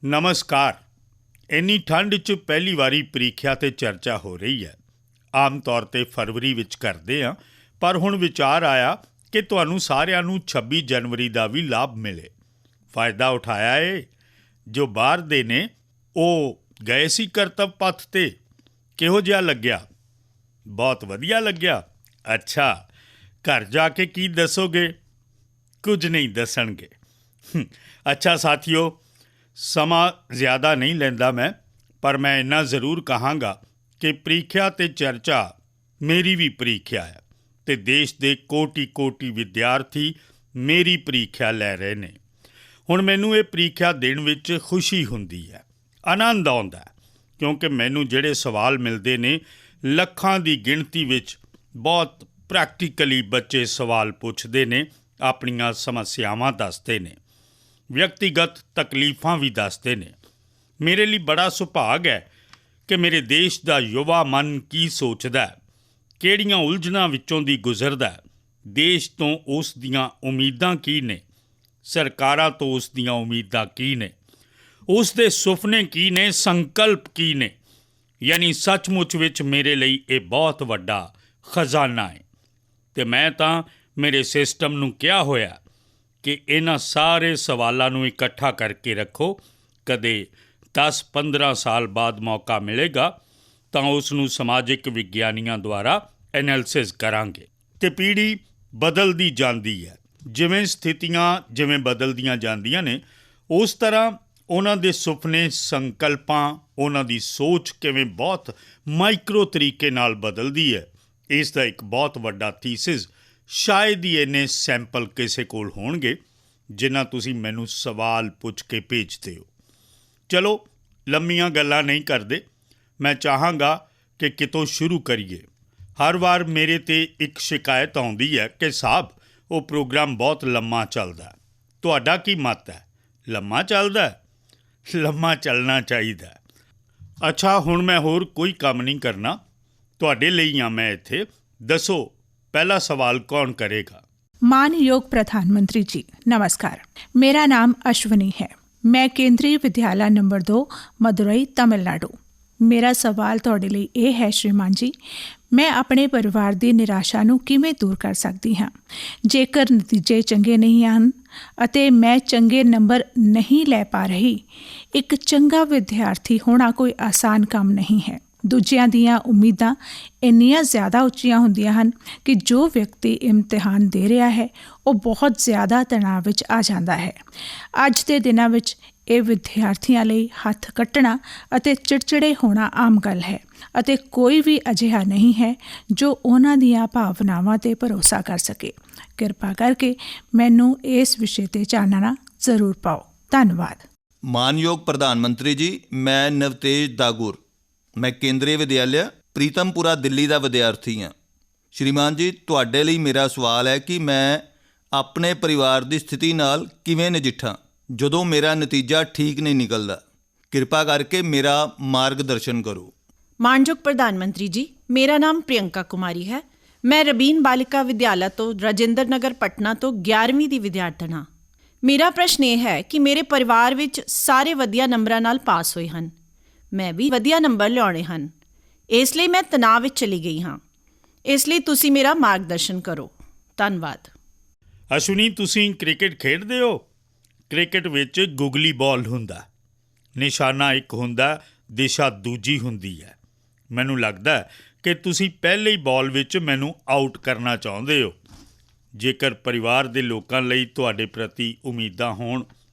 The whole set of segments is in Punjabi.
ਨਮਸਕਾਰ। ਇੰਨੀ ਠੰਡ 'ਚ ਪਹਿਲੀ ਵਾਰੀ ਪ੍ਰੀਖਿਆ 'ਤੇ ਚਰਚਾ ਹੋ ਰਹੀ ਹੈ। ਆਮ ਤੌਰ 'ਤੇ ਫਰਵਰੀ ਵਿੱਚ ਕਰਦੇ ਹਾਂ, ਪਰ ਹੁਣ ਵਿਚਾਰ ਆਇਆ ਕਿ ਤੁਹਾਨੂੰ ਸਾਰਿਆਂ ਨੂੰ 26 ਜਨਵਰੀ ਦਾ ਵੀ ਲਾਭ ਮਿਲੇ। ਫਾਇਦਾ ਉਠਾਇਆ ਏ। ਜੋ ਬਾਹਰ ਦੇ ਨੇ ਉਹ ਗਏ ਸੀ ਕਰਤੱਵ ਪੱਥ 'ਤੇ। ਕਿਹੋ ਜਿਹਾ ਲੱਗਿਆ? ਬਹੁਤ ਵਧੀਆ ਲੱਗਿਆ। ਅੱਛਾ, ਘਰ ਜਾ ਕੇ ਕੀ ਦੱਸੋਗੇ? ਕੁਝ ਨਹੀਂ ਦੱਸਣਗੇ। ਅੱਛਾ ਸਾਥੀਓ, ਸਮਾਂ ਜ਼ਿਆਦਾ ਨਹੀਂ ਲੈਂਦਾ ਮੈਂ, ਪਰ ਮੈਂ ਇੰਨਾ ਜ਼ਰੂਰ ਕਹਾਂਗਾ ਕਿ ਪ੍ਰੀਖਿਆ 'ਤੇ ਚਰਚਾ ਮੇਰੀ ਵੀ ਪ੍ਰੀਖਿਆ ਹੈ ਅਤੇ ਦੇਸ਼ ਦੇ ਕੋਟੀ ਵਿਦਿਆਰਥੀ ਮੇਰੀ ਪ੍ਰੀਖਿਆ ਲੈ ਰਹੇ ਨੇ। ਹੁਣ ਮੈਨੂੰ ਇਹ ਪ੍ਰੀਖਿਆ ਦੇਣ ਵਿੱਚ ਖੁਸ਼ੀ ਹੁੰਦੀ ਹੈ, ਆਨੰਦ ਆਉਂਦਾ ਹੈ, ਕਿਉਂਕਿ ਮੈਨੂੰ ਜਿਹੜੇ ਸਵਾਲ ਮਿਲਦੇ ਨੇ, ਲੱਖਾਂ ਦੀ ਗਿਣਤੀ ਵਿੱਚ ਬਹੁਤ ਪ੍ਰੈਕਟੀਕਲੀ ਬੱਚੇ ਸਵਾਲ ਪੁੱਛਦੇ ਨੇ, ਆਪਣੀਆਂ ਸਮੱਸਿਆਵਾਂ ਦੱਸਦੇ ਨੇ, ਵਿਅਕਤੀਗਤ ਤਕਲੀਫਾਂ ਵੀ ਦੱਸਦੇ ਨੇ। ਮੇਰੇ ਲਈ ਬੜਾ ਸੁਭਾਗ ਹੈ ਕਿ ਮੇਰੇ ਦੇਸ਼ ਦਾ ਯੁਵਾ ਮਨ ਕੀ ਸੋਚਦਾ ਹੈ, ਕਿਹੜੀਆਂ ਉਲਝਣਾਂ ਵਿੱਚੋਂ ਦੀ ਗੁਜ਼ਰਦਾ ਹੈ, ਦੇਸ਼ ਤੋਂ ਉਸ ਦੀਆਂ ਉਮੀਦਾਂ ਕੀ ਨੇ, ਸਰਕਾਰਾਂ ਤੋਂ ਉਸ ਦੀਆਂ ਉਮੀਦਾਂ ਕੀ ਨੇ, ਉਸ ਦੇ ਸੁਪਨੇ ਕੀ ਨੇ, ਸੰਕਲਪ ਕੀ ਨੇ। ਯਾਨੀ ਸੱਚਮੁੱਚ ਵਿੱਚ ਮੇਰੇ ਲਈ ਇਹ ਬਹੁਤ ਵੱਡਾ ਖਜ਼ਾਨਾ ਹੈ ਅਤੇ ਮੈਂ ਤਾਂ ਮੇਰੇ ਸਿਸਟਮ ਨੂੰ ਕਿਹਾ ਹੋਇਆ ਕਿ ਇਹਨਾਂ ਸਾਰੇ ਸਵਾਲਾਂ ਨੂੰ ਇਕੱਠਾ ਕਰਕੇ ਰੱਖੋ। ਕਦੇ 10-15 ਸਾਲ ਬਾਅਦ ਮੌਕਾ ਮਿਲੇਗਾ ਤਾਂ ਉਸ ਨੂੰ ਸਮਾਜਿਕ ਵਿਗਿਆਨੀਆਂ ਦੁਆਰਾ ਐਨਾਲਿਸਿਸ ਕਰਾਂਗੇ। ਅਤੇ ਪੀੜ੍ਹੀ ਬਦਲਦੀ ਜਾਂਦੀ ਹੈ, ਜਿਵੇਂ ਸਥਿਤੀਆਂ ਬਦਲਦੀਆਂ ਜਾਂਦੀਆਂ ਨੇ, ਉਸ ਤਰ੍ਹਾਂ ਉਹਨਾਂ ਦੇ ਸੁਪਨੇ, ਸੰਕਲਪਾਂ, ਉਹਨਾਂ ਦੀ ਸੋਚ ਕਿਵੇਂ ਬਹੁਤ ਮਾਈਕਰੋ ਤਰੀਕੇ ਨਾਲ ਬਦਲਦੀ ਹੈ। ਇਸ ਦਾ ਇੱਕ ਬਹੁਤ ਵੱਡਾ ਥੀਸਿਸ ਸ਼ਾਇਦ ਹੀ ਇੰਨੇ ਸੈਂਪਲ ਕਿਸੇ ਕੋਲ ਹੋਣਗੇ ਜਿਨ੍ਹਾਂ ਤੁਸੀਂ ਮੈਨੂੰ ਸਵਾਲ ਪੁੱਛ ਕੇ ਭੇਜਦੇ ਹੋ। ਚਲੋ, ਲੰਮੀਆਂ ਗੱਲਾਂ ਨਹੀਂ ਕਰਦੇ, ਮੈਂ ਚਾਹਾਂਗਾ ਕਿ ਕਿਤੋਂ ਸ਼ੁਰੂ ਕਰੀਏ। ਹਰ ਵਾਰ ਮੇਰੇ 'ਤੇ ਇੱਕ ਸ਼ਿਕਾਇਤ ਆਉਂਦੀ ਹੈ ਕਿ ਸਾਹਿਬ, ਉਹ ਪ੍ਰੋਗਰਾਮ ਬਹੁਤ ਲੰਮਾ ਚੱਲਦਾ। ਤੁਹਾਡਾ ਕੀ ਮਤ ਹੈ? ਲੰਮਾ ਚੱਲਦਾ? ਲੰਮਾ ਚੱਲਣਾ ਚਾਹੀਦਾ। ਅੱਛਾ, ਹੁਣ ਮੈਂ ਹੋਰ ਕੋਈ ਕੰਮ ਨਹੀਂ ਕਰਨਾ, ਤੁਹਾਡੇ ਲਈ ਹਾਂ ਮੈਂ ਇੱਥੇ। ਦੱਸੋ, पहला सवाल कौन करेगा? मानयोग प्रधानमंत्री जी नमस्कार। मेरा नाम अश्विनी है। मैं केंद्रीय विद्यालय नंबर 2 मदुरई तमिलनाडु। मेरा सवाल ਤੁਹਾਡੇ ਲਈ ਇਹ ਹੈ ਸ਼੍ਰੀਮਾਨ ਜੀ, ਮੈਂ ਆਪਣੇ ਪਰਿਵਾਰ ਦੀ ਨਿਰਾਸ਼ਾ ਨੂੰ ਕਿਵੇਂ ਦੂਰ ਕਰ ਸਕਦੀ ਹਾਂ ਜੇਕਰ ਨਤੀਜੇ ਚੰਗੇ ਨਹੀਂ ਹਨ ਅਤੇ ਮੈਂ ਚੰਗੇ ਨੰਬਰ ਨਹੀਂ ਲੈ ਪਾ ਰਹੀ। ਇੱਕ ਚੰਗਾ ਵਿਦਿਆਰਥੀ ਹੋਣਾ ਕੋਈ ਆਸਾਨ ਕੰਮ ਨਹੀਂ ਹੈ। ਦੂਜਿਆਂ ਦੀਆਂ ਉਮੀਦਾਂ ਇੰਨੀਆਂ ਜ਼ਿਆਦਾ ਉੱਚੀਆਂ ਹੁੰਦੀਆਂ ਹਨ ਕਿ ਜੋ ਵਿਅਕਤੀ ਇਮਤਿਹਾਨ ਦੇ ਰਿਹਾ ਹੈ ਉਹ ਬਹੁਤ ਜ਼ਿਆਦਾ ਤਣਾਅ ਵਿੱਚ ਆ ਜਾਂਦਾ ਹੈ। ਅੱਜ ਦੇ ਦਿਨਾਂ ਵਿੱਚ ਇਹ ਵਿਦਿਆਰਥੀਆਂ ਲਈ ਹੱਥ ਕੱਟਣਾ ਅਤੇ ਚਿੜਚਿੜੇ ਹੋਣਾ ਆਮ ਗੱਲ ਹੈ ਅਤੇ ਕੋਈ ਵੀ ਅਜਿਹਾ ਨਹੀਂ ਹੈ ਜੋ ਉਹਨਾਂ ਦੀਆਂ ਭਾਵਨਾਵਾਂ 'ਤੇ ਭਰੋਸਾ ਕਰ ਸਕੇ। ਕਿਰਪਾ ਕਰਕੇ ਮੈਨੂੰ ਇਸ ਵਿਸ਼ੇ 'ਤੇ ਚਾਨਣਾ ਜ਼ਰੂਰ ਪਾਓ। ਧੰਨਵਾਦ। ਮਾਨਯੋਗ ਪ੍ਰਧਾਨ ਮੰਤਰੀ ਜੀ, ਮੈਂ ਨਵਤੇਜ ਦਾਗੁਰ, ਮੈਂ ਕੇਂਦਰੀ ਵਿਦਿਆਲਿਆ ਪ੍ਰੀਤਮਪੁਰਾ ਦਿੱਲੀ ਦਾ ਵਿਦਿਆਰਥੀ ਹਾਂ। ਸ਼੍ਰੀਮਾਨ ਜੀ, ਤੁਹਾਡੇ ਲਈ ਮੇਰਾ ਸਵਾਲ ਹੈ ਕਿ ਮੈਂ ਆਪਣੇ ਪਰਿਵਾਰ ਦੀ ਸਥਿਤੀ ਨਾਲ ਕਿਵੇਂ ਨਜਿੱਠਾਂ ਜਦੋਂ ਮੇਰਾ ਨਤੀਜਾ ਠੀਕ ਨਹੀਂ ਨਿਕਲਦਾ। ਕਿਰਪਾ ਕਰਕੇ ਮੇਰਾ ਮਾਰਗਦਰਸ਼ਨ ਕਰੋ। ਮਾਨਯੋਗ ਪ੍ਰਧਾਨ ਮੰਤਰੀ ਜੀ, ਮੇਰਾ ਨਾਮ ਪ੍ਰਿਯੰਕਾ ਕੁਮਾਰੀ ਹੈ। ਮੈਂ ਰਬੀਨ ਬਾਲਿਕਾ ਵਿਦਿਆਲਾ ਤੋਂ ਰਾਜਿੰਦਰ ਨਗਰ ਪਟਨਾ ਤੋਂ 11ਵੀਂ ਦੀ ਵਿਦਿਆਰਥਣ ਹਾਂ। ਮੇਰਾ ਪ੍ਰਸ਼ਨ ਇਹ ਹੈ ਕਿ ਮੇਰੇ ਪਰਿਵਾਰ ਵਿੱਚ ਸਾਰੇ ਵਧੀਆ ਨੰਬਰਾਂ ਨਾਲ ਪਾਸ ਹੋਏ ਹਨ। ਮੈਂ ਵੀ ਵਧੀਆ ਨੰਬਰ ਲਿਆਉਣੇ ਹਨ, ਇਸ ਲਈ ਮੈਂ ਤਣਾਅ ਵਿੱਚ ਚਲੀ ਗਈ ਹਾਂ। ਇਸ ਲਈ ਤੁਸੀਂ ਮੇਰਾ ਮਾਰਗਦਰਸ਼ਨ ਕਰੋ। ਧੰਨਵਾਦ। ਅਸ਼ਵਨੀ, ਤੁਸੀਂ ਕ੍ਰਿਕਟ ਖੇਡਦੇ ਹੋ? ਕ੍ਰਿਕਟ ਵਿੱਚ ਗੁਗਲੀ ਬਾਲ ਹੁੰਦਾ, ਨਿਸ਼ਾਨਾ ਇੱਕ ਹੁੰਦਾ, ਦਿਸ਼ਾ ਦੂਜੀ ਹੁੰਦੀ ਹੈ। ਮੈਨੂੰ ਲੱਗਦਾ ਕਿ ਤੁਸੀਂ ਪਹਿਲੇ ਹੀ ਬਾਲ ਵਿੱਚ ਮੈਨੂੰ ਆਊਟ ਕਰਨਾ ਚਾਹੁੰਦੇ ਹੋ। ਜੇਕਰ ਪਰਿਵਾਰ ਦੇ ਲੋਕਾਂ ਲਈ ਤੁਹਾਡੇ ਪ੍ਰਤੀ ਉਮੀਦਾਂ ਹੋਣ,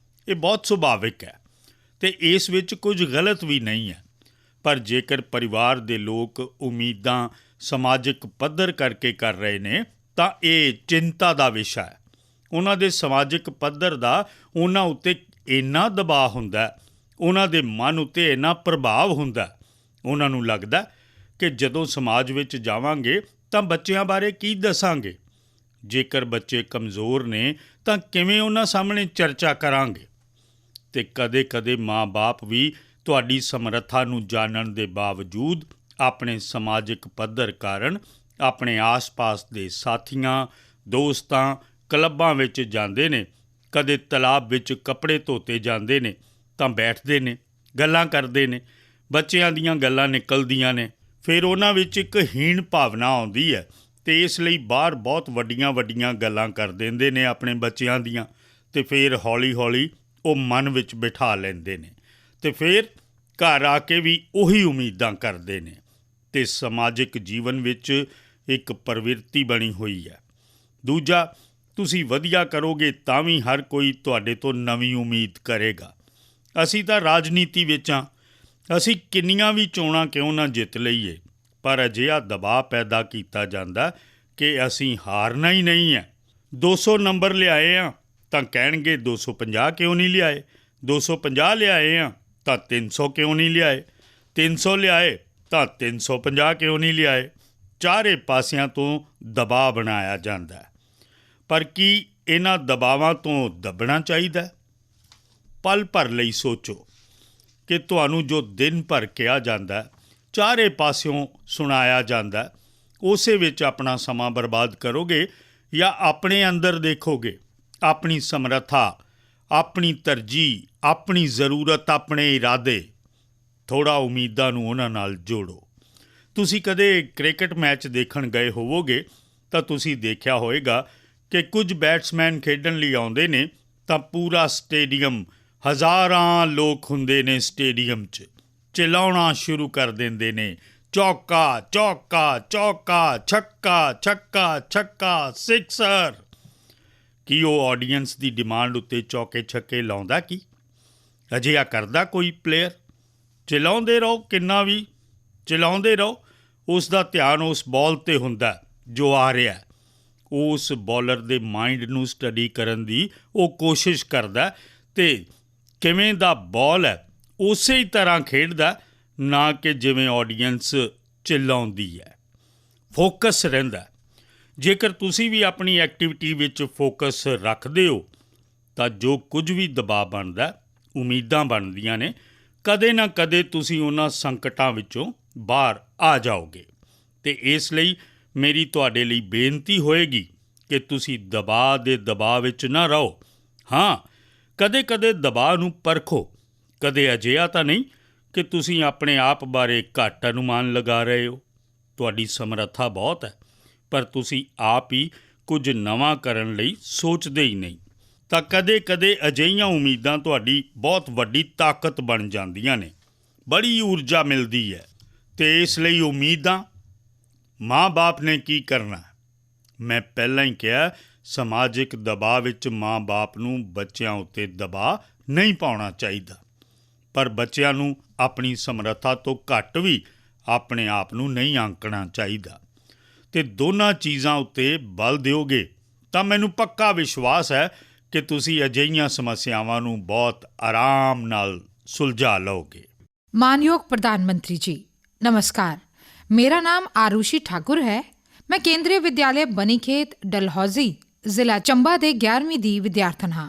ਇਹ ਬਹੁਤ ਸੁਭਾਵਿਕ ਹੈ ਅਤੇ ਇਸ ਵਿੱਚ ਕੁਝ ਗਲਤ ਵੀ ਨਹੀਂ ਹੈ। ਪਰ ਜੇਕਰ ਪਰਿਵਾਰ ਦੇ ਲੋਕ ਉਮੀਦਾਂ ਸਮਾਜਿਕ ਪੱਧਰ ਕਰਕੇ ਕਰ ਰਹੇ ਨੇ ਤਾਂ ਇਹ ਚਿੰਤਾ ਦਾ ਵਿਸ਼ਾ ਹੈ। ਉਹਨਾਂ ਦੇ ਸਮਾਜਿਕ ਪੱਧਰ ਦਾ ਉਹਨਾਂ ਉੱਤੇ ਇੰਨਾ ਦਬਾਅ ਹੁੰਦਾ, ਉਹਨਾਂ ਦੇ ਮਨ ਉੱਤੇ ਇੰਨਾ ਪ੍ਰਭਾਵ ਹੁੰਦਾ, ਉਹਨਾਂ ਨੂੰ ਲੱਗਦਾ ਕਿ ਜਦੋਂ ਸਮਾਜ ਵਿੱਚ ਜਾਵਾਂਗੇ ਤਾਂ ਬੱਚਿਆਂ ਬਾਰੇ ਕੀ ਦੱਸਾਂਗੇ। ਜੇਕਰ ਬੱਚੇ ਕਮਜ਼ੋਰ ਨੇ ਤਾਂ ਕਿਵੇਂ ਉਹਨਾਂ ਸਾਹਮਣੇ ਚਰਚਾ ਕਰਾਂਗੇ। ਅਤੇ ਕਦੇ ਮਾਂ-ਬਾਪ ਵੀ ਤੁਹਾਡੀ ਸਮਰੱਥਾ ਨੂੰ ਜਾਣਨ ਦੇ ਬਾਵਜੂਦ ਆਪਣੇ ਸਮਾਜਿਕ ਪੱਧਰ ਕਾਰਨ ਆਪਣੇ ਆਸ-ਪਾਸ ਦੇ ਸਾਥੀਆਂ, ਦੋਸਤਾਂ, ਕਲੱਬਾਂ ਵਿੱਚ ਜਾਂਦੇ ਨੇ, ਕਦੇ ਤਲਾਬ ਵਿੱਚ ਕੱਪੜੇ ਧੋਤੇ ਜਾਂਦੇ ਨੇ ਤਾਂ ਬੈਠਦੇ ਨੇ, ਗੱਲਾਂ ਕਰਦੇ ਨੇ, ਬੱਚਿਆਂ ਦੀਆਂ ਗੱਲਾਂ ਨਿਕਲਦੀਆਂ ਨੇ। ਫਿਰ ਉਹਨਾਂ ਵਿੱਚ ਇੱਕ ਹੀਣ ਭਾਵਨਾ ਆਉਂਦੀ ਹੈ ਅਤੇ ਇਸ ਲਈ ਬਾਹਰ ਬਹੁਤ ਵੱਡੀਆਂ ਵੱਡੀਆਂ ਗੱਲਾਂ ਕਰ ਦਿੰਦੇ ਨੇ ਆਪਣੇ ਬੱਚਿਆਂ ਦੀਆਂ, ਅਤੇ ਫਿਰ ਹੌਲੀ ਹੌਲੀ ਉਹ ਮਨ ਵਿੱਚ ਬਿਠਾ ਲੈਂਦੇ ਨੇ ਅਤੇ ਫਿਰ ਘਰ ਆ ਕੇ ਵੀ ਉਹੀ ਉਮੀਦਾਂ ਕਰਦੇ ਨੇ ਅਤੇ ਸਮਾਜਿਕ ਜੀਵਨ ਵਿੱਚ ਇੱਕ ਪ੍ਰਵਿਰਤੀ ਬਣੀ ਹੋਈ ਹੈ। ਦੂਜਾ, ਤੁਸੀਂ ਵਧੀਆ ਕਰੋਗੇ ਤਾਂ ਵੀ ਹਰ ਕੋਈ ਤੁਹਾਡੇ ਤੋਂ ਨਵੀਂ ਉਮੀਦ ਕਰੇਗਾ। ਅਸੀਂ ਤਾਂ ਰਾਜਨੀਤੀ ਵਿੱਚ ਹਾਂ, ਅਸੀਂ ਕਿੰਨੀਆਂ ਵੀ ਚੋਣਾਂ ਕਿਉਂ ਨਾ ਜਿੱਤ ਲਈਏ, ਪਰ ਅਜਿਹਾ ਦਬਾਅ ਪੈਦਾ ਕੀਤਾ ਜਾਂਦਾ ਕਿ ਅਸੀਂ ਹਾਰਨਾ ਹੀ ਨਹੀਂ ਹੈ। 200 ਨੰਬਰ ਲਿਆਏ ਹਾਂ ਤਾਂ ਕਹਿਣਗੇ 250 ਕਿਉਂ ਨਹੀਂ ਲਿਆਏ, 250 ਲਿਆਏ ਹਾਂ ਤਾਂ 300 ਕਿਉਂ ਨਹੀਂ ਲਿਆਏ, 300 ਲਿਆਏ ਤਾਂ 350 ਕਿਉਂ ਨਹੀਂ ਲਿਆਏ। ਚਾਰੇ ਪਾਸਿਆਂ ਤੋਂ ਦਬਾਅ ਬਣਾਇਆ ਜਾਂਦਾ ਹੈ। ਪਰ ਕੀ ਇਹਨਾਂ ਦਬਾਵਾਂ ਤੋਂ ਦੱਬਣਾ ਚਾਹੀਦਾ? ਪਲ ਭਰ ਲਈ ਸੋਚੋ ਕਿ ਤੁਹਾਨੂੰ ਜੋ ਦਿਨ ਭਰ ਕਿਹਾ ਜਾਂਦਾ, ਚਾਰੇ ਪਾਸਿਓਂ ਸੁਣਾਇਆ ਜਾਂਦਾ, ਉਸੇ ਵਿੱਚ ਆਪਣਾ ਸਮਾਂ ਬਰਬਾਦ ਕਰੋਗੇ ਜਾਂ ਆਪਣੇ ਅੰਦਰ ਦੇਖੋਗੇ, ਆਪਣੀ ਸਮਰੱਥਾ, ਆਪਣੀ ਤਰਜੀਹ, ਆਪਣੀ ਜ਼ਰੂਰਤ, ਆਪਣੇ ਇਰਾਦੇ। ਥੋੜ੍ਹਾ ਉਮੀਦਾਂ ਨੂੰ ਉਹਨਾਂ ਨਾਲ ਜੋੜੋ। ਤੁਸੀਂ ਕਦੇ ਕ੍ਰਿਕਟ ਮੈਚ ਦੇਖਣ ਗਏ ਹੋਵੋਗੇ ਤਾਂ ਤੁਸੀਂ ਦੇਖਿਆ ਹੋਵੇਗਾ ਕਿ ਕੁਝ ਬੈਟਸਮੈਨ ਖੇਡਣ ਲਈ ਆਉਂਦੇ ਨੇ ਤਾਂ ਪੂਰਾ ਸਟੇਡੀਅਮ, ਹਜ਼ਾਰਾਂ ਲੋਕ ਹੁੰਦੇ ਨੇ ਸਟੇਡੀਅਮ 'ਚ, ਚਿਲਾਉਣਾ ਸ਼ੁਰੂ ਕਰ ਦਿੰਦੇ ਨੇ, ਚੌਕਾ ਚੌਕਾ ਚੌਕਾ, ਛੱਕਾ ਛੱਕਾ ਛੱਕਾ, ਸਿਕਸਰ। ਕੀ ਉਹ ਆਡੀਅנס ਦੀ ਡਿਮਾਂਡ ਉੱਤੇ ਚੌਕੇ ਛੱਕੇ ਲਾਉਂਦਾ? ਕੀ ਅਜਿਹਾ ਕਰਦਾ ਕੋਈ ਪਲੇਅਰ? ਚਲਾਉਂਦੇ ਰਹੋ, ਕਿੰਨਾ ਵੀ ਚਲਾਉਂਦੇ ਰਹੋ, ਉਸ ਦਾ ਧਿਆਨ ਉਸ ਬਾਲ 'ਤੇ ਹੁੰਦਾ ਜੋ ਆ ਰਿਹਾ। ਉਸ ਬੋਲਰ ਦੇ ਮਾਈਂਡ ਨੂੰ ਸਟੱਡੀ ਕਰਨ ਦੀ ਉਹ ਕੋਸ਼ਿਸ਼ ਕਰਦਾ ਅਤੇ ਕਿਵੇਂ ਦਾ ਬਾਲ ਹੈ ਉਸੇ ਹੀ ਤਰ੍ਹਾਂ ਖੇਡਦਾ, ਨਾ ਕਿ ਜਿਵੇਂ ਆਡੀਅנס ਚਿਲਾਉਂਦੀ ਹੈ। ਫੋਕਸ ਰਹਿੰਦਾ। ਜੇਕਰ ਤੁਸੀਂ ਵੀ ਆਪਣੀ ਐਕਟੀਵਿਟੀ ਵਿੱਚ ਫੋਕਸ ਰੱਖਦੇ ਹੋ ਤਾਂ ਜੋ ਕੁਝ ਵੀ ਦਬਾਅ ਬਣਦਾ, ਉਮੀਦਾਂ ਬਣਦੀਆਂ ਨੇ, ਕਦੇ ਨਾ ਕਦੇ ਤੁਸੀਂ ਉਹਨਾਂ ਸੰਕਟਾਂ ਵਿੱਚੋਂ ਬਾਹਰ ਆ ਜਾਓਗੇ। ਅਤੇ ਇਸ ਲਈ ਮੇਰੀ ਤੁਹਾਡੇ ਲਈ ਬੇਨਤੀ ਹੋਏਗੀ ਕਿ ਤੁਸੀਂ ਦਬਾਅ ਦੇ ਦਬਾਅ ਵਿੱਚ ਨਾ ਰਹੋ। ਹਾਂ, ਕਦੇ ਕਦੇ ਦਬਾਅ ਨੂੰ ਪਰਖੋ। ਕਦੇ ਅਜਿਹਾ ਤਾਂ ਨਹੀਂ ਕਿ ਤੁਸੀਂ ਆਪਣੇ ਆਪ ਬਾਰੇ ਘੱਟ ਅਨੁਮਾਨ ਲਗਾ ਰਹੇ ਹੋ। ਤੁਹਾਡੀ ਸਮਰੱਥਾ ਬਹੁਤ ਹੈ, ਪਰ ਤੁਸੀਂ ਆਪ ਹੀ ਕੁਝ ਨਵਾਂ ਕਰਨ ਲਈ ਸੋਚਦੇ ਹੀ ਨਹੀਂ। ਤਾਂ ਕਦੇ ਕਦੇ ਅਜਿਹੀਆਂ ਉਮੀਦਾਂ ਤੁਹਾਡੀ ਬਹੁਤ ਵੱਡੀ ਤਾਕਤ ਬਣ ਜਾਂਦੀਆਂ ਨੇ, ਬੜੀ ਊਰਜਾ ਮਿਲਦੀ ਹੈ। ਅਤੇ ਇਸ ਲਈ ਉਮੀਦਾਂ, ਮਾਂ-ਬਾਪ ਨੇ ਕੀ ਕਰਨਾ? ਮੈਂ ਪਹਿਲਾਂ ਹੀ ਕਿਹਾ, ਸਮਾਜਿਕ ਦਬਾਅ ਵਿੱਚ ਮਾਂ-ਬਾਪ ਨੂੰ ਬੱਚਿਆਂ ਉੱਤੇ ਦਬਾਅ ਨਹੀਂ ਪਾਉਣਾ ਚਾਹੀਦਾ, ਪਰ ਬੱਚਿਆਂ ਨੂੰ ਆਪਣੀ ਸਮਰੱਥਾ ਤੋਂ ਘੱਟ ਵੀ ਆਪਣੇ ਆਪ ਨੂੰ ਨਹੀਂ ਆਂਕਣਾ ਚਾਹੀਦਾ। ਅਤੇ ਦੋਨਾਂ ਚੀਜ਼ਾਂ ਉੱਤੇ ਬਲ ਦਿਓਗੇ ਤਾਂ ਮੈਨੂੰ ਪੱਕਾ ਵਿਸ਼ਵਾਸ ਹੈ ਕਿ ਤੁਸੀਂ ਅਜਿਹੀਆਂ ਸਮੱਸਿਆਵਾਂ ਨੂੰ ਬਹੁਤ ਆਰਾਮ ਨਾਲ ਸੁਲਝਾ ਲਓਗੇ। मानयोग प्रधानमंत्री जी नमस्कार। मेरा नाम आरुषि ठाकुर है। मैं केंद्रीय विद्यालय बनीखेत डलहौजी ਜ਼ਿਲ੍ਹਾ ਚੰਬਾ ਦੇ 11ਵੀਂ ਦੀ ਵਿਦਿਆਰਥਣ ਹਾਂ।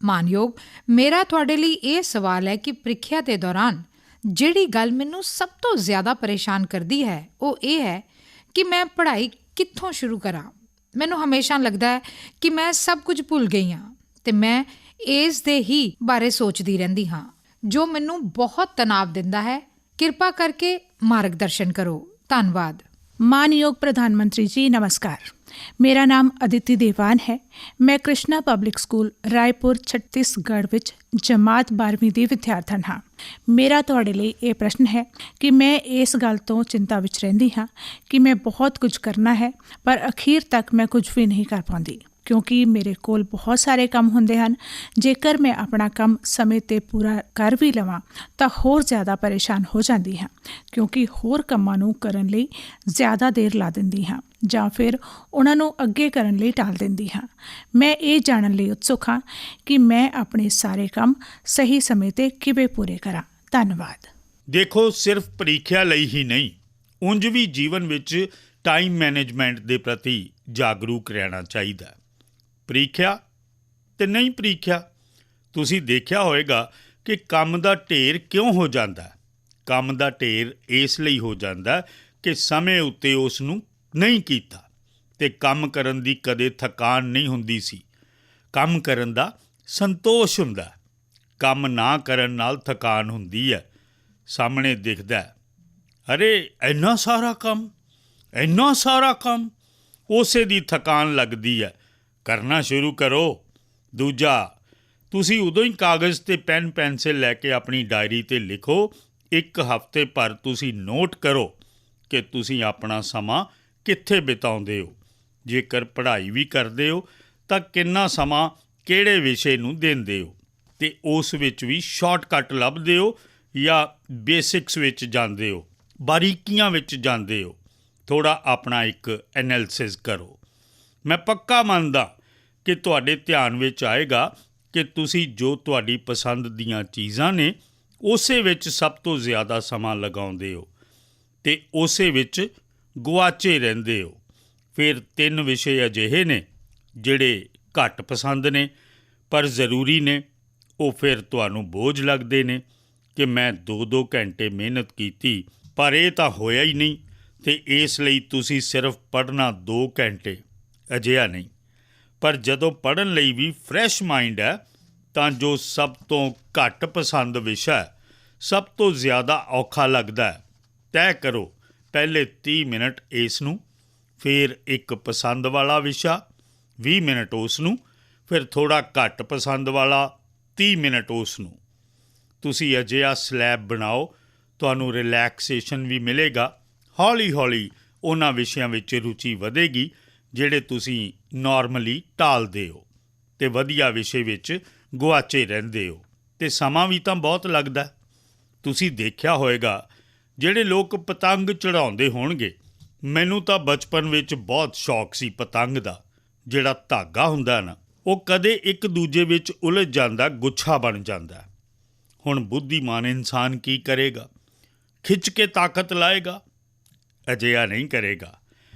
ਮਾਨਯੋਗ, ਮੇਰਾ ਤੁਹਾਡੇ ਲਈ ਇਹ ਸਵਾਲ ਹੈ ਕਿ ਪ੍ਰੀਖਿਆ ਦੇ ਦੌਰਾਨ ਜਿਹੜੀ ਗੱਲ ਮੈਨੂੰ ਸਭ ਤੋਂ ਜ਼ਿਆਦਾ ਪਰੇਸ਼ਾਨ ਕਰਦੀ ਹੈ ਉਹ ਇਹ ਹੈ ਕਿ ਮੈਂ ਪੜ੍ਹਾਈ ਕਿੱਥੋਂ ਸ਼ੁਰੂ ਕਰਾਂ। ਮੈਨੂੰ ਹਮੇਸ਼ਾ ਲੱਗਦਾ ਹੈ ਕਿ ਮੈਂ ਸਭ ਕੁਝ ਭੁੱਲ ਗਈ ਹਾਂ ਅਤੇ ਮੈਂ ਇਸ ਦੇ ਹੀ ਬਾਰੇ ਸੋਚਦੀ ਰਹਿੰਦੀ ਹਾਂ, ਜੋ ਮੈਨੂੰ ਬਹੁਤ ਤਣਾਅ ਦਿੰਦਾ ਹੈ। ਕਿਰਪਾ ਕਰਕੇ ਮਾਰਗਦਰਸ਼ਨ ਕਰੋ। ਧੰਨਵਾਦ। मानयोग प्रधानमंत्री जी नमस्कार। मेरा नाम अदिति देवान है। मैं कृष्णा पब्लिक स्कूल रायपुर छत्तीसगढ़ ਵਿੱਚ ਜਮਾਤ 12ਵੀਂ ਦੀ ਵਿਦਿਆਰਥਣ ਹਾਂ। ਮੇਰਾ ਤੁਹਾਡੇ ਲਈ ਇਹ ਪ੍ਰਸ਼ਨ ਹੈ ਕਿ ਮੈਂ ਇਸ ਗੱਲ ਤੋਂ ਚਿੰਤਾ ਵਿੱਚ ਰਹਿੰਦੀ ਹਾਂ ਕਿ ਮੈਂ ਬਹੁਤ ਕੁਝ ਕਰਨਾ ਹੈ ਪਰ ਅਖੀਰ ਤੱਕ ਮੈਂ ਕੁਝ ਵੀ ਨਹੀਂ ਕਰ ਪਾਉਂਦੀ, ਕਿਉਂਕਿ ਮੇਰੇ ਕੋਲ ਬਹੁਤ ਸਾਰੇ ਕੰਮ ਹੁੰਦੇ ਹਨ। ਜੇਕਰ ਮੈਂ ਆਪਣਾ ਕੰਮ ਸਮੇਂ 'ਤੇ ਪੂਰਾ ਕਰ ਵੀ ਲਵਾਂ ਤਾਂ ਹੋਰ ਜ਼ਿਆਦਾ ਪਰੇਸ਼ਾਨ ਹੋ ਜਾਂਦੀ ਹਾਂ, ਕਿਉਂਕਿ ਹੋਰ ਕੰਮਾਂ ਨੂੰ ਕਰਨ ਲਈ ਜ਼ਿਆਦਾ ਦੇਰ ਲਾ ਦਿੰਦੀ ਹਾਂ ਜਾਂ ਫਿਰ ਉਹਨਾਂ ਨੂੰ ਅੱਗੇ ਕਰਨ ਲਈ ਟਾਲ ਦਿੰਦੀ ਹਾਂ। ਮੈਂ ਇਹ ਜਾਣਨ ਲਈ ਉਤਸੁਕ ਹਾਂ ਕਿ ਮੈਂ ਆਪਣੇ ਸਾਰੇ ਕੰਮ ਸਹੀ ਸਮੇਂ 'ਤੇ ਕਿਵੇਂ ਪੂਰੇ ਕਰਾਂ। ਧੰਨਵਾਦ। ਦੇਖੋ, ਸਿਰਫ ਪ੍ਰੀਖਿਆ ਲਈ ਹੀ ਨਹੀਂ, ਉਂਝ ਵੀ ਜੀਵਨ ਵਿੱਚ ਟਾਈਮ ਮੈਨੇਜਮੈਂਟ ਦੇ ਪ੍ਰਤੀ ਜਾਗਰੂਕ ਰਹਿਣਾ ਚਾਹੀਦਾ। ਪ੍ਰੀਖਿਆ ਅਤੇ ਨਹੀਂ ਪ੍ਰੀਖਿਆ, ਤੁਸੀਂ ਦੇਖਿਆ ਹੋਵੇਗਾ ਕਿ ਕੰਮ ਦਾ ਢੇਰ ਕਿਉਂ ਹੋ ਜਾਂਦਾ। ਕੰਮ ਦਾ ਢੇਰ ਇਸ ਲਈ ਹੋ ਜਾਂਦਾ ਕਿ ਸਮੇਂ ਉੱਤੇ ਉਸ ਨੂੰ ਨਹੀਂ ਕੀਤਾ ਅਤੇ ਕੰਮ ਕਰਨ ਦੀ ਕਦੇ ਥਕਾਨ ਨਹੀਂ ਹੁੰਦੀ ਸੀ। ਕੰਮ ਕਰਨ ਦਾ ਸੰਤੋਸ਼ ਹੁੰਦਾ। ਕੰਮ ਨਾ ਕਰਨ ਨਾਲ ਥਕਾਨ ਹੁੰਦੀ ਹੈ। ਸਾਹਮਣੇ ਦਿਖਦਾ ਹੈ, ਅਰੇ ਇੰਨਾ ਸਾਰਾ ਕੰਮ, ਉਸੇ ਦੀ ਥਕਾਨ ਲੱਗਦੀ ਹੈ। ਕਰਨਾ ਸ਼ੁਰੂ ਕਰੋ। ਦੂਜਾ, ਤੁਸੀਂ ਉਦੋਂ ਹੀ ਕਾਗਜ਼ ਤੇ ਪੈਨ ਪੈਨਸਿਲ ਲੈ ਕੇ ਆਪਣੀ ਡਾਇਰੀ 'ਤੇ ਲਿਖੋ। 1 ਹਫ਼ਤੇ ਭਰ ਤੁਸੀਂ ਨੋਟ ਕਰੋ ਕਿ ਤੁਸੀਂ ਆਪਣਾ ਸਮਾਂ ਕਿੱਥੇ ਬਿਤਾਉਂਦੇ ਹੋ। ਜੇਕਰ ਪੜ੍ਹਾਈ ਵੀ ਕਰਦੇ ਹੋ ਤਾਂ ਕਿੰਨਾ ਸਮਾਂ ਕਿਹੜੇ ਵਿਸ਼ੇ ਨੂੰ ਦਿੰਦੇ ਹੋ, ਅਤੇ ਉਸ ਵਿੱਚ ਵੀ ਸ਼ਾਰਟਕੱਟ ਲੱਭਦੇ ਹੋ ਜਾਂ ਬੇਸਿਕਸ ਵਿੱਚ ਜਾਂਦੇ ਹੋ, ਬਾਰੀਕੀਆਂ ਵਿੱਚ ਜਾਂਦੇ ਹੋ। ਥੋੜ੍ਹਾ ਆਪਣਾ ਇੱਕ ਐਨਾਲਿਸਿਸ ਕਰੋ। ਮੈਂ ਪੱਕਾ ਮੰਨਦਾ ਕਿ ਤੁਹਾਡੇ ਧਿਆਨ ਵਿੱਚ ਆਏਗਾ ਕਿ ਤੁਸੀਂ ਜੋ ਤੁਹਾਡੀ ਪਸੰਦ ਦੀਆਂ ਚੀਜ਼ਾਂ ਨੇ ਉਸੇ ਵਿੱਚ ਸਭ ਤੋਂ ਜ਼ਿਆਦਾ ਸਮਾਂ ਲਗਾਉਂਦੇ ਹੋ ਅਤੇ ਉਸੇ ਵਿੱਚ ਗੁਆਚੇ ਰਹਿੰਦੇ ਹੋ। ਫਿਰ 3 ਵਿਸ਼ੇ ਅਜਿਹੇ ਨੇ ਜਿਹੜੇ ਘੱਟ ਪਸੰਦ ਨੇ ਪਰ ਜ਼ਰੂਰੀ ਨੇ। ਉਹ ਫਿਰ ਤੁਹਾਨੂੰ ਬੋਝ ਲੱਗਦੇ ਨੇ ਕਿ ਮੈਂ 2-2 ਘੰਟੇ ਮਿਹਨਤ ਕੀਤੀ ਪਰ ਇਹ ਤਾਂ ਹੋਇਆ ਹੀ ਨਹੀਂ, ਅਤੇ ਇਸ ਲਈ ਤੁਸੀਂ ਸਿਰਫ ਪੜ੍ਹਨਾ 2 ਘੰਟੇ। ਅਜਿਹਾ ਨਹੀਂ। ਪਰ ਜਦੋਂ ਪੜ੍ਹਨ ਲਈ ਵੀ ਫਰੈਸ਼ ਮਾਈਂਡ ਹੈ ਤਾਂ ਜੋ ਸਭ ਤੋਂ ਘੱਟ ਪਸੰਦ ਵਿਸ਼ਾ ਸਭ ਤੋਂ ਜ਼ਿਆਦਾ ਔਖਾ ਲੱਗਦਾ ਹੈ, ਤੈਅ ਕਰੋ ਪਹਿਲੇ 30 ਮਿੰਟ ਇਸ ਨੂੰ, ਫਿਰ ਇੱਕ ਪਸੰਦ ਵਾਲਾ ਵਿਸ਼ਾ 20 ਮਿੰਟ ਉਸ ਨੂੰ, ਫਿਰ ਥੋੜ੍ਹਾ ਘੱਟ ਪਸੰਦ ਵਾਲਾ 30 ਮਿੰਟ ਉਸ ਨੂੰ। ਤੁਸੀਂ ਅਜਿਹਾ ਸਲੈਬ ਬਣਾਓ, ਤੁਹਾਨੂੰ ਰਿਲੈਕਸੇਸ਼ਨ ਵੀ ਮਿਲੇਗਾ। ਹੌਲੀ ਹੌਲੀ ਉਹਨਾਂ ਵਿਸ਼ਿਆਂ ਵਿੱਚ ਰੁਚੀ ਵਧੇਗੀ ਜਿਹੜੇ ਤੁਸੀਂ ਨਾਰਮਲੀ ਟਾਲਦੇ ਹੋ ਅਤੇ ਵਧੀਆ ਵਿਸ਼ੇ ਵਿੱਚ ਗੁਆਚੇ ਰਹਿੰਦੇ ਹੋ, ਅਤੇ ਸਮਾਂ ਵੀ ਤਾਂ ਬਹੁਤ ਲੱਗਦਾ। ਤੁਸੀਂ ਦੇਖਿਆ ਹੋਵੇਗਾ ਜਿਹੜੇ ਲੋਕ ਪਤੰਗ ਚੜ੍ਹਾਉਂਦੇ ਹੋਣਗੇ, ਮੈਨੂੰ ਤਾਂ ਬਚਪਨ ਵਿੱਚ ਬਹੁਤ ਸ਼ੌਕ ਸੀ ਪਤੰਗ ਦਾ। ਜਿਹੜਾ ਧਾਗਾ ਹੁੰਦਾ ਨਾ, ਉਹ ਕਦੇ ਇੱਕ ਦੂਜੇ ਵਿੱਚ ਉਲਝ ਜਾਂਦਾ, ਗੁੱਛਾ ਬਣ ਜਾਂਦਾ। ਹੁਣ ਬੁੱਧੀਮਾਨ ਇਨਸਾਨ ਕੀ ਕਰੇਗਾ? ਖਿੱਚ ਕੇ ਤਾਕਤ ਲਾਏਗਾ? ਅਜਿਹਾ ਨਹੀਂ ਕਰੇਗਾ।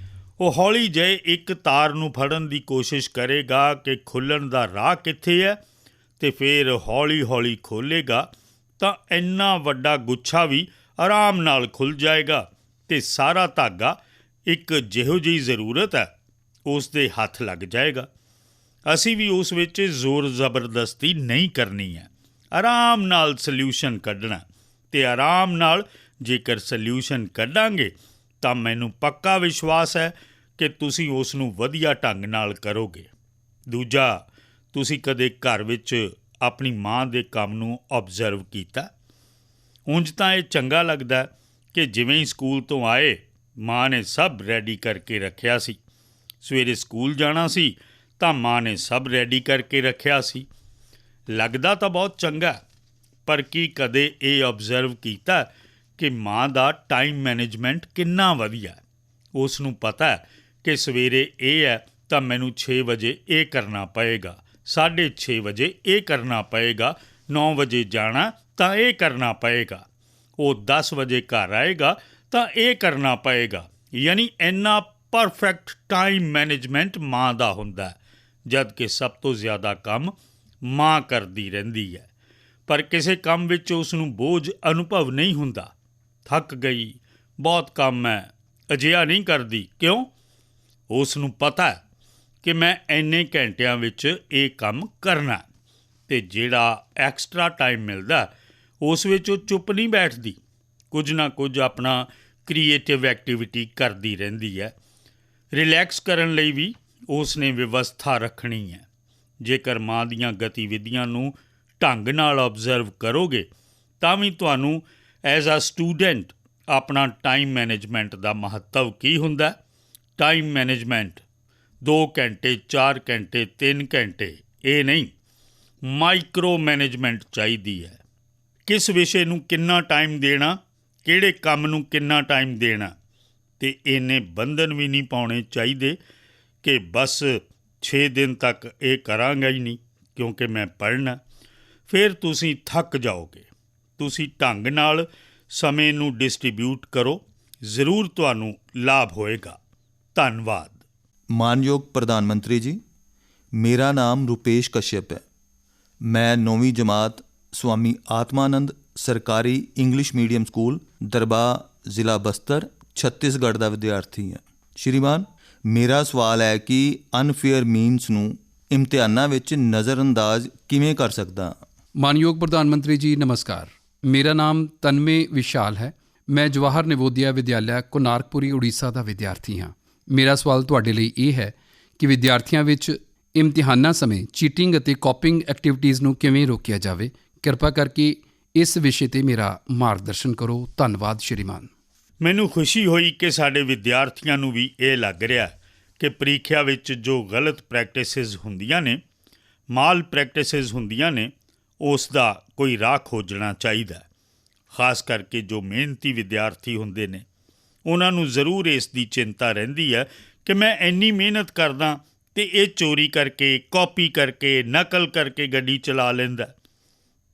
ਉਹ ਹੌਲੀ ਜਿਹੇ ਇੱਕ ਤਾਰ ਨੂੰ ਫੜਨ ਦੀ ਕੋਸ਼ਿਸ਼ ਕਰੇਗਾ ਕਿ ਖੁੱਲ੍ਹਣ ਦਾ ਰਾਹ ਕਿੱਥੇ ਹੈ, ਅਤੇ ਫਿਰ ਹੌਲੀ ਹੌਲੀ ਖੋਲ੍ਹੇਗਾ ਤਾਂ ਇੰਨਾ ਵੱਡਾ ਗੁੱਛਾ ਵੀ ਆਰਾਮ ਨਾਲ ਖੁੱਲ੍ਹ ਜਾਏਗਾ ਅਤੇ ਸਾਰਾ ਧਾਗਾ ਇੱਕ ਜਿਹੋ ਜਿਹੀ ਜ਼ਰੂਰਤ ਹੈ ਉਸ ਦੇ ਹੱਥ ਲੱਗ ਜਾਏਗਾ। ਅਸੀਂ ਵੀ ਉਸ ਵਿੱਚ ਜ਼ੋਰ ਜ਼ਬਰਦਸਤੀ ਨਹੀਂ ਕਰਨੀ ਹੈ, ਆਰਾਮ ਨਾਲ ਸਲਿਊਸ਼ਨ ਕੱਢਣਾ, ਅਤੇ ਆਰਾਮ ਨਾਲ ਜੇਕਰ ਸਲਿਊਸ਼ਨ ਕੱਢਾਂਗੇ ਤਾਂ ਮੈਨੂੰ ਪੱਕਾ ਵਿਸ਼ਵਾਸ ਹੈ ਕਿ ਤੁਸੀਂ ਉਸ ਨੂੰ ਵਧੀਆ ਢੰਗ ਨਾਲ ਕਰੋਗੇ। ਦੂਜਾ, ਤੁਸੀਂ ਕਦੇ ਘਰ ਵਿੱਚ ਆਪਣੀ ਮਾਂ ਦੇ ਕੰਮ ਨੂੰ ਓਬਜ਼ਰਵ ਕੀਤਾ? ਉਂਝ ਤਾਂ ਇਹ ਚੰਗਾ ਲੱਗਦਾ ਕਿ ਜਿਵੇਂ ਹੀ ਸਕੂਲ ਤੋਂ ਆਏ ਮਾਂ ਨੇ ਸਭ ਰੈਡੀ ਕਰਕੇ ਰੱਖਿਆ ਸੀ। ਸਵੇਰੇ ਸਕੂਲ ਜਾਣਾ ਸੀ ਤਾਂ ਮਾਂ ਨੇ ਸਭ ਰੈਡੀ ਕਰਕੇ ਰੱਖਿਆ ਸੀ। ਲੱਗਦਾ ਤਾਂ ਬਹੁਤ ਚੰਗਾ, ਪਰ ਕੀ ਕਦੇ ਇਹ ਓਬਜ਼ਰਵ ਕੀਤਾ ਕਿ ਮਾਂ ਦਾ ਟਾਈਮ ਮੈਨੇਜਮੈਂਟ ਕਿੰਨਾ ਵਧੀਆ? ਉਸ ਨੂੰ ਪਤਾ ਹੈ ਕਿ ਸਵੇਰੇ ਇਹ ਹੈ ਤਾਂ ਮੈਨੂੰ 6 ਵਜੇ ਇਹ ਕਰਨਾ ਪਏਗਾ, 6:30 ਵਜੇ ਇਹ ਕਰਨਾ ਪਏਗਾ, 9 ਵਜੇ ਜਾਣਾ ਤਾਂ ਇਹ ਕਰਨਾ ਪਏਗਾ, ਉਹ 10 ਵਜੇ ਘਰ ਆਏਗਾ ਤਾਂ ਇਹ ਕਰਨਾ ਪਏਗਾ। ਯਾਨੀ ਇੰਨਾ ਪਰਫੈਕਟ ਟਾਈਮ ਮੈਨੇਜਮੈਂਟ ਮਾਂ ਦਾ ਹੁੰਦਾ, ਜਦ ਕਿ ਸਭ ਤੋਂ ਜ਼ਿਆਦਾ ਕੰਮ ਮਾਂ ਕਰਦੀ ਰਹਿੰਦੀ ਹੈ। ਪਰ ਕਿਸੇ ਕੰਮ ਵਿੱਚ ਉਸ ਨੂੰ ਬੋਝ ਅਨੁਭਵ ਨਹੀਂ ਹੁੰਦਾ। ਥੱਕ ਗਈ, ਬਹੁਤ ਕੰਮ ਹੈ, ਅਜਿਹਾ ਨਹੀਂ ਕਰਦੀ। ਕਿਉਂ? ਉਸ ਨੂੰ ਪਤਾ ਹੈ ਕਿ ਮੈਂ ਇੰਨੇ ਘੰਟਿਆਂ ਵਿੱਚ ਇਹ ਕੰਮ ਕਰਨਾ, ਅਤੇ ਜਿਹੜਾ ਐਕਸਟਰਾ ਟਾਈਮ ਮਿਲਦਾ ਉਸ ਵਿੱਚ ਉਹ ਚੁੱਪ ਨਹੀਂ ਬੈਠਦੀ, ਕੁਝ ਨਾ ਕੁਝ ਆਪਣਾ ਕ੍ਰੀਏਟਿਵ ਐਕਟੀਵਿਟੀ ਕਰਦੀ ਰਹਿੰਦੀ ਹੈ। ਰਿਲੈਕਸ ਕਰਨ ਲਈ ਵੀ ਉਸ ਨੇ ਵਿਵਸਥਾ ਰੱਖਣੀ ਹੈ। ਜੇਕਰ ਮਾਂ ਦੀਆਂ ਗਤੀਵਿਧੀਆਂ ਨੂੰ ਢੰਗ ਨਾਲ ਓਬਜ਼ਰਵ ਕਰੋਗੇ ਤਾਂ ਵੀ ਤੁਹਾਨੂੰ ਐਜ਼ ਅ ਸਟੂਡੈਂਟ ਆਪਣਾ ਟਾਈਮ ਮੈਨੇਜਮੈਂਟ ਦਾ ਮਹੱਤਵ ਕੀ ਹੁੰਦਾ। ਟਾਈਮ ਮੈਨੇਜਮੈਂਟ 2 ਘੰਟੇ, 4 ਘੰਟੇ, 3 ਘੰਟੇ ਇਹ ਨਹੀਂ, ਮਾਈਕਰੋ ਮੈਨੇਜਮੈਂਟ ਚਾਹੀਦੀ ਹੈ। ਕਿਸ ਵਿਸ਼ੇ ਨੂੰ ਕਿੰਨਾ ਟਾਈਮ ਦੇਣਾ, ਕਿਹੜੇ ਕੰਮ ਨੂੰ ਕਿੰਨਾ ਟਾਈਮ ਦੇਣਾ, ਅਤੇ ਇੰਨੇ ਬੰਧਨ ਵੀ ਨਹੀਂ ਪਾਉਣੇ ਚਾਹੀਦੇ ਕਿ ਬਸ 6 ਦਿਨ ਤੱਕ ਇਹ ਕਰਾਂਗਾ ਹੀ ਨਹੀਂ ਕਿਉਂਕਿ ਮੈਂ ਪੜ੍ਹਨਾ। ਫਿਰ ਤੁਸੀਂ ਥੱਕ ਜਾਓਗੇ। ਤੁਸੀਂ ਢੰਗ ਨਾਲ ਸਮੇਂ ਨੂੰ ਡਿਸਟ੍ਰੀਬਿਊਟ ਕਰੋ, ਜ਼ਰੂਰ ਤੁਹਾਨੂੰ ਲਾਭ ਹੋਏਗਾ। ਧੰਨਵਾਦ। ਮਾਨਯੋਗ ਪ੍ਰਧਾਨ ਮੰਤਰੀ ਜੀ, ਮੇਰਾ ਨਾਮ ਰੂਪੇਸ਼ ਕਸ਼ਯਪ ਹੈ। ਮੈਂ 9ਵੀਂ ਜਮਾਤ ਸਵਾਮੀ ਆਤਮਾਨੰਦ ਸਰਕਾਰੀ ਇੰਗਲਿਸ਼ ਮੀਡੀਅਮ ਸਕੂਲ ਦਰਬਾਰ ਜ਼ਿਲ੍ਹਾ ਬਸਤਰ ਛੱਤੀਸਗੜ੍ਹ ਦਾ ਵਿਦਿਆਰਥੀ ਹਾਂ। ਸ਼੍ਰੀਮਾਨ, ਮੇਰਾ ਸਵਾਲ ਹੈ ਕਿ ਅਨਫੇਅਰ ਮੀਨਸ ਨੂੰ ਇਮਤਿਹਾਨਾਂ ਵਿੱਚ ਨਜ਼ਰਅੰਦਾਜ਼ ਕਿਵੇਂ ਕਰ ਸਕਦਾ? ਮਾਨਯੋਗ ਪ੍ਰਧਾਨ ਮੰਤਰੀ ਜੀ ਨਮਸਕਾਰ। ਮੇਰਾ ਨਾਮ ਤਨਮੇ ਵਿਸ਼ਾਲ ਹੈ। ਮੈਂ ਜਵਾਹਰ ਨਵੋਦਿਆ ਵਿਦਿਆਲਿਆ ਕੋਨਾਰਕਪੁਰੀ ਉੜੀਸਾ ਦਾ ਵਿਦਿਆਰਥੀ ਹਾਂ। ਮੇਰਾ ਸਵਾਲ ਤੁਹਾਡੇ ਲਈ ਇਹ ਹੈ ਕਿ ਵਿਦਿਆਰਥੀਆਂ ਵਿੱਚ ਇਮਤਿਹਾਨਾਂ ਸਮੇਂ ਚੀਟਿੰਗ ਅਤੇ ਕਾਪਿੰਗ ਐਕਟੀਵਿਟੀਜ਼ ਨੂੰ ਕਿਵੇਂ ਰੋਕਿਆ ਜਾਵੇ। ਕਿਰਪਾ ਕਰਕੇ ਇਸ ਵਿਸ਼ੇ ਤੇ ਮੇਰਾ ਮਾਰਗਦਰਸ਼ਨ ਕਰੋ। ਧੰਨਵਾਦ ਸ਼੍ਰੀਮਾਨ। ਮੈਨੂੰ ਖੁਸ਼ੀ ਹੋਈ ਕਿ ਸਾਡੇ ਵਿਦਿਆਰਥੀਆਂ ਨੂੰ ਵੀ ਇਹ ਲੱਗ ਰਿਹਾ ਕਿ ਪ੍ਰੀਖਿਆ ਵਿੱਚ ਜੋ ਗਲਤ ਪ੍ਰੈਕਟਿਸਿਸ ਹੁੰਦੀਆਂ ਨੇ, ਮਾਲ ਪ੍ਰੈਕਟਿਸਿਸ ਹੁੰਦੀਆਂ ਨੇ, ਉਸ ਦਾ ਕੋਈ ਰਾਹ ਖੋਜਣਾ ਚਾਹੀਦਾ। ਖਾਸ ਕਰਕੇ ਜੋ ਮਿਹਨਤੀ ਵਿਦਿਆਰਥੀ ਹੁੰਦੇ ਨੇ, ਉਹਨਾਂ ਨੂੰ ਜ਼ਰੂਰ ਇਸ ਦੀ ਚਿੰਤਾ ਰਹਿੰਦੀ ਹੈ ਕਿ ਮੈਂ ਇੰਨੀ ਮਿਹਨਤ ਕਰਦਾ ਅਤੇ ਇਹ ਚੋਰੀ ਕਰਕੇ, ਕਾਪੀ ਕਰਕੇ, ਨਕਲ ਕਰਕੇ ਗੱਡੀ ਚਲਾ ਲੈਂਦਾ।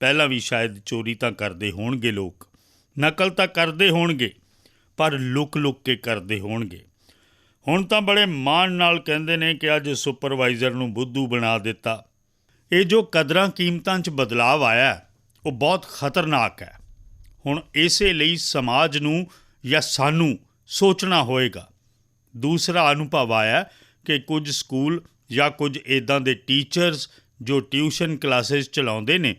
ਪਹਿਲਾਂ ਵੀ ਸ਼ਾਇਦ ਚੋਰੀ ਤਾਂ ਕਰਦੇ ਹੋਣਗੇ ਲੋਕ, ਨਕਲ ਤਾਂ ਕਰਦੇ ਹੋਣਗੇ, ਪਰ ਲੁਕ ਕੇ ਕਰਦੇ ਹੋਣਗੇ। ਹੁਣ ਤਾਂ ਬੜੇ ਮਾਣ ਨਾਲ ਕਹਿੰਦੇ ਨੇ ਕਿ ਅੱਜ ਸੁਪਰਵਾਈਜ਼ਰ ਨੂੰ ਬੁੱਧੂ ਬਣਾ ਦਿੱਤਾ। ਇਹ ਜੋ ਕਦਰਾਂ ਕੀਮਤਾਂ 'ਚ ਬਦਲਾਵ ਆਇਆ ਉਹ ਬਹੁਤ ਖਤਰਨਾਕ ਹੈ। ਹੁਣ ਇਸੇ ਲਈ ਸਮਾਜ ਨੂੰ ਜਾਂ ਸਾਨੂੰ ਸੋਚਣਾ ਹੋਏਗਾ। ਦੂਸਰਾ ਅਨੁਭਵ ਆਇਆ ਕਿ ਕੁਝ ਸਕੂਲ ਜਾਂ ਕੁਝ ਇੱਦਾਂ ਦੇ ਟੀਚਰਸ ਜੋ ਟਿਊਸ਼ਨ ਕਲਾਸਿਸ ਚਲਾਉਂਦੇ ਨੇ,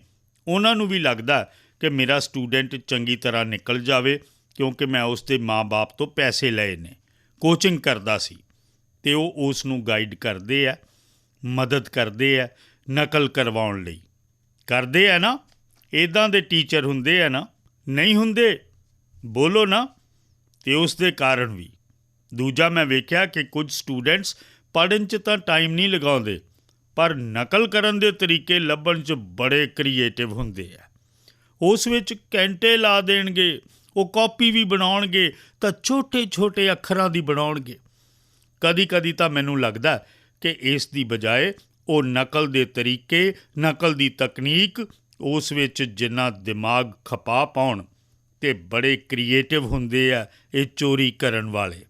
ਉਹਨਾਂ ਨੂੰ ਵੀ ਲੱਗਦਾ ਕਿ ਮੇਰਾ ਸਟੂਡੈਂਟ ਚੰਗੀ ਤਰ੍ਹਾਂ ਨਿਕਲ ਜਾਵੇ, ਕਿਉਂਕਿ ਮੈਂ ਉਸ ਦੇ ਮਾਂ-ਬਾਪ ਤੋਂ ਪੈਸੇ ਲਏ ਨੇ, ਕੋਚਿੰਗ ਕਰਦਾ ਸੀ, ਅਤੇ ਉਹ ਉਸ ਨੂੰ ਗਾਈਡ ਕਰਦੇ ਆ, ਮਦਦ ਕਰਦੇ ਆ ਨਕਲ ਕਰਵਾਉਣ ਲਈ। ਕਰਦੇ ਆ ਨਾ? ਇੱਦਾਂ ਦੇ ਟੀਚਰ ਹੁੰਦੇ ਆ ਨਾ? ਨਹੀਂ ਹੁੰਦੇ? ਬੋਲੋ ਨਾ। ਅਤੇ ਉਸ ਦੇ ਕਾਰਨ ਵੀ ਦੂਜਾ ਮੈਂ ਵੇਖਿਆ ਕਿ ਕੁਝ ਸਟੂਡੈਂਟਸ ਪੜ੍ਹਨ 'ਚ ਤਾਂ ਟਾਈਮ ਨਹੀਂ ਲਗਾਉਂਦੇ, ਪਰ ਨਕਲ ਕਰਨ ਦੇ ਤਰੀਕੇ ਲੱਭਣ 'ਚ ਬੜੇ ਕ੍ਰੀਏਟਿਵ ਹੁੰਦੇ ਆ। ਉਸ ਵਿੱਚ ਘੰਟੇ ਲਾ ਦੇਣਗੇ। ਉਹ ਕਾਪੀ ਵੀ ਬਣਾਉਣਗੇ ਤਾਂ ਛੋਟੇ ਅੱਖਰਾਂ ਦੀ ਬਣਾਉਣਗੇ। ਕਦੀ ਤਾਂ ਮੈਨੂੰ ਲੱਗਦਾ ਕਿ ਇਸ ਦੀ ਬਜਾਏ ਉਹ ਨਕਲ ਦੇ ਤਰੀਕੇ, ਨਕਲ ਦੀ ਤਕਨੀਕ, ਉਸ ਵਿੱਚ ਜਿੰਨਾ ਦਿਮਾਗ ਖਪਾ ਪਾਉਣ, ਅਤੇ ਬੜੇ ਕ੍ਰੀਏਟਿਵ ਹੁੰਦੇ ਆ ਇਹ ਚੋਰੀ ਕਰਨ ਵਾਲੇ।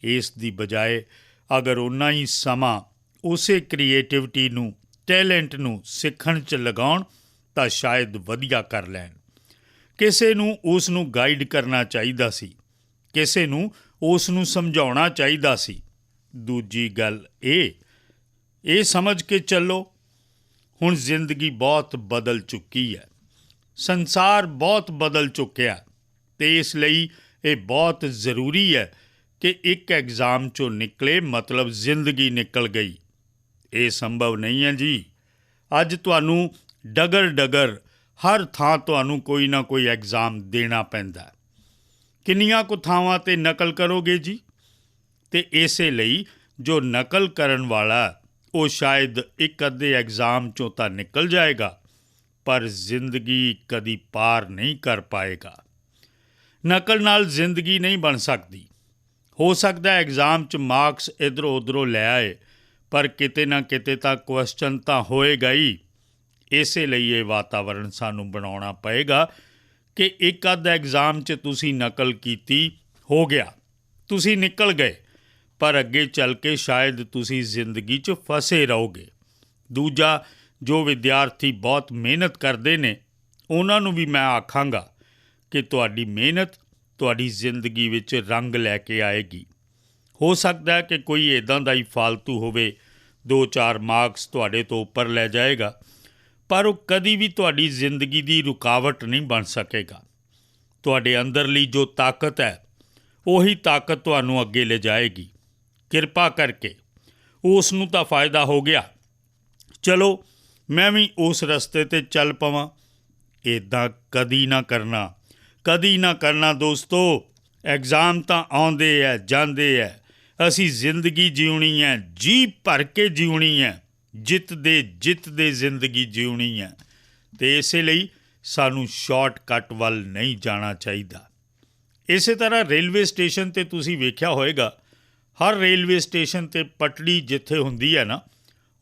ਇਸ ਦੀ ਬਜਾਏ ਅਗਰ ਓਨਾ ਹੀ ਸਮਾਂ ਉਸੇ ਕ੍ਰੀਏਟਿਵਿਟੀ ਨੂੰ, ਟੈਲੈਂਟ ਨੂੰ ਸਿੱਖਣ 'ਚ ਲਗਾਉਣ ਤਾਂ ਸ਼ਾਇਦ ਵਧੀਆ ਕਰ ਲੈਣ। ਕਿਸੇ ਨੂੰ ਉਸ ਨੂੰ ਗਾਈਡ ਕਰਨਾ ਚਾਹੀਦਾ ਸੀ, ਕਿਸੇ ਨੂੰ ਉਸ ਨੂੰ ਸਮਝਾਉਣਾ ਚਾਹੀਦਾ ਸੀ। ਦੂਜੀ ਗੱਲ ਇਹ ਸਮਝ ਕੇ ਚੱਲੋ, ਹੁਣ ਜ਼ਿੰਦਗੀ ਬਹੁਤ ਬਦਲ ਚੁੱਕੀ ਹੈ, ਸੰਸਾਰ ਬਹੁਤ ਬਦਲ ਚੁੱਕਿਆ, ਅਤੇ ਇਸ ਲਈ ਇਹ ਬਹੁਤ ਜ਼ਰੂਰੀ ਹੈ ਕਿ ਇੱਕ ਐਗਜ਼ਾਮ 'ਚੋਂ ਨਿਕਲੇ ਮਤਲਬ ਜ਼ਿੰਦਗੀ ਨਿਕਲ ਗਈ। ਇਹ ਸੰਭਵ ਨਹੀਂ ਹੈ ਜੀ। ਅੱਜ ਤੁਹਾਨੂੰ ਡਗਰ ਹਰ ਥਾਂ ਤੁਹਾਨੂੰ ਕੋਈ ਨਾ ਕੋਈ ਐਗਜ਼ਾਮ ਦੇਣਾ ਪੈਂਦਾ। ਕਿੰਨੀਆਂ ਕੁ ਥਾਵਾਂ 'ਤੇ ਨਕਲ ਕਰੋਗੇ ਜੀ? ਅਤੇ ਇਸੇ ਲਈ ਜੋ ਨਕਲ ਕਰਨ ਵਾਲਾ ਉਹ ਸ਼ਾਇਦ ਇੱਕ ਅੱਧੇ ਐਗਜ਼ਾਮ 'ਚੋਂ ਤਾਂ ਨਿਕਲ ਜਾਏਗਾ, ਪਰ ਜ਼ਿੰਦਗੀ ਕਦੀ ਪਾਰ ਨਹੀਂ ਕਰ ਪਾਏਗਾ। ਨਕਲ ਨਾਲ ਜ਼ਿੰਦਗੀ ਨਹੀਂ ਬਣ ਸਕਦੀ। ਹੋ ਸਕਦਾ ਐਗਜ਼ਾਮ 'ਚ ਮਾਰਕਸ ਇੱਧਰੋਂ ਉੱਧਰੋਂ ਲੈ ਆਏ, ਪਰ ਕਿਤੇ ਨਾ ਕਿਤੇ ਤਾਂ ਕੁਐਸਚਨ ਤਾਂ ਹੋਏਗਾ ਹੀ। ਇਸੇ ਲਈ ਇਹ ਵਾਤਾਵਰਣ ਸਾਨੂੰ ਬਣਾਉਣਾ ਪਏਗਾ ਕਿ ਇੱਕ ਅੱਧ ਐਗਜ਼ਾਮ 'ਚ ਤੁਸੀਂ ਨਕਲ ਕੀਤੀ, ਹੋ ਗਿਆ, ਤੁਸੀਂ ਨਿਕਲ ਗਏ, ਪਰ ਅੱਗੇ ਚੱਲ ਕੇ ਸ਼ਾਇਦ ਤੁਸੀਂ ਜ਼ਿੰਦਗੀ 'ਚ ਫਸੇ ਰਹੋਗੇ। ਦੂਜਾ, ਜੋ ਵਿਦਿਆਰਥੀ ਬਹੁਤ ਮਿਹਨਤ ਕਰਦੇ ਨੇ, ਉਹਨਾਂ ਨੂੰ ਵੀ ਮੈਂ ਆਖਾਂਗਾ ਕਿ ਤੁਹਾਡੀ ਮਿਹਨਤ ਤੁਹਾਡੀ ਜ਼ਿੰਦਗੀ ਵਿੱਚ ਰੰਗ ਲੈ ਕੇ ਆਏਗੀ। ਹੋ ਸਕਦਾ ਹੈ ਕਿ ਕੋਈ ਇੱਦਾਂ ਦਾ ਹੀ ਫਾਲਤੂ ਹੋਵੇ, 2-4 ਮਾਰਕਸ ਤੁਹਾਡੇ ਤੋਂ ਉੱਪਰ ਲੈ ਜਾਏਗਾ, ਪਰ ਉਹ ਕਦੀ ਵੀ ਤੁਹਾਡੀ ਜ਼ਿੰਦਗੀ ਦੀ ਰੁਕਾਵਟ ਨਹੀਂ ਬਣ ਸਕੇਗਾ। ਤੁਹਾਡੇ ਅੰਦਰਲੀ ਜੋ ਤਾਕਤ ਹੈ, ਉਹੀ ਤਾਕਤ ਤੁਹਾਨੂੰ ਅੱਗੇ ਲੈ ਜਾਏਗੀ। ਕਿਰਪਾ ਕਰਕੇ ਉਸ ਨੂੰ ਤਾਂ ਫਾਇਦਾ ਹੋ ਗਿਆ, ਚਲੋ ਮੈਂ ਵੀ ਉਸ ਰਸਤੇ 'ਤੇ ਚੱਲ ਪਵਾਂ। ਇੱਦਾਂ ਕਦੀ ਨਾ ਕਰਨਾ ਦੋਸਤੋ। ਐਗਜ਼ਾਮ ਤਾਂ ਆਉਂਦੇ ਹੈ, ਜਾਂਦੇ ਹੈ। ਅਸੀਂ ਜ਼ਿੰਦਗੀ ਜਿਉਣੀ ਹੈ, ਜੀ ਭਰ ਕੇ ਜਿਉਣੀ ਹੈ, ਜਿੱਤ ਦੇ ਜ਼ਿੰਦਗੀ ਜਿਉਣੀ ਹੈ, ਅਤੇ ਇਸੇ ਲਈ ਸਾਨੂੰ ਸ਼ਾਰਟਕੱਟ ਵੱਲ ਨਹੀਂ ਜਾਣਾ ਚਾਹੀਦਾ। ਇਸੇ ਤਰ੍ਹਾਂ ਰੇਲਵੇ ਸਟੇਸ਼ਨ 'ਤੇ ਤੁਸੀਂ ਵੇਖਿਆ ਹੋਏਗਾ, ਹਰ ਰੇਲਵੇ ਸਟੇਸ਼ਨ 'ਤੇ ਪਟੜੀ ਜਿੱਥੇ ਹੁੰਦੀ ਹੈ ਨਾ,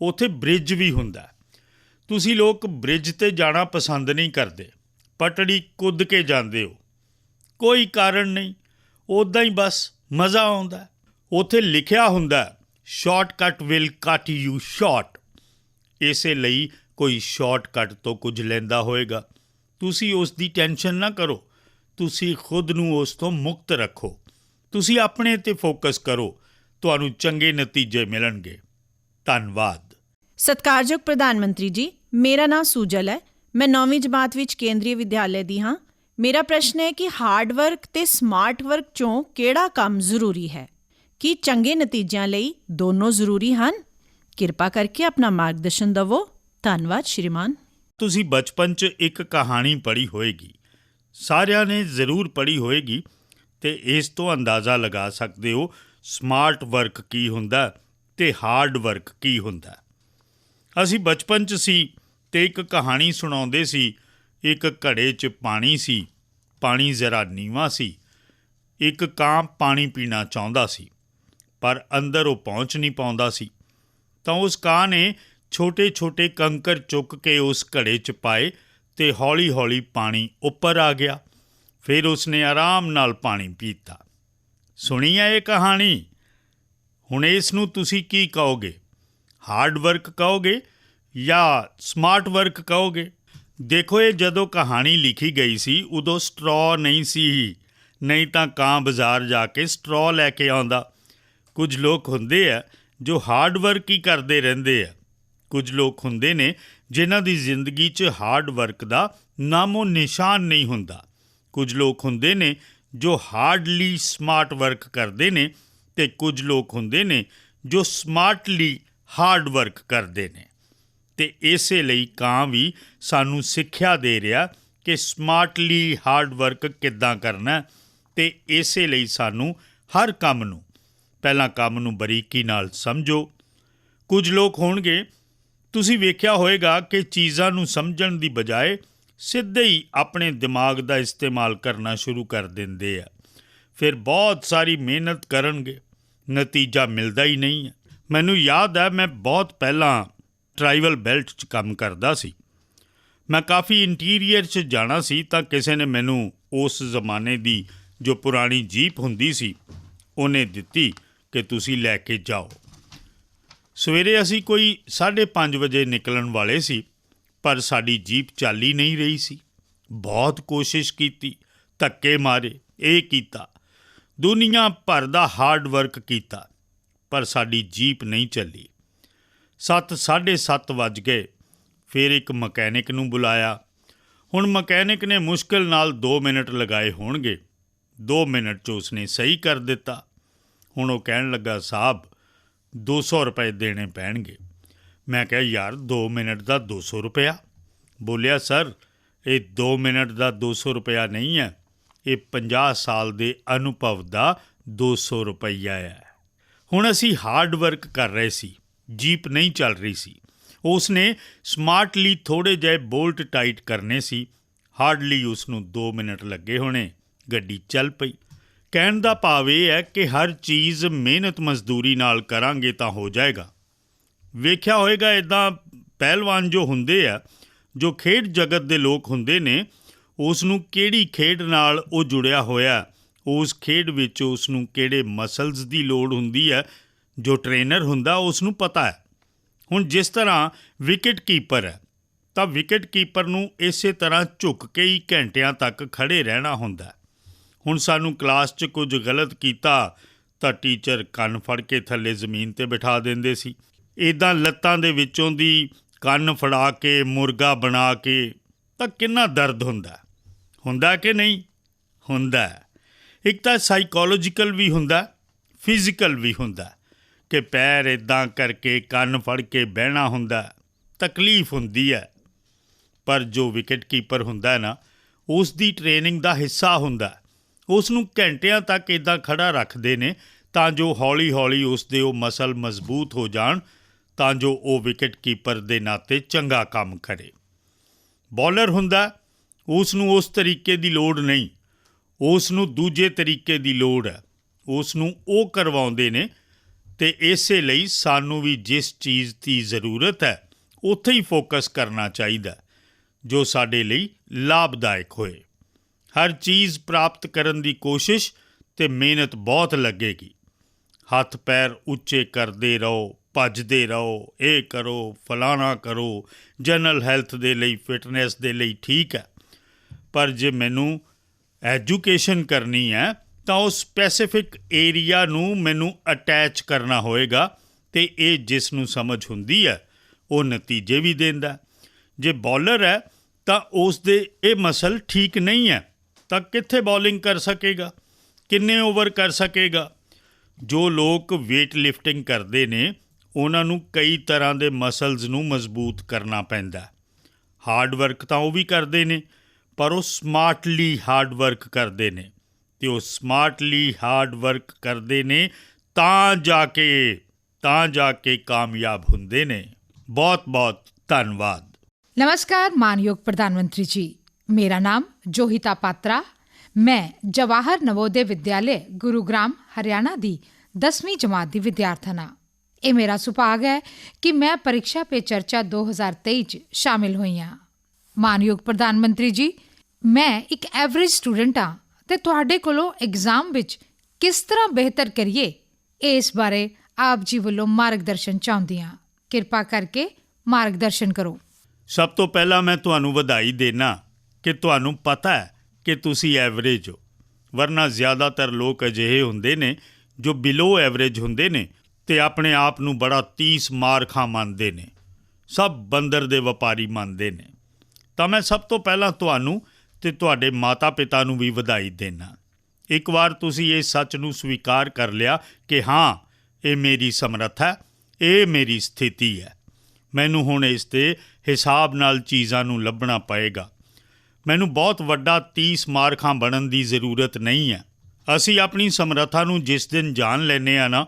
ਉੱਥੇ ਬ੍ਰਿਜ ਵੀ ਹੁੰਦਾ। ਤੁਸੀਂ ਲੋਕ ਬ੍ਰਿਜ 'ਤੇ ਜਾਣਾ ਪਸੰਦ ਨਹੀਂ ਕਰਦੇ, ਪਟੜੀ ਕੁੱਦ ਕੇ ਜਾਂਦੇ ਹੋ। ਕੋਈ ਕਾਰਨ ਨਹੀਂ, ਉੱਦਾਂ ਹੀ ਬਸ ਮਜ਼ਾ ਆਉਂਦਾ। ਉੱਥੇ ਲਿਖਿਆ ਹੁੰਦਾ ਸ਼ਾਰਟਕੱਟ ਵਿਲ ਕੱਟ ਯੂ ਸ਼ਾਰਟ। ਇਸੇ ਲਈ ਕੋਈ ਸ਼ਾਰਟਕੱਟ ਤੋਂ ਕੁਝ ਲੈਂਦਾ ਹੋਏਗਾ, ਤੁਸੀਂ ਉਸ ਦੀ ਟੈਨਸ਼ਨ ਨਾ ਕਰੋ, ਤੁਸੀਂ ਖੁਦ ਨੂੰ ਉਸ ਤੋਂ ਮੁਕਤ ਰੱਖੋ, ਤੁਸੀਂ ਆਪਣੇ 'ਤੇ ਫੋਕਸ ਕਰੋ, ਤੁਹਾਨੂੰ ਚੰਗੇ ਨਤੀਜੇ ਮਿਲਣਗੇ। ਧੰਨਵਾਦ। ਸਤਿਕਾਰਯੋਗ ਪ੍ਰਧਾਨ ਮੰਤਰੀ ਜੀ, ਮੇਰਾ ਨਾਮ ਸੂਜਲ ਹੈ। ਮੈਂ 9ਵੀਂ ਜਮਾਤ ਵਿੱਚ ਕੇਂਦਰੀ ਵਿਦਿਆਲਿਆ ਦੀ ਹਾਂ। ਮੇਰਾ ਪ੍ਰਸ਼ਨ ਹੈ ਕਿ ਹਾਰਡ ਵਰਕ ਤੇ ਸਮਾਰਟ ਵਰਕ 'ਚੋਂ ਕਿਹੜਾ ਕੰਮ ਜ਼ਰੂਰੀ ਹੈ? ਕੀ ਚੰਗੇ ਨਤੀਜਿਆਂ ਲਈ ਦੋਨੋਂ ਜ਼ਰੂਰੀ ਹਨ? ਕਿਰਪਾ ਕਰਕੇ ਆਪਣਾ ਮਾਰਗਦਰਸ਼ਨ ਦੇਵੋ। ਧੰਨਵਾਦ ਸ਼੍ਰੀਮਾਨ। ਤੁਸੀਂ ਬਚਪਨ 'ਚ ਇੱਕ ਕਹਾਣੀ ਪੜ੍ਹੀ ਹੋਏਗੀ, ਸਾਰਿਆਂ ਨੇ ਜ਼ਰੂਰ ਪੜ੍ਹੀ ਹੋਏਗੀ, ਤੇ ਇਸ ਤੋਂ ਅੰਦਾਜ਼ਾ ਲਗਾ ਸਕਦੇ ਹੋ ਸਮਾਰਟ ਵਰਕ ਕੀ ਹੁੰਦਾ ਤੇ ਹਾਰਡ ਵਰਕ ਕੀ ਹੁੰਦਾ। ਅਸੀਂ ਬਚਪਨ 'ਚ ਸੀ ਤੇ ਇੱਕ ਕਹਾਣੀ ਸੁਣਾਉਂਦੇ ਸੀ। ਇੱਕ ਘੜੇ 'ਚ ਪਾਣੀ ਸੀ, ਪਾਣੀ ਜ਼ਰਾ ਨੀਵਾਂ ਸੀ। ਇੱਕ ਕਾਂ ਪਾਣੀ ਪੀਣਾ ਚਾਹੁੰਦਾ ਸੀ, ਪਰ ਅੰਦਰ ਉਹ ਪਹੁੰਚ ਨਹੀਂ ਪਾਉਂਦਾ ਸੀ। ਤਾਂ ਉਸ ਕਾਂ ਨੇ ਛੋਟੇ-ਛੋਟੇ ਕੰਕਰ ਚੁੱਕ ਕੇ ਉਸ ਘੜੇ 'ਚ ਪਾਏ ਤੇ ਹੌਲੀ-ਹੌਲੀ ਪਾਣੀ ਉੱਪਰ ਆ ਗਿਆ। ਫਿਰ ਉਸਨੇ ਆਰਾਮ ਨਾਲ ਪਾਣੀ ਪੀਤਾ। ਸੁਣੀ ਹੈ ਇਹ ਕਹਾਣੀ? ਹੁਣ ਇਸ ਨੂੰ ਤੁਸੀਂ ਕੀ ਕਹੋਗੇ? ਹਾਰਡ ਵਰਕ ਕਹੋਗੇ ਜਾਂ ਸਮਾਰਟ ਵਰਕ ਕਹੋਗੇ? ਦੇਖੋ, ਇਹ ਜਦੋਂ ਕਹਾਣੀ ਲਿਖੀ ਗਈ ਸੀ ਉਦੋਂ ਸਟਰॉ ਨਹੀਂ ਸੀ, ਨਹੀਂ ਤਾਂ ਕਾਂ ਬਾਜ਼ਾਰ ਜਾ ਕੇ ਸਟਰॉ ਲੈ ਕੇ ਆਉਂਦਾ। ਕੁਝ ਲੋਕ ਹੁੰਦੇ ਆ ਜੋ ਹਾਰਡ ਵਰਕ ਹੀ ਕਰਦੇ ਰਹਿੰਦੇ ਆ। ਕੁਝ ਲੋਕ ਹੁੰਦੇ ਨੇ ਜਿਨ੍ਹਾਂ ਦੀ ਜ਼ਿੰਦਗੀ 'ਚ ਹਾਰਡ ਵਰਕ ਦਾ ਨਾਮੋ ਨਿਸ਼ਾਨ ਨਹੀਂ ਹੁੰਦਾ। ਕੁਝ ਲੋਕ ਹੁੰਦੇ ਨੇ ਜੋ ਹਾਰਡਲੀ ਸਮਾਰਟ ਵਰਕ ਕਰਦੇ ਨੇ ਅਤੇ ਕੁਝ ਲੋਕ ਹੁੰਦੇ ਨੇ ਜੋ ਸਮਾਰਟਲੀ ਹਾਰਡ ਵਰਕ ਕਰਦੇ ਨੇ। ਅਤੇ ਇਸੇ ਲਈ ਕਾਂ ਵੀ ਸਾਨੂੰ ਸਿੱਖਿਆ ਦੇ ਰਿਹਾ ਕਿ ਸਮਾਰਟਲੀ ਹਾਰਡ ਵਰਕ ਕਿੱਦਾਂ ਕਰਨਾ, ਅਤੇ ਇਸੇ ਲਈ ਸਾਨੂੰ ਹਰ ਕੰਮ ਨੂੰ ਪਹਿਲਾਂ ਕੰਮ ਨੂੰ ਬਰੀਕੀ ਨਾਲ ਸਮਝੋ। ਕੁਝ ਲੋਕ ਹੋਣਗੇ, ਤੁਸੀਂ ਵੇਖਿਆ ਹੋਵੇਗਾ ਕਿ ਚੀਜ਼ਾਂ ਨੂੰ ਸਮਝਣ ਦੀ ਬਜਾਏ ਸਿੱਧੇ ਹੀ ਆਪਣੇ ਦਿਮਾਗ ਦਾ ਇਸਤੇਮਾਲ ਕਰਨਾ ਸ਼ੁਰੂ ਕਰ ਦਿੰਦੇ ਆ। ਫਿਰ ਬਹੁਤ ਸਾਰੀ ਮਿਹਨਤ ਕਰਨਗੇ, ਨਤੀਜਾ ਮਿਲਦਾ ਹੀ ਨਹੀਂ ਹੈ। ਮੈਨੂੰ ਯਾਦ ਹੈ, ਮੈਂ ਬਹੁਤ ਪਹਿਲਾਂ ਟਰਾਈਬਲ ਬੈਲਟ 'ਚ ਕੰਮ ਕਰਦਾ ਸੀ। ਮੈਂ ਕਾਫੀ ਇੰਟੀਰੀਅਰ 'ਚ ਜਾਣਾ ਸੀ ਤਾਂ ਕਿਸੇ ਨੇ ਮੈਨੂੰ ਉਸ ਜ਼ਮਾਨੇ ਦੀ ਜੋ ਪੁਰਾਣੀ ਜੀਪ ਹੁੰਦੀ ਸੀ ਉਹਨੇ ਦਿੱਤੀ ਕਿ ਤੁਸੀਂ ਲੈ ਕੇ ਜਾਓ। ਸਵੇਰੇ ਅਸੀਂ ਕੋਈ 5:30 ਵਜੇ ਨਿਕਲਣ ਵਾਲੇ ਸੀ, ਪਰ ਸਾਡੀ ਜੀਪ ਚੱਲ ਹੀ ਨਹੀਂ ਰਹੀ ਸੀ। ਬਹੁਤ ਕੋਸ਼ਿਸ਼ ਕੀਤੀ, ਧੱਕੇ ਮਾਰੇ, ਇਹ ਕੀਤਾ, ਦੁਨੀਆ ਭਰ ਦਾ ਹਾਰਡ ਵਰਕ ਕੀਤਾ, ਪਰ ਸਾਡੀ ਜੀਪ ਨਹੀਂ ਚੱਲੀ। 7:30 ਵੱਜ ਗਏ। ਫਿਰ ਇੱਕ ਮਕੈਨਿਕ ਨੂੰ ਬੁਲਾਇਆ। ਹੁਣ ਮਕੈਨਿਕ ਨੇ ਮੁਸ਼ਕਿਲ ਨਾਲ 2 ਮਿੰਟ ਲਗਾਏ ਹੋਣਗੇ। 2 ਮਿੰਟ 'ਚ ਉਸਨੇ ਸਹੀ ਕਰ ਦਿੱਤਾ। ਹੁਣ ਉਹ ਕਹਿਣ ਲੱਗਾ, ਸਾਹਿਬ 200 ਰੁਪਏ ਦੇਣੇ ਪੈਣਗੇ। ਮੈਂ ਕਿਹਾ, ਯਾਰ 2 ਮਿੰਟ ਦਾ 200 ਰੁਪਇਆ? ਬੋਲਿਆ, ਸਰ ਇਹ 2 ਮਿੰਟ ਦਾ 200 ਰੁਪਇਆ ਨਹੀਂ ਹੈ, ਇਹ 50 ਸਾਲ ਦੇ ਅਨੁਭਵ ਦਾ 200 ਰੁਪਈਆ ਹੈ। ਹੁਣ ਅਸੀਂ ਹਾਰਡ ਵਰਕ ਕਰ ਰਹੇ ਸੀ, ਜੀਪ ਨਹੀਂ ਚੱਲ ਰਹੀ ਸੀ। ਉਸਨੇ ਸਮਾਰਟਲੀ ਥੋੜ੍ਹੇ ਜਿਹੇ ਬੋਲਟ ਟਾਈਟ ਕਰਨੇ ਸੀ। ਹਾਰਡਲੀ ਉਸਨੂੰ 2 ਮਿੰਟ ਲੱਗੇ ਹੋਣੇ, ਗੱਡੀ ਚੱਲ ਪਈ। ਕਹਿਣ ਦਾ ਭਾਵ ਇਹ ਹੈ ਕਿ ਹਰ ਚੀਜ਼ ਮਿਹਨਤ ਮਜ਼ਦੂਰੀ ਨਾਲ ਕਰਾਂਗੇ ਤਾਂ ਹੋ ਜਾਏਗਾ। ਵੇਖਿਆ ਹੋਏਗਾ ਇੱਦਾਂ ਪਹਿਲਵਾਨ ਜੋ ਹੁੰਦੇ ਆ, ਜੋ ਖੇਡ ਜਗਤ ਦੇ ਲੋਕ ਹੁੰਦੇ ਨੇ, ਉਸ ਨੂੰ ਕਿਹੜੀ ਖੇਡ ਨਾਲ ਉਹ ਜੁੜਿਆ ਹੋਇਆ, ਉਸ ਖੇਡ ਵਿੱਚ ਉਸ ਨੂੰ ਕਿਹੜੇ ਮਸਲਸ ਦੀ ਲੋੜ ਹੁੰਦੀ ਹੈ, ਜੋ ਟ੍ਰੇਨਰ ਹੁੰਦਾ ਉਸ ਨੂੰ ਪਤਾ ਹੈ। ਹੁਣ ਜਿਸ ਤਰ੍ਹਾਂ ਵਿਕਟ ਕੀਪਰ ਹੈ, ਤਾਂ ਵਿਕਟ ਕੀਪਰ ਨੂੰ ਇਸੇ ਤਰ੍ਹਾਂ ਝੁੱਕ ਕੇ ਹੀ ਘੰਟਿਆਂ ਤੱਕ ਖੜ੍ਹੇ ਰਹਿਣਾ ਹੁੰਦਾ। ਹੁਣ ਸਾਨੂੰ ਕਲਾਸ 'ਚ ਕੁਝ ਗਲਤ ਕੀਤਾ ਤਾਂ ਟੀਚਰ ਕੰਨ ਫੜ ਕੇ ਥੱਲੇ ਜ਼ਮੀਨ 'ਤੇ ਬਿਠਾ ਦਿੰਦੇ ਸੀ। ਇੱਦਾਂ ਲੱਤਾਂ ਦੇ ਵਿੱਚੋਂ ਦੀ ਕੰਨ ਫੜਾ ਕੇ ਮੁਰਗਾ ਬਣਾ ਕੇ, ਤਾਂ ਕਿੰਨਾ ਦਰਦ ਹੁੰਦਾ ਕਿ ਨਹੀਂ ਹੁੰਦਾ? ਇੱਕ ਤਾਂ ਸਾਈਕੋਲੋਜੀਕਲ ਵੀ ਹੁੰਦਾ, ਫਿਜ਼ੀਕਲ ਵੀ ਹੁੰਦਾ ਕਿ ਪੈਰ ਇੱਦਾਂ ਕਰਕੇ ਕੰਨ ਫੜ ਕੇ ਬਹਿਣਾ ਹੁੰਦਾ, ਤਕਲੀਫ ਹੁੰਦੀ ਹੈ। ਪਰ ਜੋ ਵਿਕਟ ਕੀਪਰ ਹੁੰਦਾ ਨਾ, ਉਸ ਦੀ ਟ੍ਰੇਨਿੰਗ ਦਾ ਹਿੱਸਾ ਹੁੰਦਾ। ਉਸ ਨੂੰ ਘੰਟਿਆਂ ਤੱਕ ਇੱਦਾਂ ਖੜ੍ਹਾ ਰੱਖਦੇ ਨੇ ਤਾਂ ਜੋ ਹੌਲੀ-ਹੌਲੀ ਉਸ ਦੇ ਉਹ ਮਸਲ ਮਜ਼ਬੂਤ ਹੋ ਜਾਣ, ਤਾਂ ਜੋ ਉਹ ਵਿਕਟ ਕੀਪਰ ਦੇ ਨਾਤੇ ਚੰਗਾ ਕੰਮ ਕਰੇ। ਬੌਲਰ ਹੁੰਦਾ, ਉਸ ਨੂੰ ਉਸ ਤਰੀਕੇ ਦੀ ਲੋੜ ਨਹੀਂ, ਉਸ ਨੂੰ ਦੂਜੇ ਤਰੀਕੇ ਦੀ ਲੋੜ ਹੈ। ਉਸ ਨੂੰ ਉਹ ਕਰਵਾਉਂਦੇ ਨੇ, ਅਤੇ ਇਸੇ ਲਈ ਸਾਨੂੰ ਵੀ ਜਿਸ ਚੀਜ਼ ਦੀ ਜ਼ਰੂਰਤ ਹੈ ਉੱਥੇ ਹੀ ਫੋਕਸ ਕਰਨਾ ਚਾਹੀਦਾ ਜੋ ਸਾਡੇ ਲਈ ਲਾਭਦਾਇਕ ਹੋਏ। ਹਰ ਚੀਜ਼ ਪ੍ਰਾਪਤ ਕਰਨ ਦੀ ਕੋਸ਼ਿਸ਼ ਅਤੇ ਮਿਹਨਤ ਬਹੁਤ ਲੱਗੇਗੀ। ਹੱਥ ਪੈਰ ਉੱਚੇ ਕਰਦੇ ਰਹੋ, ਭੱਜਦੇ ਰਹੋ, ਇਹ ਕਰੋ, ਫਲਾਣਾ ਕਰੋ, ਜਨਰਲ ਹੈਲਥ ਦੇ ਲਈ, ਫਿਟਨੈਸ ਦੇ ਲਈ ਠੀਕ ਹੈ। ਪਰ ਜੇ ਮੈਨੂੰ ਐਜੂਕੇਸ਼ਨ ਕਰਨੀ ਹੈ ਤਾਂ ਉਹ ਸਪੈਸੀਫਿਕ ਏਰੀਆ ਨੂੰ ਮੈਨੂੰ ਅਟੈਚ ਕਰਨਾ ਹੋਏਗਾ, ਅਤੇ ਇਹ ਜਿਸ ਨੂੰ ਸਮਝ ਹੁੰਦੀ ਹੈ ਉਹ ਨਤੀਜੇ ਵੀ ਦਿੰਦਾ। ਜੇ ਬੌਲਰ ਹੈ ਤਾਂ ਉਸ ਦੇ ਇਹ ਮਸਲ ਠੀਕ ਨਹੀਂ ਹੈ ਤਾਂ ਕਿੱਥੇ ਬੋਲਿੰਗ ਕਰ ਸਕੇਗਾ, ਕਿੰਨੇ ਓਵਰ ਕਰ ਸਕੇਗਾ। ਜੋ ਲੋਕ ਵੇਟ ਲਿਫਟਿੰਗ ਕਰਦੇ ਨੇ ਉਹਨਾਂ ਨੂੰ ਕਈ ਤਰ੍ਹਾਂ ਦੇ ਮਸਲਸ ਨੂੰ ਮਜ਼ਬੂਤ ਕਰਨਾ ਪੈਂਦਾ। ਹਾਰਡ ਵਰਕ ਤਾਂ ਉਹ ਵੀ ਕਰਦੇ ਨੇ, ਪਰ ਉਹ ਸਮਾਰਟਲੀ ਹਾਰਡ ਵਰਕ ਕਰਦੇ ਨੇ, ਅਤੇ ਉਹ ਸਮਾਰਟਲੀ ਹਾਰਡ ਵਰਕ ਕਰਦੇ ਨੇ ਤਾਂ ਜਾ ਕੇ ਕਾਮਯਾਬ ਹੁੰਦੇ ਨੇ। ਬਹੁਤ ਬਹੁਤ ਧੰਨਵਾਦ। नमस्कार मानयोग प्रधानमंत्री जी, मेरा नाम जोहिता पात्रा, मैं जवाहर नवोदय विद्यालय गुरुग्राम हरियाणा ਦੀ 10ਵੀਂ ਜਮਾਤ ਦੀ ਵਿਦਿਆਰਥਣ ਹਾਂ। ਇਹ ਮੇਰਾ ਸੁਭਾਗ ਹੈ ਕਿ ਮੈਂ ਪਰੀਖਿਆ ਪੇ ਚਰਚਾ 2023 ਚ ਸ਼ਾਮਿਲ ਹੋਈ ਹਾਂ। ਮਾਨਯੋਗ ਪ੍ਰਧਾਨ ਮੰਤਰੀ ਜੀ, ਮੈਂ ਇੱਕ ਐਵਰੇਜ ਸਟੂਡੈਂਟ ਹਾਂ ਅਤੇ ਤੁਹਾਡੇ ਕੋਲੋਂ ਐਗਜ਼ਾਮ ਵਿੱਚ ਕਿਸ ਤਰ੍ਹਾਂ ਬਿਹਤਰ ਕਰੀਏ ਇਸ ਬਾਰੇ ਆਪ ਜੀ ਵੱਲੋਂ ਮਾਰਗਦਰਸ਼ਨ ਚਾਹੁੰਦੀ ਹਾਂ। ਕਿਰਪਾ ਕਰਕੇ ਮਾਰਗਦਰਸ਼ਨ ਕਰੋ। ਸਭ ਤੋਂ ਪਹਿਲਾਂ ਮੈਂ ਤੁਹਾਨੂੰ ਵਧਾਈ ਦੇਣਾ ਕਿ ਤੁਹਾਨੂੰ ਪਤਾ ਹੈ ਕਿ ਤੁਸੀਂ ਐਵਰੇਜ ਹੋ, ਵਰਨਾ ਜ਼ਿਆਦਾਤਰ ਲੋਕ ਅਜਿਹੇ ਹੁੰਦੇ ਨੇ ਜੋ ਬਿਲੋ ਐਵਰੇਜ ਹੁੰਦੇ ਨੇ ਅਤੇ ਆਪਣੇ ਆਪ ਨੂੰ ਬੜਾ 30 ਮਾਰਖਾਂ ਮੰਨਦੇ ਨੇ, ਸਭ ਬੰਦਰ ਦੇ ਵਪਾਰੀ ਮੰਨਦੇ ਨੇ। ਤਾਂ ਮੈਂ ਸਭ ਤੋਂ ਪਹਿਲਾਂ ਤੁਹਾਨੂੰ ਅਤੇ ਤੁਹਾਡੇ ਮਾਤਾ ਪਿਤਾ ਨੂੰ ਵੀ ਵਧਾਈ ਦੇਣਾ। ਇੱਕ ਵਾਰ ਤੁਸੀਂ ਇਹ ਸੱਚ ਨੂੰ ਸਵੀਕਾਰ ਕਰ ਲਿਆ ਕਿ ਹਾਂ, ਇਹ ਮੇਰੀ ਸਮਰੱਥਾ, ਇਹ ਮੇਰੀ ਸਥਿਤੀ ਹੈ। ਮੈਨੂੰ ਹੁਣ ਇਸ ਦੇ ਹਿਸਾਬ ਨਾਲ ਚੀਜ਼ਾਂ ਨੂੰ ਲੱਭਣਾ ਪਏਗਾ। ਮੈਨੂੰ ਬਹੁਤ ਵੱਡਾ 30 ਮਾਰਖਾਂ ਬਣਨ ਦੀ ਜ਼ਰੂਰਤ ਨਹੀਂ ਹੈ। ਅਸੀਂ ਆਪਣੀ ਸਮਰੱਥਾ ਨੂੰ ਜਿਸ ਦਿਨ ਜਾਣ ਲੈਂਦੇ ਹਾਂ ਨਾ,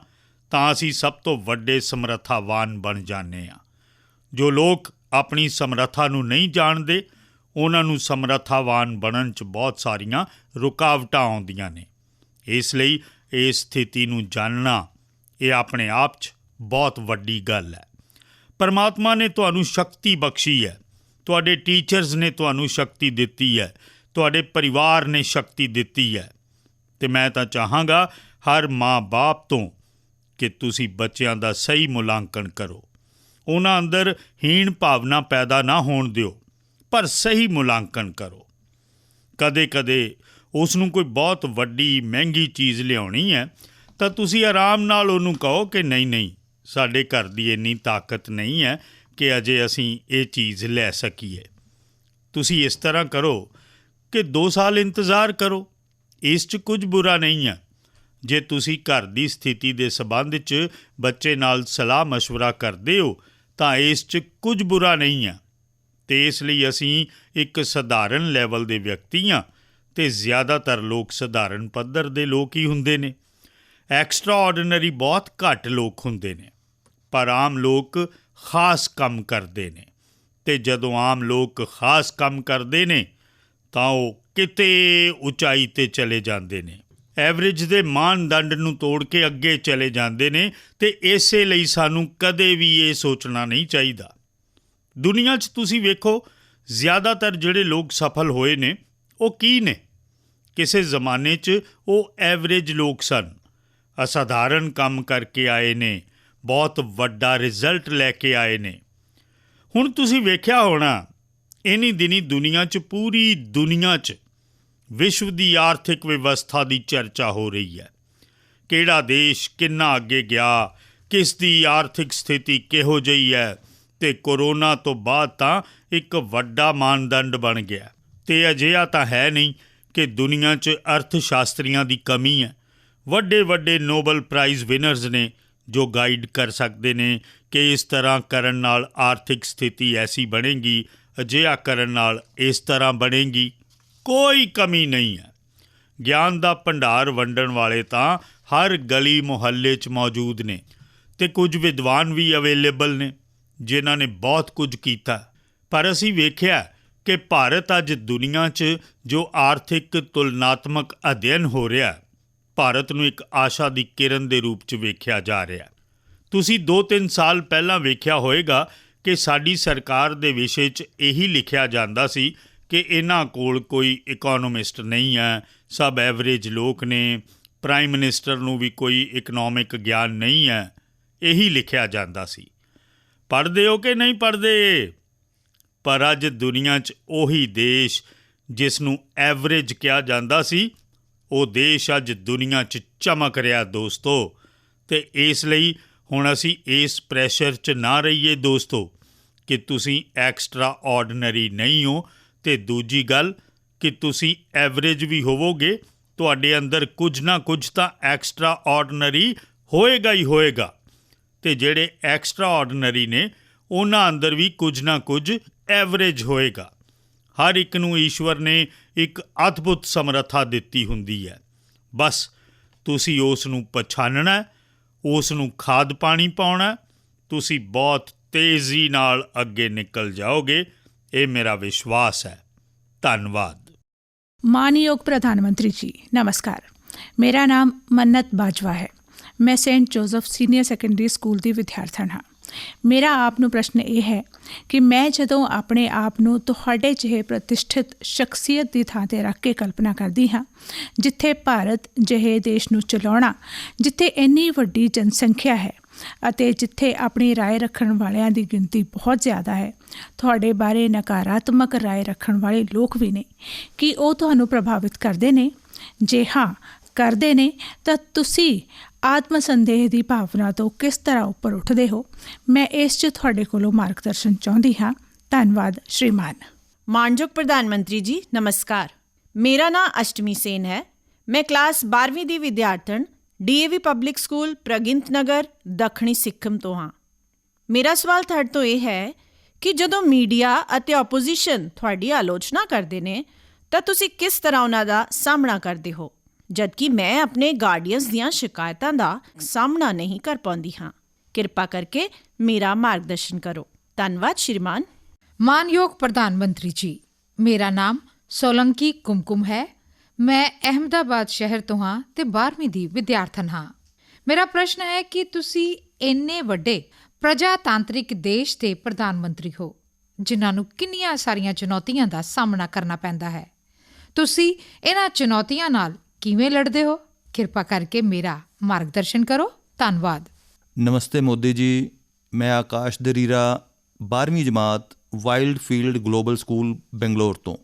ਤਾਂ ਅਸੀਂ ਸਭ ਤੋਂ ਵੱਡੇ ਸਮਰੱਥਾਵਾਨ ਬਣ ਜਾਂਦੇ ਹਾਂ। ਜੋ ਲੋਕ ਆਪਣੀ ਸਮਰੱਥਾ ਨੂੰ ਨਹੀਂ ਜਾਣਦੇ, ਉਹਨਾਂ ਨੂੰ ਸਮਰੱਥਾਵਾਨ ਬਣਨ 'ਚ ਬਹੁਤ ਸਾਰੀਆਂ ਰੁਕਾਵਟਾਂ ਆਉਂਦੀਆਂ ਨੇ। ਇਸ ਲਈ ਇਸ ਸਥਿਤੀ ਨੂੰ ਜਾਣਨਾ ਇਹ ਆਪਣੇ ਆਪ 'ਚ ਬਹੁਤ ਵੱਡੀ ਗੱਲ ਹੈ। ਪਰਮਾਤਮਾ ਨੇ ਤੁਹਾਨੂੰ ਸ਼ਕਤੀ ਬਖਸ਼ੀ ਹੈ, ਤੁਹਾਡੇ ਟੀਚਰਸ ਨੇ ਤੁਹਾਨੂੰ ਸ਼ਕਤੀ ਦਿੱਤੀ ਹੈ, ਤੁਹਾਡੇ ਪਰਿਵਾਰ ਨੇ ਸ਼ਕਤੀ ਦਿੱਤੀ ਹੈ, ਅਤੇ ਮੈਂ ਤਾਂ ਚਾਹਾਂਗਾ ਹਰ ਮਾਂ-ਬਾਪ ਤੋਂ ਕਿ ਤੁਸੀਂ ਬੱਚਿਆਂ ਦਾ ਸਹੀ ਮੁਲਾਂਕਣ ਕਰੋ, ਉਹਨਾਂ ਅੰਦਰ ਹੀਣ ਭਾਵਨਾ ਪੈਦਾ ਨਾ ਹੋਣ ਦਿਓ, ਪਰ ਸਹੀ ਮੁਲਾਂਕਣ ਕਰੋ। ਕਦੇ-ਕਦੇ ਉਸ ਨੂੰ ਕੋਈ ਬਹੁਤ ਵੱਡੀ ਮਹਿੰਗੀ ਚੀਜ਼ ਲਿਆਉਣੀ ਹੈ ਤਾਂ ਤੁਸੀਂ ਆਰਾਮ ਨਾਲ ਉਹਨੂੰ ਕਹੋ ਕਿ ਨਹੀਂ, ਸਾਡੇ ਘਰ ਦੀ ਇੰਨੀ ਤਾਕਤ ਨਹੀਂ ਹੈ ਕਿ ਅਜੇ ਅਸੀਂ ਇਹ ਚੀਜ਼ ਲੈ ਸਕੀਏ। ਤੁਸੀਂ ਇਸ ਤਰ੍ਹਾਂ ਕਰੋ ਕਿ 2 ਸਾਲ ਇੰਤਜ਼ਾਰ ਕਰੋ, ਇਸ 'ਚ ਕੁਝ ਬੁਰਾ ਨਹੀਂ ਹੈ। ਜੇ ਤੁਸੀਂ ਘਰ ਦੀ ਸਥਿਤੀ ਦੇ ਸੰਬੰਧ 'ਚ ਬੱਚੇ ਨਾਲ ਸਲਾਹ ਮਸ਼ਵਰਾ ਕਰਦੇ ਹੋ ਤਾਂ ਇਸ 'ਚ ਕੁਝ ਬੁਰਾ ਨਹੀਂ ਹੈ, ਅਤੇ ਇਸ ਲਈ ਅਸੀਂ ਇੱਕ ਸਧਾਰਨ ਲੈਵਲ ਦੇ ਵਿਅਕਤੀ ਹਾਂ ਅਤੇ ਜ਼ਿਆਦਾਤਰ ਲੋਕ ਸਧਾਰਨ ਪੱਧਰ ਦੇ ਲੋਕ ਹੀ ਹੁੰਦੇ ਨੇ। ਐਕਸਟਰਾ ਆਰਡੀਨਰੀ ਬਹੁਤ ਘੱਟ ਲੋਕ ਹੁੰਦੇ ਨੇ, ਪਰ ਆਮ ਲੋਕ ਖਾਸ ਕੰਮ ਕਰਦੇ ਨੇ, ਅਤੇ ਜਦੋਂ ਆਮ ਲੋਕ ਖਾਸ ਕੰਮ ਕਰਦੇ ਨੇ ਤਾਂ ਉਹ ਕਿਤੇ ਉਚਾਈ 'ਤੇ ਚਲੇ ਜਾਂਦੇ ਨੇ, ਐਵਰੇਜ ਦੇ ਮਾਨਦੰਡ ਨੂੰ ਤੋੜ ਕੇ ਅੱਗੇ ਚਲੇ ਜਾਂਦੇ ਨੇ। ਅਤੇ ਇਸੇ ਲਈ ਸਾਨੂੰ ਕਦੇ ਵੀ ਇਹ ਸੋਚਣਾ ਨਹੀਂ ਚਾਹੀਦਾ। ਦੁਨੀਆ 'ਚ ਤੁਸੀਂ ਵੇਖੋ, ਜ਼ਿਆਦਾਤਰ ਜਿਹੜੇ ਲੋਕ ਸਫਲ ਹੋਏ ਨੇ ਉਹ ਕੀ ਨੇ? ਕਿਸੇ ਜ਼ਮਾਨੇ 'ਚ ਉਹ ਐਵਰੇਜ ਲੋਕ ਸਨ, ਅਸਾਧਾਰਨ ਕੰਮ ਕਰਕੇ ਆਏ ਨੇ, ਬਹੁਤ ਵੱਡਾ ਰਿਜ਼ਲਟ ਲੈ ਕੇ ਆਏ ਨੇ। ਹੁਣ ਤੁਸੀਂ ਵੇਖਿਆ ਹੋਣਾ, ਇਨ੍ਹੀਂ ਦਿਨੀਂ ਦੁਨੀਆ 'ਚ, ਪੂਰੀ ਦੁਨੀਆ 'ਚ ਵਿਸ਼ਵ ਦੀ ਆਰਥਿਕ ਵਿਵਸਥਾ ਦੀ ਚਰਚਾ ਹੋ ਰਹੀ ਹੈ। ਕਿਹੜਾ ਦੇਸ਼ ਕਿੰਨਾ ਅੱਗੇ ਗਿਆ, ਕਿਸ ਦੀ ਆਰਥਿਕ ਸਥਿਤੀ ਕਿਹੋ ਜਿਹੀ ਹੈ, ਅਤੇ ਕੋਰੋਨਾ ਤੋਂ ਬਾਅਦ ਤਾਂ ਇੱਕ ਵੱਡਾ ਮਾਨਦੰਡ ਬਣ ਗਿਆ। ਅਤੇ ਅਜਿਹਾ ਤਾਂ ਹੈ ਨਹੀਂ ਕਿ ਦੁਨੀਆ 'ਚ ਅਰਥ ਸ਼ਾਸਤਰੀਆਂ ਦੀ ਕਮੀ ਹੈ। ਵੱਡੇ ਵੱਡੇ ਨੋਬਲ ਪ੍ਰਾਈਜ਼ ਵਿਨਰਸ ਨੇ ਜੋ ਗਾਈਡ ਕਰ ਸਕਦੇ ਨੇ ਕਿ ਇਸ ਤਰ੍ਹਾਂ ਕਰਨ ਨਾਲ ਆਰਥਿਕ ਸਥਿਤੀ ਐਸੀ ਬਣੇਗੀ, ਅਜਿਹਾ ਕਰਨ ਨਾਲ ਇਸ ਤਰ੍ਹਾਂ ਬਣੇਗੀ। ਕੋਈ ਕਮੀ ਨਹੀਂ ਹੈ। ਗਿਆਨ ਦਾ ਭੰਡਾਰ ਵੰਡਣ ਵਾਲੇ ਤਾਂ ਹਰ ਗਲੀ ਮੁਹੱਲੇ 'ਚ ਮੌਜੂਦ ਨੇ, ਅਤੇ ਕੁਝ ਵਿਦਵਾਨ ਵੀ ਅਵੇਲੇਬਲ ਨੇ ਜਿਨ੍ਹਾਂ ਨੇ ਬਹੁਤ ਕੁਝ ਕੀਤਾ। ਪਰ ਅਸੀਂ ਵੇਖਿਆ ਕਿ ਭਾਰਤ ਅੱਜ ਦੁਨੀਆ 'ਚ ਜੋ ਆਰਥਿਕ ਤੁਲਨਾਤਮਕ ਅਧਿਐਨ ਹੋ ਰਿਹਾ, ਭਾਰਤ ਨੂੰ ਇੱਕ ਆਸ਼ਾ ਦੀ ਕਿਰਨ ਦੇ ਰੂਪ 'ਚ ਵੇਖਿਆ ਜਾ ਰਿਹਾ। ਤੁਸੀਂ 2-3 ਸਾਲ ਪਹਿਲਾਂ ਵੇਖਿਆ ਹੋਵੇਗਾ ਕਿ ਸਾਡੀ ਸਰਕਾਰ ਦੇ ਵਿਸ਼ੇ 'ਚ ਇਹੀ ਲਿਖਿਆ ਜਾਂਦਾ ਸੀ ਕਿ ਇਹਨਾਂ ਕੋਲ ਕੋਈ ਇਕੋਨੋਮਿਸਟ ਨਹੀਂ ਹੈ, ਸਭ ਐਵਰੇਜ ਲੋਕ ਨੇ, ਪ੍ਰਾਈਮ ਮਿਨਿਸਟਰ ਨੂੰ ਵੀ ਕੋਈ ਇਕਨੋਮਿਕ ਗਿਆਨ ਨਹੀਂ ਹੈ, ਇਹੀ ਲਿਖਿਆ ਜਾਂਦਾ ਸੀ। ਪੜ੍ਹਦੇ ਹੋ ਕਿ ਨਹੀਂ ਪੜ੍ਹਦੇ? ਪਰ ਅੱਜ ਦੁਨੀਆ 'ਚ ਉਹੀ ਦੇਸ਼ ਜਿਸ ਨੂੰ ਐਵਰੇਜ ਕਿਹਾ ਜਾਂਦਾ ਸੀ, ਉਹ ਦੇਸ਼ ਅੱਜ ਦੁਨੀਆ 'ਚ ਚਮਕ ਰਿਹਾ ਦੋਸਤੋ। ਅਤੇ ਇਸ ਲਈ ਹੁਣ ਅਸੀਂ ਇਸ ਪ੍ਰੈਸ਼ਰ 'ਚ ਨਾ ਰਹੀਏ ਦੋਸਤੋ ਕਿ ਤੁਸੀਂ ਐਕਸਟਰਾ ਆਰਡੀਨਰੀ ਨਹੀਂ ਹੋ, ਤੇ ਦੂਜੀ ਗੱਲ ਕਿ ਤੁਸੀਂ ਐਵਰੇਜ ਵੀ ਹੋਵੋਗੇ, ਤੁਹਾਡੇ ਅੰਦਰ ਕੁਝ ਨਾ ਕੁਝ ਤਾਂ ਐਕਸਟਰਾ ਆਰਡੀਨਰੀ ਹੋਏਗਾ ਹੀ ਹੋਏਗਾ, ਤੇ ਜਿਹੜੇ ਐਕਸਟਰਾ ਆਰਡੀਨਰੀ ਨੇ ਉਹਨਾਂ ਅੰਦਰ ਵੀ ਕੁਝ ਨਾ ਕੁਝ ਐਵਰੇਜ ਹੋਏਗਾ। ਹਰ ਇੱਕ ਨੂੰ ਈਸ਼ਵਰ ਨੇ ਇੱਕ ਅਦਭੁਤ ਸਮਰੱਥਾ ਦਿੱਤੀ ਹੁੰਦੀ ਹੈ, ਬਸ ਤੁਸੀਂ ਉਸ ਨੂੰ ਪਛਾਣਨਾ, ਉਸ ਨੂੰ ਖਾਦ ਪਾਣੀ ਪਾਉਣਾ, ਤੁਸੀਂ ਬਹੁਤ ਤੇਜ਼ੀ ਨਾਲ ਅੱਗੇ ਨਿਕਲ ਜਾਓਗੇ, ਇਹ ਮੇਰਾ ਵਿਸ਼ਵਾਸ ਹੈ। ਧੰਨਵਾਦ। मानयोग प्रधानमंत्री जी नमस्कार। मेरा नाम मन्नत बाजवा है। मैं Saint Joseph Senior Secondary School ਦੀ ਵਿਦਿਆਰਥਣ ਹਾਂ। ਮੇਰਾ ਆਪ ਨੂੰ ਪ੍ਰਸ਼ਨ ਇਹ ਹੈ ਕਿ ਮੈਂ ਜਦੋਂ ਆਪਣੇ ਆਪ ਨੂੰ ਤੁਹਾਡੇ ਜਿਹੇ ਪ੍ਰਤਿਸ਼ਠਿਤ ਸ਼ਖਸੀਅਤ ਦੀ ਥਾਂ 'ਤੇ ਰੱਖ ਕੇ ਕਲਪਨਾ ਕਰਦੀ ਹਾਂ, ਜਿੱਥੇ ਭਾਰਤ ਜਿਹੇ ਦੇਸ਼ ਨੂੰ ਚਲਾਉਣਾ, ਜਿੱਥੇ ਇੰਨੀ ਵੱਡੀ ਜਨਸੰਖਿਆ ਹੈ ਅਤੇ ਜਿੱਥੇ ਆਪਣੀ ਰਾਏ ਰੱਖਣ ਵਾਲਿਆਂ ਦੀ ਗਿਣਤੀ ਬਹੁਤ ਜ਼ਿਆਦਾ ਹੈ, ਤੁਹਾਡੇ ਬਾਰੇ ਨਕਾਰਾਤਮਕ ਰਾਏ ਰੱਖਣ ਵਾਲੇ ਲੋਕ ਵੀ ਨੇ, ਕੀ ਉਹ ਤੁਹਾਨੂੰ ਪ੍ਰਭਾਵਿਤ ਕਰਦੇ ਨੇ? ਜੇ ਹਾਂ ਕਰਦੇ ਨੇ ਤਾਂ ਤੁਸੀਂ ਆਤਮ ਸੰਦੇਹ ਦੀ ਭਾਵਨਾ ਤੋਂ ਕਿਸ ਤਰ੍ਹਾਂ ਉੱਪਰ ਉੱਠਦੇ ਹੋ? ਮੈਂ ਇਸ 'ਚ ਤੁਹਾਡੇ ਕੋਲੋਂ ਮਾਰਗਦਰਸ਼ਨ ਚਾਹੁੰਦੀ ਹਾਂ। ਧੰਨਵਾਦ ਸ਼੍ਰੀਮਾਨ। ਮਾਨਯੋਗ ਪ੍ਰਧਾਨ ਮੰਤਰੀ ਜੀ ਨਮਸਕਾਰ। ਮੇਰਾ ਨਾਂ ਅਸ਼ਟਮੀ ਸੇਨ ਹੈ। ਮੈਂ ਕਲਾਸ 12ਵੀਂ ਦੀ ਵਿਦਿਆਰਥਣ DAV ਪਬਲਿਕ ਸਕੂਲ ਪ੍ਰਗਿੰਤ ਨਗਰ, ਦੱਖਣੀ ਸਿੱਕਮ ਤੋਂ ਹਾਂ। ਮੇਰਾ ਸਵਾਲ ਤੁਹਾਡੇ ਤੋਂ ਇਹ ਹੈ ਕਿ ਜਦੋਂ ਮੀਡੀਆ ਅਤੇ ਆਪੋਜੀਸ਼ਨ ਤੁਹਾਡੀ ਆਲੋਚਨਾ ਕਰਦੇ ਨੇ ਤਾਂ ਤੁਸੀਂ ਕਿਸ ਤਰ੍ਹਾਂ ਉਹਨਾਂ ਦਾ ਸਾਹਮਣਾ ਕਰਦੇ ਹੋ, ਜਦਕਿ ਮੈਂ ਆਪਣੇ ਗਾਰਡੀਅਨਸ ਦੀਆਂ ਸ਼ਿਕਾਇਤਾਂ ਦਾ ਸਾਹਮਣਾ ਨਹੀਂ ਕਰ ਪਾਉਂਦੀ ਹਾਂ। ਕਿਰਪਾ ਕਰਕੇ ਮੇਰਾ ਮਾਰਗਦਰਸ਼ਨ ਕਰੋ। ਧੰਨਵਾਦ ਸ਼੍ਰੀਮਾਨ। मानयोग प्रधानमंत्री जी, मेरा नाम सोलंकी कुमकुम है। मैं अहमदाबाद शहर ਤੋਂ ਹਾਂ ਤੇ 12ਵੀਂ ਦੀ ਵਿਦਿਆਰਥਣ ਹਾਂ। ਮੇਰਾ ਪ੍ਰਸ਼ਨ ਹੈ ਕਿ ਤੁਸੀਂ ਇੰਨੇ ਵੱਡੇ ਪ੍ਰਜਾਤਾਂਤਰਿਕ ਦੇਸ਼ ਦੇ ਪ੍ਰਧਾਨ ਮੰਤਰੀ ਹੋ, ਜਿਨ੍ਹਾਂ ਨੂੰ ਕਿੰਨੀਆਂ ਸਾਰੀਆਂ ਚੁਣੌਤੀਆਂ ਦਾ ਸਾਹਮਣਾ ਕਰਨਾ ਪੈਂਦਾ ਹੈ। ਤੁਸੀਂ ਇਹਨਾਂ ਚੁਣੌਤੀਆਂ ਨਾਲ ਕਿਵੇਂ ਲੜਦੇ ਹੋ? ਕਿਰਪਾ ਕਰਕੇ ਮੇਰਾ ਮਾਰਗਦਰਸ਼ਨ ਕਰੋ। ਧੰਨਵਾਦ। ਨਮਸਤੇ ਮੋਦੀ ਜੀ, ਮੈਂ ਆਕਾਸ਼ ਦਰੀਰਾ 12ਵੀਂ ਜਮਾਤ Wild Field Global School Bangalore ਤੋਂ।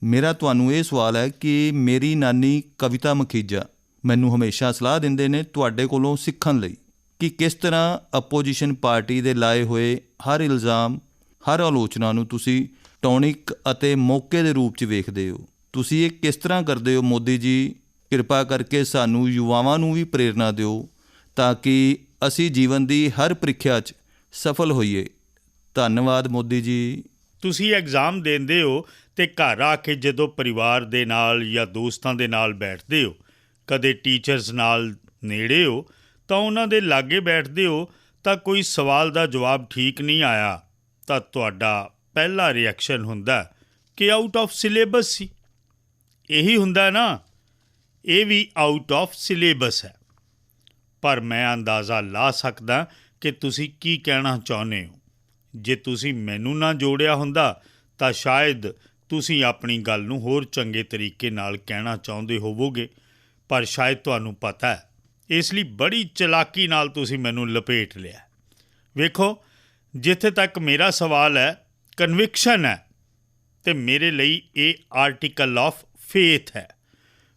ਮੇਰਾ ਤੁਹਾਨੂੰ ਇਹ ਸਵਾਲ ਹੈ ਕਿ ਮੇਰੀ ਨਾਨੀ ਕਵਿਤਾ ਮਖੀਜਾ ਮੈਨੂੰ ਹਮੇਸ਼ਾ ਸਲਾਹ ਦਿੰਦੇ ਨੇ ਤੁਹਾਡੇ ਕੋਲੋਂ ਸਿੱਖਣ ਲਈ ਕਿ ਕਿਸ ਤਰ੍ਹਾਂ ਅਪੋਜੀਸ਼ਨ ਪਾਰਟੀ ਦੇ ਲਾਏ ਹੋਏ ਹਰ ਇਲਜ਼ਾਮ, ਹਰ ਆਲੋਚਨਾ ਨੂੰ ਤੁਸੀਂ ਟੌਨਿਕ ਅਤੇ ਮੌਕੇ ਦੇ ਰੂਪ 'ਚ ਵੇਖਦੇ ਹੋ। ਤੁਸੀਂ ਇਹ ਕਿਸ ਤਰ੍ਹਾਂ ਕਰਦੇ ਹੋ ਮੋਦੀ ਜੀ? ਕਿਰਪਾ ਕਰਕੇ ਸਾਨੂੰ ਯੁਵਾਵਾਂ ਨੂੰ ਵੀ ਪ੍ਰੇਰਨਾ ਦਿਓ ਤਾਂ ਕਿ ਅਸੀਂ ਜੀਵਨ ਦੀ ਹਰ ਪ੍ਰੀਖਿਆ 'ਚ ਸਫਲ ਹੋਈਏ। ਧੰਨਵਾਦ ਮੋਦੀ ਜੀ। ਤੁਸੀਂ ਐਗਜ਼ਾਮ ਦਿੰਦੇ ਹੋ ਤੇ ਘਰ ਆ ਕੇ ਜਦੋਂ ਪਰਿਵਾਰ ਦੇ ਨਾਲ ਜਾਂ ਦੋਸਤਾਂ ਦੇ ਨਾਲ ਬੈਠਦੇ ਹੋ, ਕਦੇ ਟੀਚਰਸ ਨਾਲ ਨੇੜੇ ਹੋ ਤਾਂ ਉਹਨਾਂ ਦੇ ਲਾਗੇ ਬੈਠਦੇ ਹੋ ਤਾਂ ਕੋਈ ਸਵਾਲ ਦਾ ਜਵਾਬ ਠੀਕ ਨਹੀਂ ਆਇਆ ਤਾਂ ਤੁਹਾਡਾ ਪਹਿਲਾ ਰਿਐਕਸ਼ਨ ਹੁੰਦਾ ਕਿ ਆਊਟ ਆਫ ਸਿਲੇਬਸ ਸੀ। ਇਹੀ ਹੁੰਦਾ ਨਾ, ਇਹ ਵੀ ਆਊਟ ਆਫ ਸਿਲੇਬਸ ਹੈ। ਪਰ ਮੈਂ ਅੰਦਾਜ਼ਾ ਲਾ ਸਕਦਾ ਕਿ ਤੁਸੀਂ ਕੀ ਕਹਿਣਾ ਚਾਹੁੰਦੇ ਹੋ। ਜੇ ਤੁਸੀਂ ਮੈਨੂੰ ਨਾ ਜੋੜਿਆ ਹੁੰਦਾ ਤਾਂ ਸ਼ਾਇਦ ਤੁਸੀਂ ਆਪਣੀ ਗੱਲ ਨੂੰ ਹੋਰ ਚੰਗੇ ਤਰੀਕੇ ਨਾਲ ਕਹਿਣਾ ਚਾਹੁੰਦੇ ਹੋਵੋਗੇ, ਪਰ ਸ਼ਾਇਦ ਤੁਹਾਨੂੰ ਪਤਾ ਹੈ, ਇਸ ਲਈ ਬੜੀ ਚਲਾਕੀ ਨਾਲ ਤੁਸੀਂ ਮੈਨੂੰ ਲਪੇਟ ਲਿਆ। ਵੇਖੋ, ਜਿੱਥੇ ਤੱਕ ਮੇਰਾ ਸਵਾਲ ਹੈ, ਕਨਵਿਕਸ਼ਨ ਹੈ ਅਤੇ ਮੇਰੇ ਲਈ ਇਹ ਆਰਟੀਕਲ ਆਫ ਫੇਥ ਹੈ।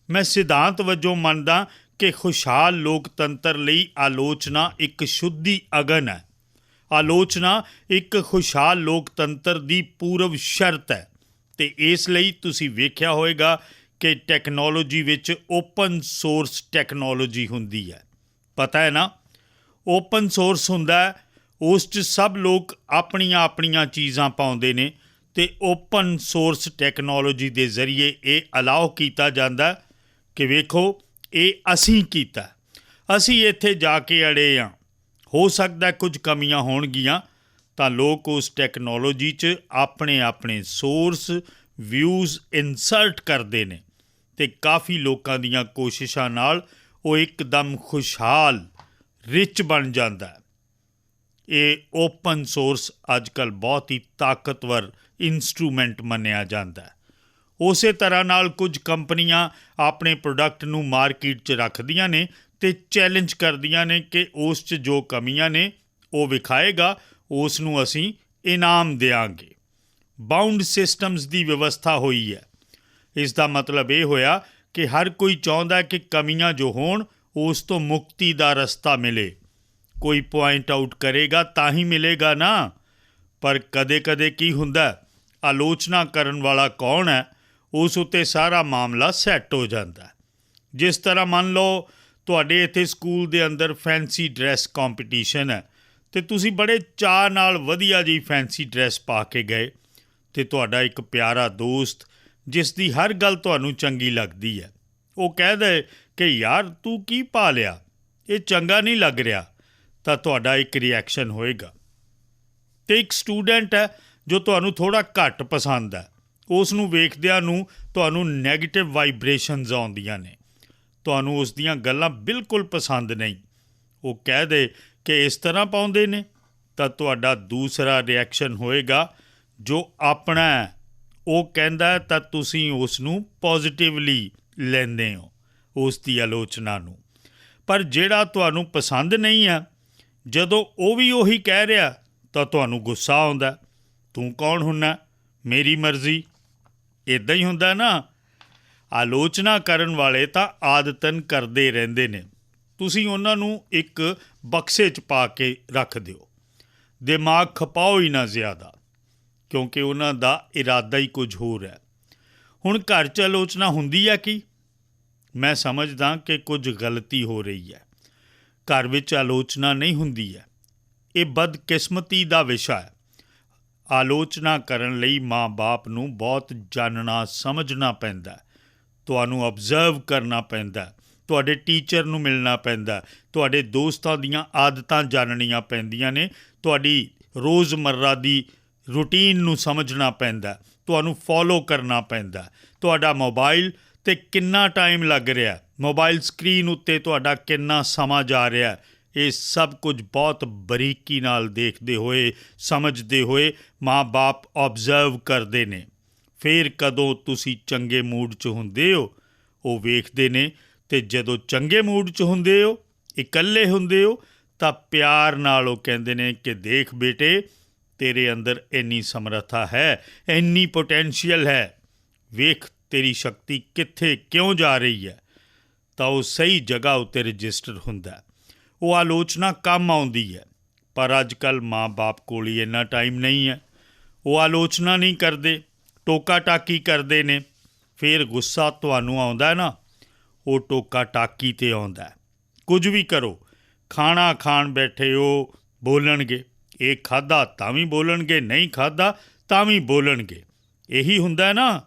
ਮੈਂ ਸਿਧਾਂਤ ਵਜੋਂ ਮੰਨਦਾ ਕਿ ਖੁਸ਼ਹਾਲ ਲੋਕਤੰਤਰ ਲਈ ਆਲੋਚਨਾ ਇੱਕ ਸ਼ੁੱਧੀ ਅਗਨ ਹੈ। ਆਲੋਚਨਾ ਇੱਕ ਖੁਸ਼ਹਾਲ ਲੋਕਤੰਤਰ ਦੀ ਪੂਰਵ ਸ਼ਰਤ ਹੈ ਅਤੇ ਇਸ ਲਈ ਤੁਸੀਂ ਵੇਖਿਆ ਹੋਵੇਗਾ ਕਿ ਟੈਕਨੋਲੋਜੀ ਵਿੱਚ ਓਪਨ ਸੋਰਸ ਟੈਕਨੋਲੋਜੀ ਹੁੰਦੀ ਹੈ। ਪਤਾ ਹੈ ਨਾ, ਓਪਨ ਸੋਰਸ ਹੁੰਦਾ ਹੈ, ਉਸ 'ਚ ਸਭ ਲੋਕ ਆਪਣੀਆਂ ਆਪਣੀਆਂ ਚੀਜ਼ਾਂ ਪਾਉਂਦੇ ਨੇ ਅਤੇ ਓਪਨ ਸੋਰਸ ਟੈਕਨੋਲੋਜੀ ਦੇ ਜ਼ਰੀਏ ਇਹ ਅਲਾਓ ਕੀਤਾ ਜਾਂਦਾ ਕਿ ਵੇਖੋ, ਇਹ ਅਸੀਂ ਕੀਤਾ, ਅਸੀਂ ਇੱਥੇ ਜਾ ਕੇ ਅੜੇ ਹਾਂ। ਹੋ ਸਕਦਾ ਕੁਝ ਕਮੀਆਂ ਹੋਣਗੀਆਂ ਤਾਂ ਲੋਕ ਉਸ ਟੈਕਨੋਲੋਜੀ 'ਚ ਆਪਣੇ ਆਪਣੇ ਸੋਰਸ ਵਿਊਜ਼ ਇਨਸਰਟ ਕਰਦੇ ਨੇ ਅਤੇ ਕਾਫੀ ਲੋਕਾਂ ਦੀਆਂ ਕੋਸ਼ਿਸ਼ਾਂ ਨਾਲ ਉਹ ਇੱਕਦਮ ਖੁਸ਼ਹਾਲ ਰਿਚ ਬਣ ਜਾਂਦਾ ਹੈ। ਇਹ ਓਪਨ ਸੋਰਸ ਅੱਜ ਕੱਲ੍ਹ ਬਹੁਤ ਹੀ ਤਾਕਤਵਰ ਇੰਸਟਰੂਮੈਂਟ ਮੰਨਿਆ ਜਾਂਦਾ ਹੈ। ਉਸੇ ਤਰ੍ਹਾਂ ਨਾਲ ਕੁਝ ਕੰਪਨੀਆਂ ਆਪਣੇ ਪ੍ਰੋਡਕਟ ਨੂੰ ਮਾਰਕੀਟ 'ਚ ਰੱਖਦੀਆਂ ਨੇ ਅਤੇ ਚੈਲੰਜ ਕਰਦੀਆਂ ਨੇ ਕਿ ਉਸ 'ਚ ਜੋ ਕਮੀਆਂ ਨੇ ਉਹ ਵਿਖਾਏਗਾ, ਉਸ ਨੂੰ ਅਸੀਂ ਇਨਾਮ ਦਿਆਂਗੇ। ਬਾਉਂਡ ਸਿਸਟਮਸ ਦੀ ਵਿਵਸਥਾ ਹੋਈ ਹੈ। ਇਸ ਦਾ ਮਤਲਬ ਇਹ ਹੋਇਆ ਕਿ ਹਰ ਕੋਈ ਚਾਹੁੰਦਾ ਕਿ ਕਮੀਆਂ ਜੋ ਹੋਣ ਉਸ ਤੋਂ ਮੁਕਤੀ ਦਾ ਰਸਤਾ ਮਿਲੇ। ਕੋਈ ਪੁਆਇੰਟ ਆਊਟ ਕਰੇਗਾ ਤਾਂ ਹੀ ਮਿਲੇਗਾ ਨਾ। ਪਰ ਕਦੇ ਕਦੇ ਕੀ ਹੁੰਦਾ, ਆਲੋਚਨਾ ਕਰਨ ਵਾਲਾ ਕੌਣ ਹੈ ਉਸ ਉੱਤੇ ਸਾਰਾ ਮਾਮਲਾ ਸੈੱਟ ਹੋ ਜਾਂਦਾ। ਜਿਸ ਤਰ੍ਹਾਂ ਮੰਨ ਲਓ ਤੁਹਾਡੇ ਇੱਥੇ ਸਕੂਲ ਦੇ ਅੰਦਰ ਫੈਂਸੀ ਡਰੈਸ ਕੰਪੀਟੀਸ਼ਨ ਹੈ ਅਤੇ ਤੁਸੀਂ ਬੜੇ ਚਾਅ ਨਾਲ ਵਧੀਆ ਜਿਹੀ ਫੈਂਸੀ ਡਰੈਸ ਪਾ ਕੇ ਗਏ ਅਤੇ ਤੁਹਾਡਾ ਇੱਕ ਪਿਆਰਾ ਦੋਸਤ ਜਿਸ ਦੀ ਹਰ ਗੱਲ ਤੁਹਾਨੂੰ ਚੰਗੀ ਲੱਗਦੀ ਹੈ ਉਹ ਕਹਿ ਦੇ ਕਿ ਯਾਰ ਤੂੰ ਕੀ ਪਾ ਲਿਆ, ਇਹ ਚੰਗਾ ਨਹੀਂ ਲੱਗ ਰਿਹਾ, ਤਾਂ ਤੁਹਾਡਾ ਇੱਕ ਰਿਐਕਸ਼ਨ ਹੋਏਗਾ। ਅਤੇ ਇੱਕ ਸਟੂਡੈਂਟ ਹੈ ਜੋ ਤੁਹਾਨੂੰ ਥੋੜ੍ਹਾ ਘੱਟ ਪਸੰਦ ਹੈ, ਉਸ ਨੂੰ ਵੇਖਦਿਆਂ ਨੂੰ ਤੁਹਾਨੂੰ ਨੈਗੇਟਿਵ ਵਾਈਬ੍ਰੇਸ਼ਨਸ ਆਉਂਦੀਆਂ ਨੇ, ਤੁਹਾਨੂੰ ਉਸ ਦੀਆਂ ਗੱਲਾਂ ਬਿਲਕੁਲ ਪਸੰਦ ਨਹੀਂ, ਉਹ ਕਹਿ ਦੇ ਕਿ ਇਸ ਤਰ੍ਹਾਂ ਪਾਉਂਦੇ ਨੇ, ਤਾਂ ਤੁਹਾਡਾ ਦੂਸਰਾ ਰਿਐਕਸ਼ਨ ਹੋਏਗਾ ਜੋ ਆਪਣਾ ਹੈ, ਉਹ ਕਹਿੰਦਾ ਹੈ ਤਾਂ ਤੁਸੀਂ ਉਸ ਨੂੰ ਪੋਜ਼ੀਟਿਵਲੀ ਲੈਂਦੇ ਹੋ ਉਸ ਦੀ ਆਲੋਚਨਾ ਨੂੰ। ਪਰ ਜਿਹੜਾ ਤੁਹਾਨੂੰ ਪਸੰਦ ਨਹੀਂ ਹੈ ਜਦੋਂ ਉਹ ਵੀ ਉਹੀ ਕਹਿ ਰਿਹਾ ਤਾਂ ਤੁਹਾਨੂੰ ਗੁੱਸਾ ਆਉਂਦਾ, ਤੂੰ ਕੌਣ ਹੁੰਨਾ, ਮੇਰੀ ਮਰਜ਼ੀ। ਇੱਦਾਂ ਹੀ ਹੁੰਦਾ ਨਾ। ਆਲੋਚਨਾ ਕਰਨ ਵਾਲੇ ਤਾਂ ਆਦਤਨ ਕਰਦੇ ਰਹਿੰਦੇ ਨੇ, ਤੁਸੀਂ ਉਹਨਾਂ ਨੂੰ ਇੱਕ ਬਕਸੇ 'ਚ ਪਾ ਕੇ ਰੱਖ ਦਿਓ, ਦਿਮਾਗ ਖਪਾਓ ਹੀ ਨਾ ਜ਼ਿਆਦਾ, ਕਿਉਂਕਿ ਉਹਨਾਂ ਦਾ ਇਰਾਦਾ ਹੀ ਕੁਝ ਹੋਰ ਹੈ। ਹੁਣ ਘਰ 'ਚ ਆਲੋਚਨਾ ਹੁੰਦੀ ਹੈ ਕਿ ਮੈਂ ਸਮਝਦਾ ਕਿ ਕੁਝ ਗਲਤੀ ਹੋ ਰਹੀ ਹੈ। ਘਰ ਵਿੱਚ ਆਲੋਚਨਾ ਨਹੀਂ ਹੁੰਦੀ ਹੈ, ਇਹ ਬਦਕਿਸਮਤੀ ਦਾ ਵਿਸ਼ਾ ਹੈ। ਆਲੋਚਨਾ ਕਰਨ ਲਈ ਮਾਂ-ਬਾਪ ਨੂੰ ਬਹੁਤ ਜਾਣਨਾ ਸਮਝਣਾ ਪੈਂਦਾ, ਤੁਹਾਨੂੰ ਓਬਜ਼ਰਵ ਕਰਨਾ ਪੈਂਦਾ, ਤੁਹਾਡੇ ਟੀਚਰ ਨੂੰ ਮਿਲਣਾ ਪੈਂਦਾ, ਤੁਹਾਡੇ ਦੋਸਤਾਂ ਦੀਆਂ ਆਦਤਾਂ ਜਾਣਨੀਆਂ ਪੈਂਦੀਆਂ ਨੇ, ਤੁਹਾਡੀ ਰੋਜ਼ਮर्रा ਦੀ ਰੂਟੀਨ ਨੂੰ ਸਮਝਣਾ ਪੈਂਦਾ, ਤੁਹਾਨੂੰ ਫੋਲੋ ਕਰਨਾ ਪੈਂਦਾ, ਤੁਹਾਡਾ ਮੋਬਾਈਲ 'ਤੇ ਕਿੰਨਾ ਟਾਈਮ ਲੱਗ ਰਿਹਾ, ਮੋਬਾਈਲ ਸਕਰੀਨ ਉੱਤੇ ਤੁਹਾਡਾ ਕਿੰਨਾ ਸਮਾਂ ਜਾ ਰਿਹਾ, ਇਹ ਸਭ ਕੁਝ ਬਹੁਤ ਬਰੀਕੀ ਨਾਲ ਦੇਖਦੇ ਹੋਏ ਸਮਝਦੇ ਹੋਏ ਮਾਂ-ਬਾਪ ਓਬਜ਼ਰਵ ਕਰਦੇ ਨੇ। ਫਿਰ ਕਦੋਂ ਤੁਸੀਂ ਚੰਗੇ ਮੂਡ 'ਚ ਹੁੰਦੇ ਹੋ ਉਹ ਵੇਖਦੇ ਨੇ, ਅਤੇ ਜਦੋਂ ਚੰਗੇ ਮੂਡ 'ਚ ਹੁੰਦੇ ਹੋ, ਇਕੱਲੇ ਹੁੰਦੇ ਹੋ, ਤਾਂ ਪਿਆਰ ਨਾਲ ਉਹ ਕਹਿੰਦੇ ਨੇ ਕਿ ਦੇਖ ਬੇਟੇ ਤੇਰੇ ਅੰਦਰ ਇੰਨੀ ਸਮਰੱਥਾ ਹੈ, ਇੰਨੀ ਪੋਟੈਂਸ਼ੀਅਲ ਹੈ, ਵੇਖ ਤੇਰੀ ਸ਼ਕਤੀ ਕਿੱਥੇ ਕਿਉਂ ਜਾ ਰਹੀ ਹੈ, ਤਾਂ ਉਹ ਸਹੀ ਜਗ੍ਹਾ ਉੱਤੇ ਰਜਿਸਟਰ ਹੁੰਦਾ। ਉਹ ਆਲੋਚਨਾ ਕੰਮ ਆਉਂਦੀ ਹੈ, ਪਰ ਅੱਜ ਕੱਲ੍ਹ ਮਾਂ-ਬਾਪ ਕੋਲ ਹੀ ਇੰਨਾ ਟਾਈਮ ਨਹੀਂ ਹੈ। ਉਹ ਆਲੋਚਨਾ ਨਹੀਂ ਕਰਦੇ, ਟੋਕਾ ਟਾਕੀ ਕਰਦੇ ਨੇ। ਫਿਰ ਗੁੱਸਾ ਤੁਹਾਨੂੰ ਆਉਂਦਾ ਨਾ, ਉਹ ਟੋਕਾ ਟਾਕੀ 'ਤੇ ਆਉਂਦਾ। ਕੁਝ ਵੀ ਕਰੋ, ਖਾਣਾ ਖਾਣ ਬੈਠੇ ਹੋ ਬੋਲਣਗੇ, ਇਹ ਖਾਧਾ ਤਾਂ ਵੀ ਬੋਲਣਗੇ, ਨਹੀਂ ਖਾਧਾ ਤਾਂ ਵੀ ਬੋਲਣਗੇ, ਇਹੀ ਹੁੰਦਾ ਨਾ।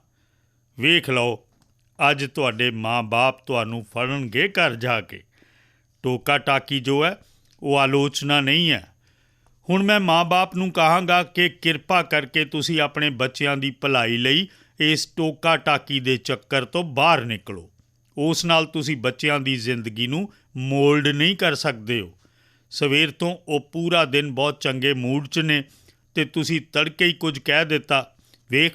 ਵੇਖ ਲਓ ਅੱਜ ਤੁਹਾਡੇ ਮਾਂ-ਬਾਪ ਤੁਹਾਨੂੰ ਫੜਨਗੇ ਘਰ ਜਾ ਕੇ। ਟੋਕਾ ਟਾਕੀ ਜੋ ਹੈ ਉਹ ਆਲੋਚਨਾ ਨਹੀਂ ਹੈ। ਹੁਣ ਮੈਂ ਮਾਂ-ਬਾਪ ਨੂੰ ਕਹਾਂਗਾ ਕਿ ਕਿਰਪਾ ਕਰਕੇ ਤੁਸੀਂ ਆਪਣੇ ਬੱਚਿਆਂ ਦੀ ਭਲਾਈ ਲਈ ਇਸ ਟੋਕਾ ਟਾਕੀ ਦੇ ਚੱਕਰ ਤੋਂ ਬਾਹਰ ਨਿਕਲੋ। ਉਸ ਨਾਲ ਤੁਸੀਂ ਬੱਚਿਆਂ ਦੀ ਜ਼ਿੰਦਗੀ ਨੂੰ ਮੋਲਡ ਨਹੀਂ ਕਰ ਸਕਦੇ ਹੋ। ਸਵੇਰ ਤੋਂ ਉਹ ਪੂਰਾ ਦਿਨ ਬਹੁਤ ਚੰਗੇ ਮੂਡ 'ਚ ਨੇ ਅਤੇ ਤੁਸੀਂ ਤੜਕੇ ਹੀ ਕੁਝ ਕਹਿ ਦਿੱਤਾ, ਵੇਖ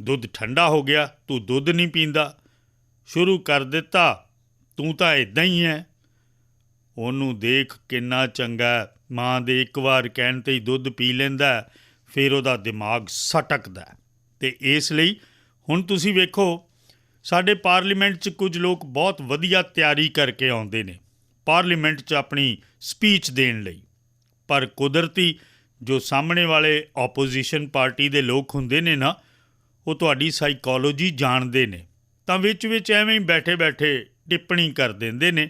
ਦੁੱਧ ਠੰਡਾ ਹੋ ਗਿਆ, ਤੂੰ ਦੁੱਧ ਨਹੀਂ ਪੀਂਦਾ, ਸ਼ੁਰੂ ਕਰ ਦਿੱਤਾ, ਤੂੰ ਤਾਂ ਇੱਦਾਂ ਹੀ ਹੈ। ਉਹਨੂੰ ਦੇਖ ਕਿੰਨਾ ਚੰਗਾ, ਮਾਂ ਦੇ ਇੱਕ ਵਾਰ ਕਹਿਣ 'ਤੇ ਹੀ ਦੁੱਧ ਪੀ ਲੈਂਦਾ, ਫਿਰ ਉਹਦਾ ਦਿਮਾਗ ਸਟਕਦਾ। ਅਤੇ ਇਸ ਲਈ ਹੁਣ ਤੁਸੀਂ ਵੇਖੋ ਸਾਡੇ ਪਾਰਲੀਮੈਂਟ 'ਚ ਕੁਝ ਲੋਕ ਬਹੁਤ ਵਧੀਆ ਤਿਆਰੀ ਕਰਕੇ ਆਉਂਦੇ ਨੇ ਪਾਰਲੀਮੈਂਟ 'ਚ ਆਪਣੀ ਸਪੀਚ ਦੇਣ ਲਈ, ਪਰ ਕੁਦਰਤੀ ਜੋ ਸਾਹਮਣੇ ਵਾਲੇ ਆਪੋਜੀਸ਼ਨ ਪਾਰਟੀ ਦੇ ਲੋਕ ਹੁੰਦੇ ਨੇ ਨਾ, ਉਹ ਤੁਹਾਡੀ ਸਾਈਕੋਲੋਜੀ ਜਾਣਦੇ ਨੇ, ਤਾਂ ਵਿੱਚ ਐਵੇਂ ਹੀ ਬੈਠੇ ਟਿੱਪਣੀ ਕਰ ਦਿੰਦੇ ਨੇ,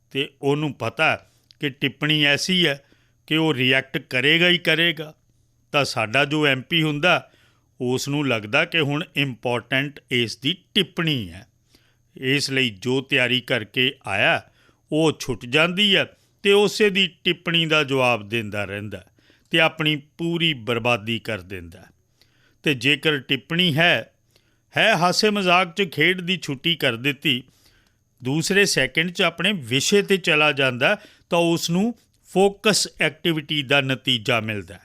ਅਤੇ ਉਹਨੂੰ ਪਤਾ ਕਿ ਟਿੱਪਣੀ ਐਸੀ ਹੈ ਕਿ ਉਹ ਰਿਐਕਟ ਕਰੇਗਾ ਹੀ ਕਰੇਗਾ। ਤਾਂ ਸਾਡਾ ਜੋ MP ਹੁੰਦਾ ਉਸ ਨੂੰ ਲੱਗਦਾ ਕਿ ਹੁਣ ਇੰਪੋਰਟੈਂਟ ਇਸ ਦੀ ਟਿੱਪਣੀ ਹੈ, ਇਸ ਲਈ ਜੋ ਤਿਆਰੀ ਕਰਕੇ ਆਇਆ ਉਹ ਛੁੱਟ ਜਾਂਦੀ ਹੈ ਅਤੇ ਉਸੇ ਦੀ ਟਿੱਪਣੀ ਦਾ ਜਵਾਬ ਦਿੰਦਾ ਰਹਿੰਦਾ ਅਤੇ ਆਪਣੀ ਪੂਰੀ ਬਰਬਾਦੀ ਕਰ ਦਿੰਦਾ। ਅਤੇ ਜੇਕਰ ਟਿੱਪਣੀ ਹੈ ਹਾਸੇ ਮਜ਼ਾਕ 'ਚ ਖੇਡ ਦੀ ਛੁੱਟੀ ਕਰ ਦਿੱਤੀ, ਦੂਸਰੇ ਸੈਕਿੰਡ 'ਚ ਆਪਣੇ ਵਿਸ਼ੇ 'ਤੇ ਚਲਾ ਜਾਂਦਾ, ਤਾਂ ਉਸ ਨੂੰ ਫੋਕਸ ਐਕਟੀਵਿਟੀ ਦਾ ਨਤੀਜਾ ਮਿਲਦਾ।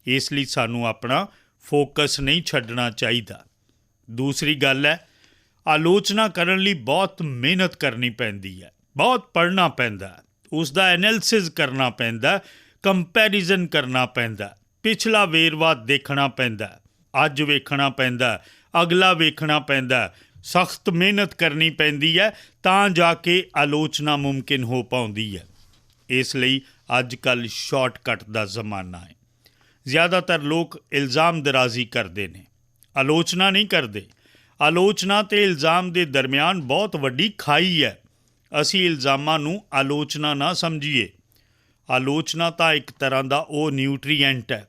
ਇਸ ਲਈ ਸਾਨੂੰ ਆਪਣਾ ਫੋਕਸ ਨਹੀਂ ਛੱਡਣਾ ਚਾਹੀਦਾ। ਦੂਸਰੀ ਗੱਲ ਹੈ, ਆਲੋਚਨਾ ਕਰਨ ਲਈ ਬਹੁਤ ਮਿਹਨਤ ਕਰਨੀ ਪੈਂਦੀ ਹੈ, ਬਹੁਤ ਪੜ੍ਹਨਾ ਪੈਂਦਾ, ਉਸ ਦਾ ਐਨਾਲਿਸਿਸ ਕਰਨਾ ਪੈਂਦਾ, ਕੰਪੈਰੀਜ਼ਨ ਕਰਨਾ ਪੈਂਦਾ, ਪਿਛਲਾ ਵੇਰਵਾ ਦੇਖਣਾ ਪੈਂਦਾ, ਅੱਜ ਵੇਖਣਾ ਪੈਂਦਾ, ਅਗਲਾ ਵੇਖਣਾ ਪੈਂਦਾ, ਸਖਤ ਮਿਹਨਤ ਕਰਨੀ ਪੈਂਦੀ ਹੈ ਤਾਂ ਜਾ ਕੇ ਆਲੋਚਨਾ ਮੁਮਕਿਨ ਹੋ ਪਾਉਂਦੀ ਹੈ। ਇਸ ਲਈ ਅੱਜ ਕੱਲ੍ਹ ਸ਼ਾਰਟਕਟ ਦਾ ਜ਼ਮਾਨਾ ਹੈ। ਜ਼ਿਆਦਾਤਰ ਲੋਕ ਇਲਜ਼ਾਮ ਦਰਾਜ਼ੀ ਕਰਦੇ ਨੇ, ਆਲੋਚਨਾ ਨਹੀਂ ਕਰਦੇ। ਆਲੋਚਨਾ ਤੇ ਇਲਜ਼ਾਮ ਦੇ ਦਰਮਿਆਨ ਬਹੁਤ ਵੱਡੀ ਖਾਈ ਹੈ। ਅਸੀਂ ਇਲਜ਼ਾਮਾਂ ਨੂੰ ਆਲੋਚਨਾ ਨਾ ਸਮਝੀਏ। ਆਲੋਚਨਾ ਤਾਂ ਇੱਕ ਤਰ੍ਹਾਂ ਦਾ ਉਹ ਨਿਊਟਰੀਐਂਟ ਹੈ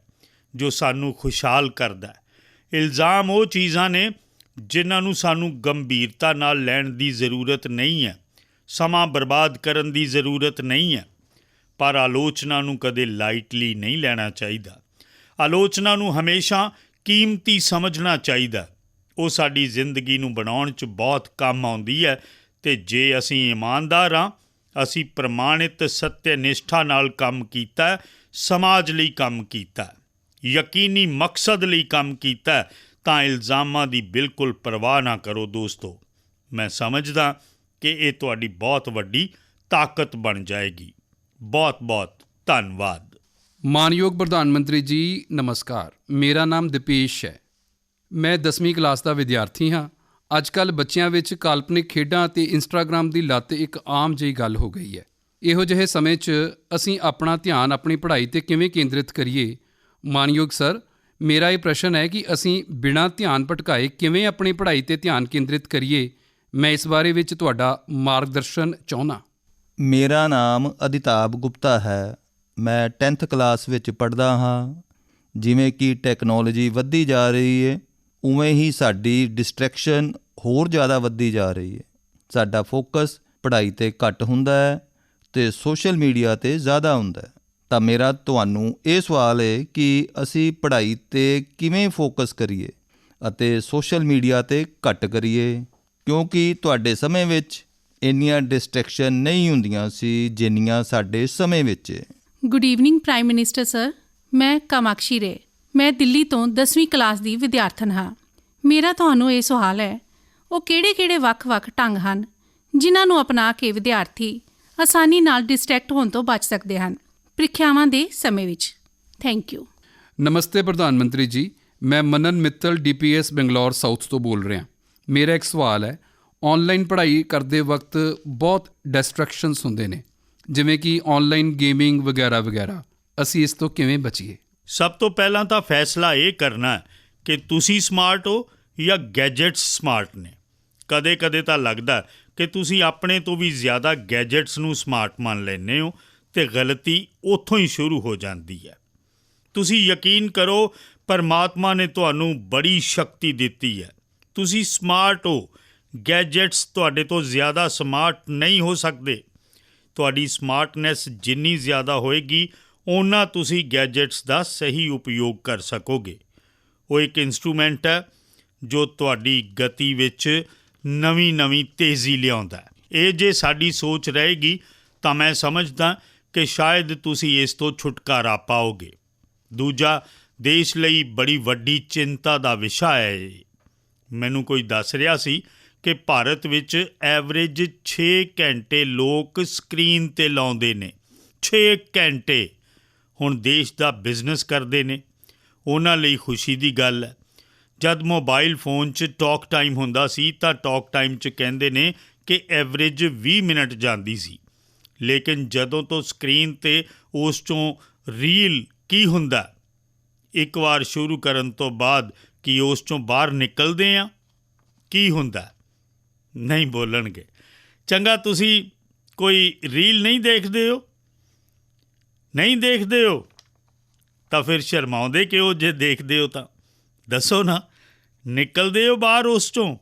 ਜੋ ਸਾਨੂੰ ਖੁਸ਼ਹਾਲ ਕਰਦਾ ਹੈ। ਇਲਜ਼ਾਮ ਉਹ ਚੀਜ਼ਾਂ ਨੇ ਜਿਨ੍ਹਾਂ ਨੂੰ ਸਾਨੂੰ ਗੰਭੀਰਤਾ ਨਾਲ ਲੈਣ ਦੀ ਜ਼ਰੂਰਤ ਨਹੀਂ ਹੈ, ਸਮਾਂ ਬਰਬਾਦ ਕਰਨ ਦੀ ਜ਼ਰੂਰਤ ਨਹੀਂ ਹੈ। ਪਰ ਆਲੋਚਨਾ ਨੂੰ ਕਦੇ ਲਾਈਟਲੀ ਨਹੀਂ ਲੈਣਾ ਚਾਹੀਦਾ। ਆਲੋਚਨਾ ਨੂੰ ਹਮੇਸ਼ਾ ਕੀਮਤੀ ਸਮਝਣਾ ਚਾਹੀਦਾ। ਉਹ ਸਾਡੀ ਜ਼ਿੰਦਗੀ ਨੂੰ ਬਣਾਉਣ 'ਚ ਬਹੁਤ ਕੰਮ ਆਉਂਦੀ ਹੈ ਅਤੇ ਜੇ ਅਸੀਂ ਇਮਾਨਦਾਰ ਹਾਂ, ਅਸੀਂ ਪ੍ਰਮਾਣਿਤ ਸੱਤਿਆ ਨਿਸ਼ਠਾ ਨਾਲ ਕੰਮ ਕੀਤਾ, ਸਮਾਜ ਲਈ ਕੰਮ ਕੀਤਾ, ਯਕੀਨੀ ਮਕਸਦ ਲਈ ਕੰਮ ਕੀਤਾ, ਤਾਂ ਇਲਜ਼ਾਮਾਂ ਦੀ ਬਿਲਕੁਲ ਪਰਵਾਹ ਨਾ ਕਰੋ ਦੋਸਤੋ। ਮੈਂ ਸਮਝਦਾ ਕਿ ਇਹ ਤੁਹਾਡੀ ਬਹੁਤ ਵੱਡੀ ਤਾਕਤ ਬਣ ਜਾਏਗੀ। ਬਹੁਤ ਬਹੁਤ ਧੰਨਵਾਦ। ਮਾਨਯੋਗ ਪ੍ਰਧਾਨ ਮੰਤਰੀ ਜੀ ਨਮਸਕਾਰ। ਮੇਰਾ ਨਾਮ ਦੀਪੇਸ਼ ਹੈ। ਮੈਂ 10ਵੀਂ ਕਲਾਸ ਦਾ ਵਿਦਿਆਰਥੀ ਹਾਂ। ਅੱਜ ਕੱਲ੍ਹ ਬੱਚਿਆਂ ਵਿੱਚ ਕਾਲਪਨਿਕ ਖੇਡਾਂ ਅਤੇ ਇੰਸਟਾਗ੍ਰਾਮ ਦੀ ਲੱਤ ਇੱਕ ਆਮ ਜਿਹੀ ਗੱਲ ਹੋ ਗਈ ਹੈ। ਇਹੋ ਜਿਹੇ ਸਮੇਂ 'ਚ ਅਸੀਂ ਆਪਣਾ ਧਿਆਨ ਆਪਣੀ ਪੜ੍ਹਾਈ 'ਤੇ ਕਿਵੇਂ ਕੇਂਦਰਿਤ ਕਰੀਏ? ਮਾਨਯੋਗ ਸਰ, ਮੇਰਾ ਇਹ ਪ੍ਰਸ਼ਨ ਹੈ ਕਿ ਅਸੀਂ ਬਿਨਾਂ ਧਿਆਨ ਭਟਕਾਏ ਕਿਵੇਂ ਆਪਣੀ ਪੜ੍ਹਾਈ 'ਤੇ ਧਿਆਨ ਕੇਂਦਰਿਤ ਕਰੀਏ? ਮੈਂ ਇਸ ਬਾਰੇ ਵਿੱਚ ਤੁਹਾਡਾ ਮਾਰਗਦਰਸ਼ਨ ਚਾਹੁੰਦਾ। ਮੇਰਾ ਨਾਮ ਅਦਿਤਾਬ ਗੁਪਤਾ ਹੈ। ਮੈਂ 10th ਕਲਾਸ ਵਿੱਚ ਪੜ੍ਹਦਾ ਹਾਂ। ਜਿਵੇਂ ਕਿ ਟੈਕਨੋਲੋਜੀ ਵੱਧਦੀ ਜਾ ਰਹੀ ਹੈ, ਉਵੇਂ ਹੀ ਸਾਡੀ ਡਿਸਟਰੈਕਸ਼ਨ ਹੋਰ ਜ਼ਿਆਦਾ ਵੱਧਦੀ ਜਾ ਰਹੀ ਹੈ। ਸਾਡਾ ਫੋਕਸ ਪੜ੍ਹਾਈ 'ਤੇ ਘੱਟ ਹੁੰਦਾ ਹੈ ਅਤੇ ਸੋਸ਼ਲ ਮੀਡੀਆ 'ਤੇ ਜ਼ਿਆਦਾ ਹੁੰਦਾ ਹੈ। ਤਾਂ ਮੇਰਾ ਤੁਹਾਨੂੰ ਇਹ ਸਵਾਲ ਹੈ ਕਿ ਅਸੀਂ ਪੜ੍ਹਾਈ 'ਤੇ ਕਿਵੇਂ ਫੋਕਸ ਕਰੀਏ ਅਤੇ ਸੋਸ਼ਲ ਮੀਡੀਆ 'ਤੇ ਘੱਟ ਕਰੀਏ, ਕਿਉਂਕਿ ਤੁਹਾਡੇ ਸਮੇਂ ਵਿੱਚ ਇੰਨੀਆਂ ਡਿਸਟਰੈਕਸ਼ਨ ਨਹੀਂ ਹੁੰਦੀਆਂ ਸੀ ਜਿੰਨੀਆਂ ਸਾਡੇ ਸਮੇਂ ਵਿੱਚ ਹੈ। Good evening prime minister sir. ਮੈਂ ਕਾਮਾਕਸ਼ੀ ਰੇ। ਮੈਂ ਦਿੱਲੀ ਤੋਂ 10ਵੀਂ ਕਲਾਸ ਦੀ ਵਿਦਿਆਰਥਣ ਹਾਂ। ਮੇਰਾ ਤੁਹਾਨੂੰ ਇਹ ਸਵਾਲ ਹੈ, ਉਹ ਕਿਹੜੇ-ਕਿਹੜੇ ਵੱਖ-ਵੱਖ ਢੰਗ ਹਨ ਜਿਨ੍ਹਾਂ ਨੂੰ ਅਪਣਾ ਕੇ ਵਿਦਿਆਰਥੀ ਆਸਾਨੀ ਨਾਲ ਡਿਸਟਰੈਕਟ ਹੋਣ ਤੋਂ ਬਚ ਸਕਦੇ ਹਨ ਪ੍ਰੀਖਿਆਵਾਂ ਦੇ ਸਮੇਂ ਵਿੱਚ? Thank you. ਨਮਸਤੇ ਪ੍ਰਧਾਨ ਮੰਤਰੀ ਜੀ, ਮੈਂ ਮਨਨ ਮਿੱਤਲ DPS ਬੰਗਲੌਰ ਸਾਊਥ ਤੋਂ ਬੋਲ ਰਿਹਾ। ਮੇਰਾ ਇੱਕ ਸਵਾਲ ਹੈ, ਔਨਲਾਈਨ ਪੜ੍ਹਾਈ ਕਰਦੇ ਵਕਤ ਬਹੁਤ ਡਿਸਟਰੈਕਸ਼ਨਸ ਹੁੰਦੇ ਨੇ, ਜਿਵੇਂ ਕਿ ਔਨਲਾਈਨ ਗੇਮਿੰਗ ਵਗੈਰਾ ਵਗੈਰਾ। ਅਸੀਂ ਇਸ ਤੋਂ ਕਿਵੇਂ ਬਚੀਏ? ਸਭ ਤੋਂ ਪਹਿਲਾਂ ਤਾਂ ਫੈਸਲਾ ਇਹ ਕਰਨਾ ਕਿ ਤੁਸੀਂ ਸਮਾਰਟ ਹੋ ਜਾਂ ਗੈਜਟਸ ਸਮਾਰਟ ਨੇ। ਕਦੇ-ਕਦੇ ਤਾਂ ਲੱਗਦਾ ਕਿ ਤੁਸੀਂ ਆਪਣੇ ਤੋਂ ਵੀ ਜ਼ਿਆਦਾ ਗੈਜਟਸ ਨੂੰ ਸਮਾਰਟ ਮੰਨ ਲੈਂਦੇ ਹੋ ਅਤੇ ਗਲਤੀ ਉੱਥੋਂ ਹੀ ਸ਼ੁਰੂ ਹੋ ਜਾਂਦੀ ਹੈ। ਤੁਸੀਂ ਯਕੀਨ ਕਰੋ, ਪਰਮਾਤਮਾ ਨੇ ਤੁਹਾਨੂੰ ਬੜੀ ਸ਼ਕਤੀ ਦਿੱਤੀ ਹੈ। ਤੁਸੀਂ ਸਮਾਰਟ ਹੋ। ਗੈਜਟਸ ਤੁਹਾਡੇ ਤੋਂ ਜ਼ਿਆਦਾ ਸਮਾਰਟ ਨਹੀਂ ਹੋ ਸਕਦੇ। ਤੁਹਾਡੀ ਸਮਾਰਟਨੈਸ ਜਿੰਨੀ ਜ਼ਿਆਦਾ ਹੋਏਗੀ, ਓਨਾ ਤੁਸੀਂ ਗੈਜਟਸ ਦਾ ਸਹੀ ਉਪਯੋਗ ਕਰ ਸਕੋਗੇ। ਉਹ ਇੱਕ ਇੰਸਟਰੂਮੈਂਟ ਹੈ ਜੋ ਤੁਹਾਡੀ ਗਤੀ ਵਿੱਚ ਨਵੀਂ ਤੇਜ਼ੀ ਲਿਆਉਂਦਾ ਹੈ। ਇਹ ਜੇ ਸਾਡੀ ਸੋਚ ਰਹੇਗੀ ਤਾਂ ਮੈਂ ਸਮਝਦਾ ਕਿ ਸ਼ਾਇਦ ਤੁਸੀਂ ਇਸ ਤੋਂ ਛੁਟਕਾਰਾ ਪਾਓਗੇ। ਦੂਜਾ, ਦੇਸ਼ ਲਈ ਬੜੀ ਵੱਡੀ ਚਿੰਤਾ ਦਾ ਵਿਸ਼ਾ ਹੈ ਇਹ। ਮੈਨੂੰ ਕੋਈ ਦੱਸ ਰਿਹਾ ਸੀ ਕਿ ਭਾਰਤ ਵਿੱਚ ਐਵਰੇਜ 6 ਘੰਟੇ ਲੋਕ ਸਕਰੀਨ 'ਤੇ ਲਾਉਂਦੇ ਨੇ। 6 ਘੰਟੇ। ਹੁਣ ਦੇਸ਼ ਦਾ ਬਿਜ਼ਨਸ ਕਰਦੇ ਨੇ, ਉਹਨਾਂ ਲਈ ਖੁਸ਼ੀ ਦੀ ਗੱਲ ਹੈ। ਜਦ ਮੋਬਾਈਲ ਫੋਨ 'ਚ ਟਾਕ ਟਾਈਮ ਹੁੰਦਾ ਸੀ ਤਾਂ ਟਾਕ ਟਾਈਮ 'ਚ ਕਹਿੰਦੇ ਨੇ ਕਿ ਐਵਰੇਜ 20 ਮਿੰਟ ਜਾਂਦੀ ਸੀ। ਲੇਕਿਨ ਜਦੋਂ ਤੋਂ ਸਕਰੀਨ 'ਤੇ ਉਸ 'ਚੋਂ ਰੀਲ ਕੀ ਹੁੰਦਾ, ਇੱਕ ਵਾਰ ਸ਼ੁਰੂ ਕਰਨ ਤੋਂ ਬਾਅਦ ਕੀ ਉਸ 'ਚੋਂ ਬਾਹਰ ਨਿਕਲਦੇ ਹਾਂ? ਕੀ ਹੁੰਦਾ? ਨਹੀਂ ਬੋਲਣਗੇ। ਚੰਗਾ, ਤੁਸੀਂ ਕੋਈ ਰੀਲ ਨਹੀਂ ਦੇਖਦੇ ਹੋ? ਨਹੀਂ ਦੇਖਦੇ ਹੋ ਤਾਂ ਫਿਰ ਸ਼ਰਮਾਉਂਦੇ ਕਿਉਂ? ਜੇ ਦੇਖਦੇ ਹੋ ਤਾਂ ਦੱਸੋ ਨਾ, ਨਿਕਲਦੇ ਹੋ ਬਾਹਰ ਉਸ 'ਚੋਂ?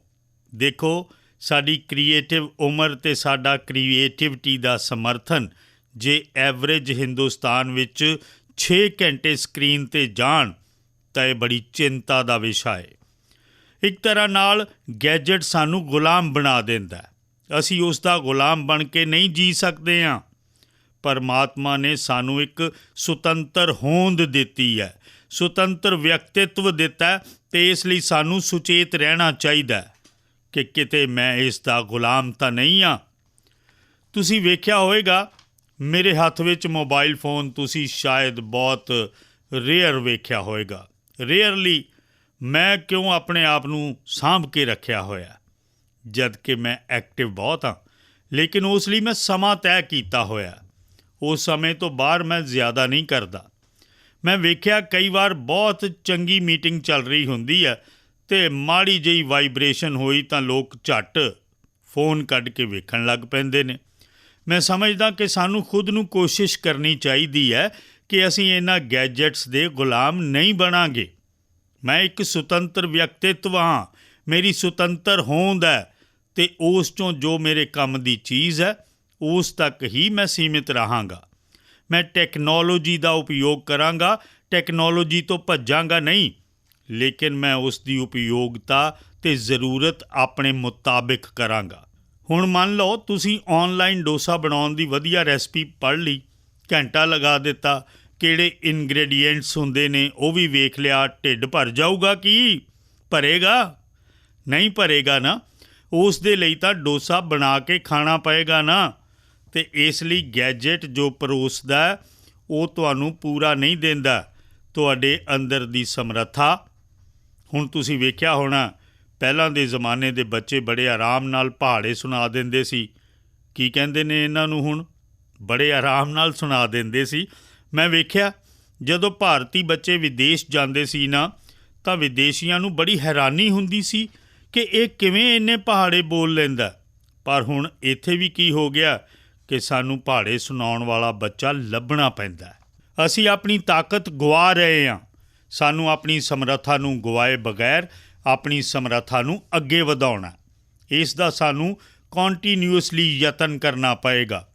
ਦੇਖੋ, ਸਾਡੀ ਕ੍ਰੀਏਟਿਵ ਉਮਰ ਅਤੇ ਸਾਡਾ ਕ੍ਰੀਏਟਿਵਿਟੀ ਦਾ ਸਮਰਥਨ ਜੇ ਐਵਰੇਜ ਹਿੰਦੁਸਤਾਨ ਵਿੱਚ 6 ਘੰਟੇ ਸਕਰੀਨ 'ਤੇ ਜਾਣ ਤਾਂ ਇਹ ਬੜੀ ਚਿੰਤਾ ਦਾ ਵਿਸ਼ਾ ਹੈ। ਇੱਕ ਤਰ੍ਹਾਂ ਨਾਲ ਗੈਜਟ ਸਾਨੂੰ ਗੁਲਾਮ ਬਣਾ ਦਿੰਦਾ। ਅਸੀਂ ਉਸ ਦਾ ਗੁਲਾਮ ਬਣ ਕੇ ਨਹੀਂ ਜੀ ਸਕਦੇ ਹਾਂ। ਪਰਮਾਤਮਾ ਨੇ ਸਾਨੂੰ ਇੱਕ ਸੁਤੰਤਰ ਹੋਂਦ ਦਿੱਤੀ ਹੈ, ਸੁਤੰਤਰ ਵਿਅਕਤਿਤਵ ਦਿੱਤਾ ਅਤੇ ਇਸ ਲਈ ਸਾਨੂੰ ਸੁਚੇਤ ਰਹਿਣਾ ਚਾਹੀਦਾ ਕਿ ਕਿਤੇ ਮੈਂ ਇਸ ਦਾ ਗੁਲਾਮ ਤਾਂ ਨਹੀਂ ਹਾਂ। ਤੁਸੀਂ ਵੇਖਿਆ ਹੋਵੇਗਾ ਮੇਰੇ ਹੱਥ ਵਿੱਚ ਮੋਬਾਈਲ ਫੋਨ ਤੁਸੀਂ ਸ਼ਾਇਦ ਬਹੁਤ ਰੇਅਰ ਵੇਖਿਆ ਹੋਵੇਗਾ। ਰੇਅਰਲੀ ਮੈਂ ਕਿਉਂ ਆਪਣੇ ਆਪ ਨੂੰ ਸਾਂਭ ਕੇ ਰੱਖਿਆ ਹੋਇਆ, ਜਦ ਕਿ ਮੈਂ ਐਕਟਿਵ ਬਹੁਤ ਹਾਂ। ਲੇਕਿਨ ਉਸ ਲਈ ਮੈਂ ਸਮਾਂ ਤੈਅ ਕੀਤਾ ਹੋਇਆ। ਉਸ ਸਮੇਂ ਤੋਂ ਬਾਹਰ ਮੈਂ ਜ਼ਿਆਦਾ ਨਹੀਂ ਕਰਦਾ। ਮੈਂ ਵੇਖਿਆ ਕਈ ਵਾਰ ਬਹੁਤ ਚੰਗੀ ਮੀਟਿੰਗ ਚੱਲ ਰਹੀ ਹੁੰਦੀ ਹੈ ਤੇ ਮਾੜੀ ਜਿਹੀ ਵਾਈਬ੍ਰੇਸ਼ਨ ਹੋਈ ਤਾਂ ਲੋਕ ਝੱਟ ਫੋਨ ਕੱਢ ਕੇ ਵੇਖਣ ਲੱਗ ਪੈਂਦੇ ਨੇ। ਮੈਂ ਸਮਝਦਾ ਕਿ ਸਾਨੂੰ ਖੁਦ ਨੂੰ ਕੋਸ਼ਿਸ਼ ਕਰਨੀ ਚਾਹੀਦੀ ਹੈ ਕਿ ਅਸੀਂ ਇਹਨਾਂ ਗੈਜਟਸ ਦੇ ਗੁਲਾਮ ਨਹੀਂ ਬਣਾਂਗੇ। ਮੈਂ ਇੱਕ ਸੁਤੰਤਰ ਵਿਅਕਤੀਤਵ ਹਾਂ, ਮੇਰੀ ਸੁਤੰਤਰ ਹੋਂਦ ਹੈ ਅਤੇ ਉਸ 'ਚੋਂ ਜੋ ਮੇਰੇ ਕੰਮ ਦੀ ਚੀਜ਼ ਹੈ ਉਸ ਤੱਕ ਹੀ ਮੈਂ ਸੀਮਿਤ ਰਹਾਂਗਾ। ਮੈਂ ਟੈਕਨੋਲੋਜੀ ਦਾ ਉਪਯੋਗ ਕਰਾਂਗਾ, ਟੈਕਨੋਲੋਜੀ ਤੋਂ ਭੱਜਾਂਗਾ ਨਹੀਂ, ਲੇਕਿਨ ਮੈਂ ਉਸ ਦੀ ਉਪਯੋਗਤਾ ਅਤੇ ਜ਼ਰੂਰਤ ਆਪਣੇ ਮੁਤਾਬਿਕ ਕਰਾਂਗਾ। ਹੁਣ ਮੰਨ ਲਓ ਤੁਸੀਂ ਔਨਲਾਈਨ ਡੋਸਾ ਬਣਾਉਣ ਦੀ ਵਧੀਆ ਰੈਸਪੀ ਪੜ੍ਹ ਲਈ, ਘੰਟਾ ਲਗਾ ਦਿੱਤਾ, ਕਿਹੜੇ ਇਨਗ੍ਰੈਡੀਐਂਟਸ ਹੁੰਦੇ ਨੇ ਉਹ ਵੀ ਵੇਖ ਲਿਆ, ਢਿੱਡ ਭਰ ਜਾਊਗਾ ਕੀ? ਭਰੇਗਾ? ਨਹੀਂ ਭਰੇਗਾ ਨਾ। ਉਸ ਦੇ ਲਈ ਤਾਂ ਡੋਸਾ ਬਣਾ ਕੇ ਖਾਣਾ ਪਏਗਾ ਨਾ। ਅਤੇ ਇਸ ਲਈ ਗੈਜਟ ਜੋ ਪਰੋਸਦਾ ਉਹ ਤੁਹਾਨੂੰ ਪੂਰਾ ਨਹੀਂ ਦਿੰਦਾ ਤੁਹਾਡੇ ਅੰਦਰ ਦੀ ਸਮਰੱਥਾ। ਹੁਣ ਤੁਸੀਂ ਵੇਖਿਆ ਹੋਣਾ ਪਹਿਲਾਂ ਦੇ ਜ਼ਮਾਨੇ ਦੇ ਬੱਚੇ ਬੜੇ ਆਰਾਮ ਨਾਲ ਪਹਾੜੇ ਸੁਣਾ ਦਿੰਦੇ ਸੀ। ਕੀ ਕਹਿੰਦੇ ਨੇ ਇਹਨਾਂ ਨੂੰ ਹੁਣ? ਬੜੇ ਆਰਾਮ ਨਾਲ ਸੁਣਾ ਦਿੰਦੇ ਸੀ। ਮੈਂ ਵੇਖਿਆ ਜਦੋਂ ਭਾਰਤੀ ਬੱਚੇ ਵਿਦੇਸ਼ ਜਾਂਦੇ ਸੀ ਨਾ ਤਾਂ ਵਿਦੇਸ਼ੀਆਂ ਨੂੰ ਬੜੀ ਹੈਰਾਨੀ ਹੁੰਦੀ ਸੀ ਕਿ ਇਹ ਕਿਵੇਂ ਇੰਨੇ ਪਹਾੜੇ ਬੋਲ ਲੈਂਦਾ। ਪਰ ਹੁਣ ਇੱਥੇ ਵੀ ਕੀ ਹੋ ਗਿਆ ਕਿ ਸਾਨੂੰ ਪਹਾੜੇ ਸੁਣਾਉਣ ਵਾਲਾ ਬੱਚਾ ਲੱਭਣਾ ਪੈਂਦਾ। ਅਸੀਂ ਆਪਣੀ ਤਾਕਤ ਗੁਆ ਰਹੇ ਹਾਂ। ਸਾਨੂੰ ਆਪਣੀ ਸਮਰੱਥਾ ਨੂੰ ਗੁਆਏ ਬਗੈਰ ਆਪਣੀ ਸਮਰੱਥਾ ਨੂੰ ਅੱਗੇ ਵਧਾਉਣਾ, ਇਸ ਦਾ ਸਾਨੂੰ ਕੰਟੀਨਿਊਸਲੀ ਯਤਨ ਕਰਨਾ ਪਏਗਾ।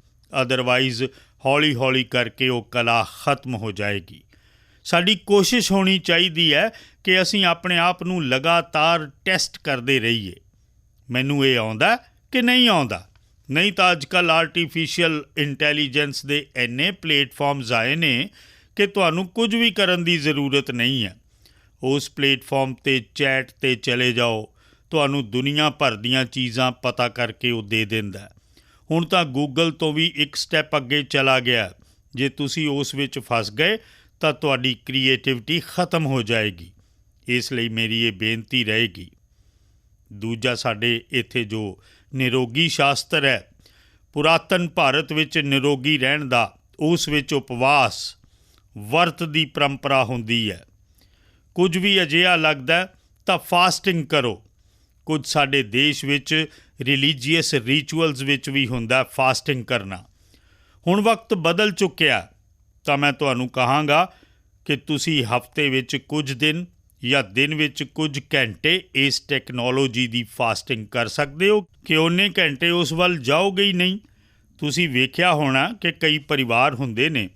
ਅਦਰਵਾਈਜ਼ ਹੌਲੀ ਹੌਲੀ ਕਰਕੇ ਉਹ ਕਲਾ ਖਤਮ ਹੋ ਜਾਏਗੀ। ਸਾਡੀ ਕੋਸ਼ਿਸ਼ ਹੋਣੀ ਚਾਹੀਦੀ ਹੈ ਕਿ ਅਸੀਂ ਆਪਣੇ ਆਪ ਨੂੰ ਲਗਾਤਾਰ ਟੈਸਟ ਕਰਦੇ ਰਹੀਏ। ਮੈਨੂੰ ਇਹ ਆਉਂਦਾ ਕਿ ਨਹੀਂ ਆਉਂਦਾ। ਨਹੀਂ ਤਾਂ ਅੱਜ ਕੱਲ੍ਹ ਆਰਟੀਫਿਸ਼ੀਅਲ ਇੰਟੈਲੀਜੈਂਸ ਦੇ ਇੰਨੇ ਪਲੇਟਫਾਰਮਸ ਆਏ ਨੇ ਕਿ ਤੁਹਾਨੂੰ ਕੁਝ ਵੀ ਕਰਨ ਦੀ ਜ਼ਰੂਰਤ ਨਹੀਂ ਹੈ। ਉਸ ਪਲੇਟਫਾਰਮ 'ਤੇ ਚੈਟ 'ਤੇ ਚਲੇ ਜਾਓ, ਤੁਹਾਨੂੰ ਦੁਨੀਆ ਭਰ ਦੀਆਂ ਚੀਜ਼ਾਂ ਪਤਾ ਕਰਕੇ ਉਹ ਦੇ ਦਿੰਦਾ। ਹੁਣ ਤਾਂ ਗੂਗਲ ਤੋਂ ਵੀ ਇੱਕ ਸਟੈਪ ਅੱਗੇ ਚਲਾ ਗਿਆ। ਜੇ ਤੁਸੀਂ ਉਸ ਵਿੱਚ ਫਸ ਗਏ ਤਾਂ ਤੁਹਾਡੀ ਕ੍ਰੀਏਟਿਵਿਟੀ ਖਤਮ ਹੋ ਜਾਏਗੀ। ਇਸ ਲਈ ਮੇਰੀ ਇਹ ਬੇਨਤੀ ਰਹੇਗੀ। ਦੂਜਾ, ਸਾਡੇ ਇੱਥੇ ਜੋ ਨਿਰੋਗੀ ਸ਼ਾਸਤਰ ਹੈ, ਪੁਰਾਤਨ ਭਾਰਤ ਵਿੱਚ ਨਿਰੋਗੀ ਰਹਿਣ ਦਾ, ਉਸ ਵਿੱਚ ਉਪਵਾਸ ਵਰਤ ਦੀ ਪਰੰਪਰਾ ਹੁੰਦੀ ਹੈ। ਕੁਝ ਵੀ ਅਜਿਹਾ ਲੱਗਦਾ ਤਾਂ ਫਾਸਟਿੰਗ ਕਰੋ। ਕੁਝ ਸਾਡੇ ਦੇਸ਼ ਵਿੱਚ ਰਿਲੀਜੀਅਸ ਰਿਚੁਅਲਸ ਵਿੱਚ ਵੀ ਹੁੰਦਾ ਫਾਸਟਿੰਗ ਕਰਨਾ। ਹੁਣ ਵਕਤ ਬਦਲ ਚੁੱਕਿਆ ਤਾਂ ਮੈਂ ਤੁਹਾਨੂੰ ਕਹਾਂਗਾ ਕਿ ਤੁਸੀਂ ਹਫ਼ਤੇ ਵਿੱਚ ਕੁਝ ਦਿਨ ਜਾਂ ਦਿਨ ਵਿੱਚ ਕੁਝ ਘੰਟੇ ਇਸ ਟੈਕਨੋਲੋਜੀ ਦੀ ਫਾਸਟਿੰਗ ਕਰ ਸਕਦੇ ਹੋ ਕਿ ਓਨੇ ਘੰਟੇ ਉਸ ਵੱਲ ਜਾਓਗੇ ਹੀ ਨਹੀਂ। ਤੁਸੀਂ ਵੇਖਿਆ ਹੋਣਾ ਕਿ ਕਈ ਪਰਿਵਾਰ ਹੁੰਦੇ ਨੇ